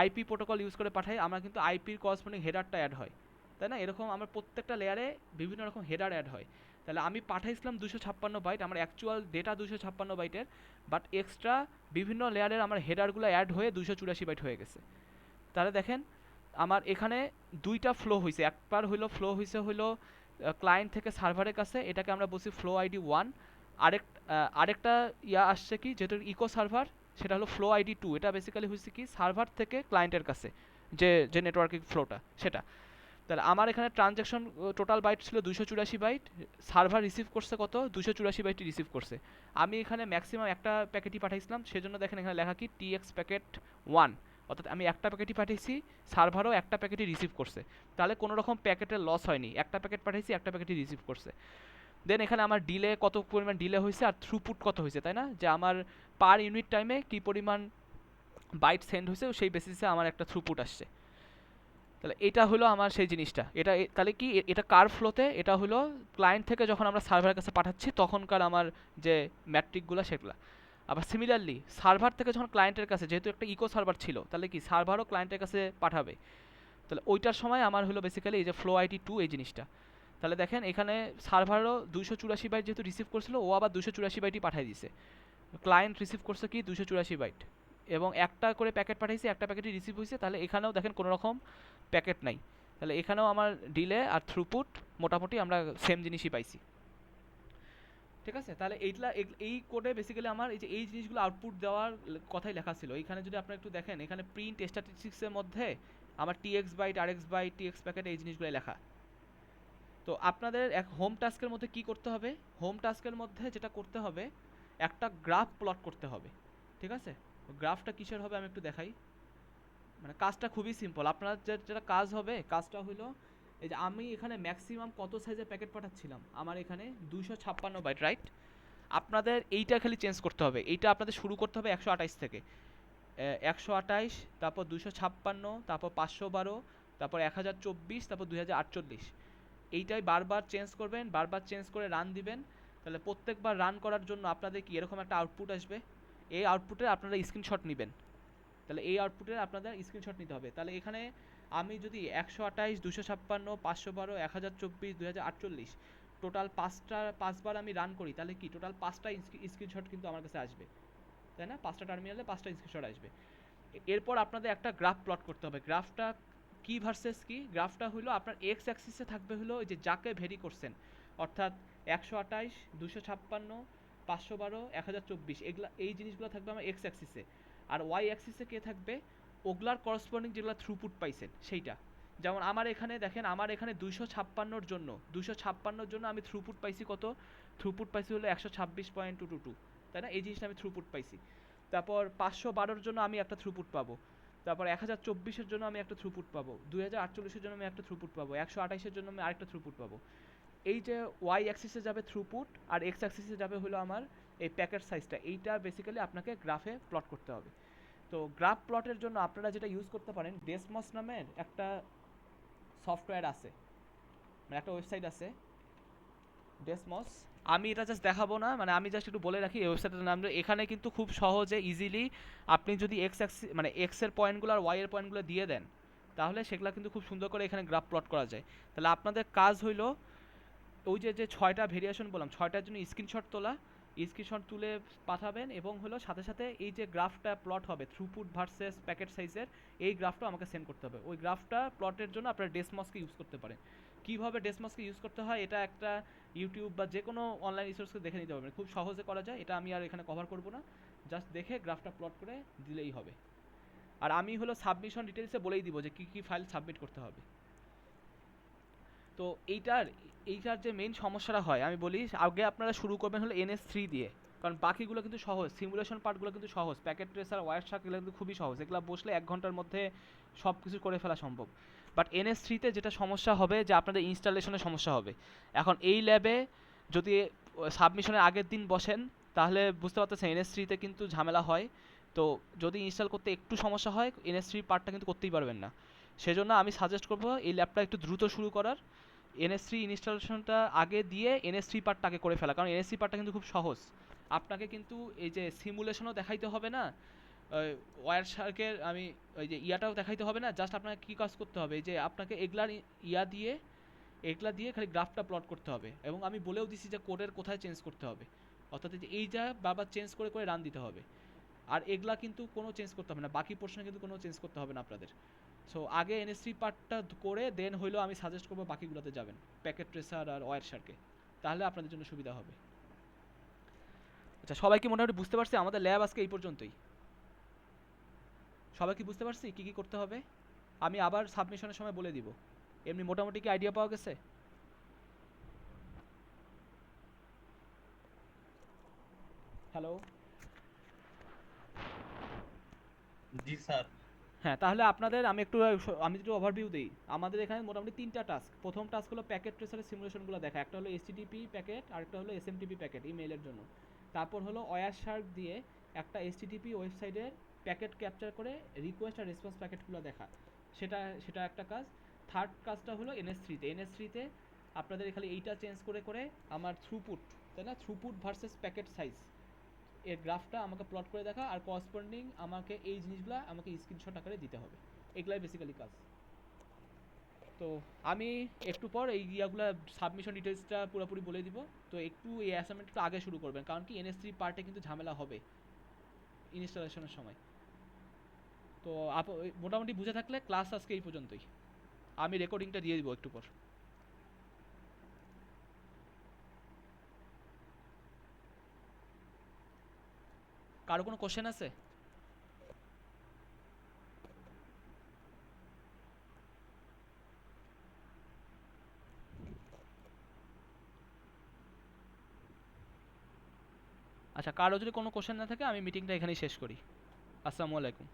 আইপি প্রোটোকল ইউজ করে পাঠাই, আমরা কিন্তু আইপির করসপন্ডিং হেডারটা অ্যাড হয়, তাই না? এরকম আমার প্রত্যেকটা লেয়ারে বিভিন্ন রকম হেডার অ্যাড হয়। তাহলে আমি পাঠাইছিলাম 256 বাইট, আমার অ্যাকচুয়াল ডেটা 256 বাইটের, বাট এক্সট্রা বিভিন্ন লেয়ারের আমার হেডারগুলো অ্যাড হয়ে 284 বাইট হয়ে গেছে। তাহলে দেখেন আমার এখানে দুইটা ফ্লো হয়েছে, একবার হইলো ফ্লো হইলো ক্লায়েন্ট থেকে সার্ভারের কাছে, এটাকে আমরা বলছি ফ্লো আইডি 1। আরেকটা ইয়া আসছে কি, যেহেতু ইকো সার্ভার, সেটা হলো ফ্লো আইডি 2। এটা বেসিক্যালি হয়েছে কি সার্ভার থেকে ক্লায়েন্টের কাছে যে যে নেটওয়ার্কিং ফ্লোটা সেটা। তাহলে আমার এখানে ট্রানজ্যাকশন টোটাল বাইট ছিল 284 বাইট, সার্ভার রিসিভ করছে কত, 284 বাইটই রিসিভ করছে। আমি এখানে ম্যাক্সিমাম একটা প্যাকেটই পাঠাইছিলাম, সেজন্য দেখেন এখানে লেখা কি টিএক্স প্যাকেট 1, অর্থাৎ আমি একটা প্যাকেটই পাঠিয়েছি, সার্ভারও একটা প্যাকেটই রিসিভ করছে। তাহলে কোনো রকম প্যাকেটের লস হয়নি, একটা প্যাকেট পাঠিয়েছি একটা প্যাকেটই রিসিভ করছে। দেন এখানে আমার ডিলে কত পরিমাণ ডিলে হয়েছে আর থ্রুপুট কত হয়েছে, তাই না? যে আমার পার ইউনিট টাইমে কী পরিমাণ বাইট সেন্ড হয়েছে সেই বেসিসে আমার একটা থ্রুপুট আসছে। তাহলে এটা হলো আমার সেই জিনিসটা। তাহলে কি এটা কার ফ্লোতে, এটা হলো ক্লায়েন্ট থেকে যখন আমরা সার্ভারের কাছে পাঠাচ্ছি তখনকার আমার যে ম্যাট্রিকগুলো সেগুলো। আবার সিমিলারলি সার্ভার থেকে যখন ক্লায়েন্টের কাছে, যেহেতু একটা ইকো সার্ভার ছিল, তাহলে কি সার্ভারও ক্লায়েন্টের কাছে পাঠাবে, তাহলে ওইটার সময় আমার হলো বেসিক্যালি এই যে ফ্লো আইডি 2 এই জিনিসটা। তাহলে দেখেন এখানে সার্ভারও 284 বাইট যেহেতু রিসিভ করছিল, ও আবার 284 বাইটই পাঠিয়ে দিছে। ক্লায়েন্ট রিসিভ করছে কি 284 বাইট, এবং একটা করে প্যাকেট পাঠাইছি, একটা প্যাকেটই রিসিভ হয়েছে। তাহলে এখানেও দেখেন কোনো রকম প্যাকেট নাই, তাহলে এখানেও আমার ডিলে আর থ্রুপুট মোটামুটি আমরা সেম জিনিসই পাইছি। ঠিক আছে, তাহলে এই কোডে বেসিক্যালি আমার এই জিনিসগুলো আউটপুট দেওয়ার কথাই লেখা ছিল। এইখানে যদি আপনারা একটু দেখেন, এখানে প্রিন্ট স্ট্যাটিস্টিক্সের মধ্যে আমার TX byte, RX byte, TX packet এই জিনিসগুলো লেখা। তো আপনাদের এক হোম টাস্কের মধ্যে কি করতে হবে, হোম টাস্কের মধ্যে যেটা করতে হবে, একটা গ্রাফ প্লট করতে হবে। ঠিক আছে, গ্রাফটা কিসের হবে আমি একটু দেখাই। মানে কাজটা খুবই সিম্পল, আপনার যেটা কাজ হবে, কাজটা হলো এই যে আমি এখানে ম্যাক্সিমাম কত সাইজের প্যাকেট পাঠাচ্ছিলাম, আমার এখানে 256 বাইট, রাইট? আপনাদের এইটা খালি চেঞ্জ করতে হবে, এইটা আপনাদের শুরু করতে হবে 128 থেকে। 128, তারপর 256, তারপর 512, তারপর 1024, তারপর 2048। এইটাই বারবার চেঞ্জ করবেন, বারবার চেঞ্জ করে রান দিবেন। তাহলে প্রত্যেকবার রান করার জন্য আপনাদের কি এরকম একটা আউটপুট আসবে, এই আউটপুটে আপনারা স্ক্রিনশট নেবেন। তাহলে এই আউটপুটের আপনাদের স্ক্রিনশট নিতে হবে। তাহলে এখানে আমি যদি 128, 256, 512, 1024, 2048 টোটাল পাঁচবার আমি রান করি, তাহলে কি টোটাল 5টা স্ক্রিনশট কিন্তু আমার কাছে আসবে, তাই না? 5টা টার্মিনালে 5টা স্ক্রিনশট আসবে। এরপর আপনাদের একটা গ্রাফ প্লট করতে হবে। গ্রাফটা কি ভার্সেস কি, গ্রাফটা হলো আপনার এক্স অ্যাক্সিসে থাকবে হলো ওই যে যাকে ভেরি করছেন, অর্থাৎ 128, 256, 512, 1024 এগুলা এই জিনিসগুলো থাকবে আমার এক্স অ্যাক্সিসে। আর ওয়াই অ্যাক্সিসে কে থাকবে, ওগুলার করসপন্ডিং যেগুলো থ্রুপুট পাইছেন সেইটা। যেমন আমার এখানে দেখেন, আমার এখানে 256-র জন্য আমি থ্রুপুট পাইছি কত, থ্রুপুট পাইছি হলো 126.222, তাই না? এই জিনিসটা আমি থ্রুপুট পাইছি। তারপর 512-র জন্য আমি একটা থ্রুপুট পাবো, তারপর 1024-এর জন্য আমি একটা থ্রুপুট পাবো, 2048-এর জন্য আমি একটা থ্রুপুট পাবো, 128-এর জন্য আমি আরেকটা থ্রুপুট পাবো। এই যে ওয়াই অ্যাক্সিসে যাবে থ্রুপুট আর এক্স অ্যাক্সিসে যাবে হলো আমার এই প্যাকেট সাইজটা, এইটা বেসিক্যালি আপনাকে গ্রাফে প্লট করতে হবে। তো গ্রাফ প্লটের জন্য আপনারা যেটা ইউজ করতে পারেন, ডেসমস নামের একটা সফটওয়্যার আছে, মানে একটা ওয়েবসাইট আছে ডেসমস। আমি এটা জাস্ট দেখাবো না, মানে আমি জাস্ট একটু বলে রাখি এই ওয়েবসাইটের নাম। এখানে কিন্তু খুব সহজে ইজিলি আপনি যদি এক্স অ্যাক্সিস মানে এক্সের পয়েন্টগুলো আর ওয়াই এর পয়েন্টগুলো দিয়ে দেন, তাহলে সেগুলো কিন্তু খুব সুন্দর করে এখানে গ্রাফ প্লট করা যায়। তাহলে আপনাদের কাজ হইলো ওই যে 6টা ভেরিয়েশন বললাম, 6টার জন্য স্ক্রিনশট তোলা, স্ক্রিনশট তুলে পাঠাবেন, এবং হলো সাথে সাথে এই যে গ্রাফটা প্লট হবে থ্রুপুট ভার্সেস প্যাকেট সাইজের, এই গ্রাফটা আমাকে সেন্ড করতে হবে। ওই গ্রাফটা প্লটের জন্য আপনারা ডেসমসকে ইউজ করতে পারেন। কীভাবে ডেসমসকে ইউজ করতে হয় এটা একটা ইউটিউব বা যে কোনো অনলাইন রিসোর্সকে দেখে নিতে পারবেন, খুব সহজে করা যায়। এটা আমি আর এখানে কভার করব না, জাস্ট দেখে গ্রাফটা প্লট করে দিলেই হবে। আর আমি হলো সাবমিশন ডিটেলসে বলেই দিব যে কী কী ফাইল সাবমিট করতে হবে। তো এইটার যে মেইন সমস্যাটা হয় আমি বলি, আগে আপনারা শুরু করবেন হলো NS3 দিয়ে, কারণ বাকিগুলো কিন্তু সহজ, সিমুলেশন পার্টগুলো কিন্তু সহজ, প্যাকেট ট্রেসার, ওয়্যার শার্ক এগুলো কিন্তু খুবই সহজ, এগুলো বসলে 1 ঘন্টার মধ্যে সব কিছু করে ফেলা সম্ভব। বাট NS3-তে যেটা সমস্যা হবে যে আপনাদের ইনস্টলেশনের সমস্যা হবে। এখন এই ল্যাবে যদি সাবমিশনের আগের দিন বসেন তাহলে বুঝতে পারতেছেন NS3-তে কিন্তু ঝামেলা হয়। তো যদি ইনস্টল করতে একটু সমস্যা হয় NS3 পার্টটা কিন্তু করতেই পারবেন না। সেজন্য আমি সাজেস্ট করবো এই ল্যাবটা একটু দ্রুত শুরু করার, NS3 ইনস্টলেশনটা আগে দিয়ে NS3 পার্টটা আগে করে ফেলা, কারণ NS3 পার্টটা কিন্তু খুব সহজ। আপনাকে কিন্তু এই যে সিমুলেশনও দেখাইতে হবে না, ওয়্যার শার্কের আমি ওই যে ইয়াটাও দেখাইতে হবে না, জাস্ট আপনাকে কী কাজ করতে হবে, এই যে আপনাকে এগুলা দিয়ে খালি গ্রাফটা প্লট করতে হবে, এবং আমি বলেও দিছি যে কোডের কোথায় চেঞ্জ করতে হবে, অর্থাৎ এই যা বারবার চেঞ্জ করে করে রান দিতে হবে। আর এগুলা কিন্তু কোনো চেঞ্জ করতে হবে না, বাকি পোর্শনে কিন্তু কোনো চেঞ্জ করতে হবে না আপনাদের। সো আগে NS3 পার্টটা করে দেন হইলো আমি সাজেস্ট করবো বাকিগুলোতে যাবেন, প্যাকেট ট্রেসার আর ওয়্যার শার্কে, তাহলে আপনাদের জন্য সুবিধা হবে। আচ্ছা, সবাই কি মোটামুটি বুঝতে পারছে? আমাদের ল্যাব আজকে এই পর্যন্তই। সবাই কি বুঝতে পারছি কী কী করতে হবে? আমি আবার সাবমিশনের সময় বলে দিব। এমনি মোটামুটি কি আইডিয়া পাওয়া গেছে? হ্যালো? জি স্যার। হ্যাঁ, তাহলে আপনাদের আমি একটু ওভারভিউ দিই। আমাদের এখানে মোটামুটি 3টা টাস্ক। প্রথম টাস্ক হলো প্যাকেট ট্রেসারের সিমুলেশনগুলো দেখা, একটা হলো HTTP প্যাকেট, আরেকটা হলো SMTP প্যাকেট ইমেইলের জন্য। তারপর হলো ওয়্যার শার্ক দিয়ে একটা HTTP ওয়েবসাইটের প্যাকেট ক্যাপচার করে রিকোয়েস্ট আর রেসপন্স প্যাকেটগুলো দেখা, সেটা একটা কাজ। থার্ড কাজটা হলো NS3-তে আপনাদের খালি এইটা চেঞ্জ করে করে আমার থ্রুপুট, তাই না, থ্রুপুট ভার্সেস প্যাকেট সাইজ এর গ্রাফটা আমাকে প্লট করে দেখা, আর করসপন্ডিং আমাকে এই জিনিসগুলো আমাকে স্ক্রিনশট আকারে দিতে হবে। এগুলাই বেসিক্যালি কাজ। তো আমি একটু পর এই ইয়াগুলো সাবমিশন ডিটেলসটা পুরোপুরি বলে দিব। তো একটু এই অ্যাসাইনমেন্টটা আগে শুরু করবেন, কারণ কি NS3 পার্টে কিন্তু ঝামেলা হবে ইনস্টলেশনের সময়। তো মোটামুটি বুঝে থাকলে ক্লাস আজকে এই পর্যন্তই। আমি রেকর্ডিংটা দিয়ে দিব একটু পর। কারো কোনো কোশ্চেন আছে? আচ্ছা, কারো যদি কোনো কোশ্চেন না থাকে আমি মিটিংটা এখানেই শেষ করি। আসসালামু আলাইকুম।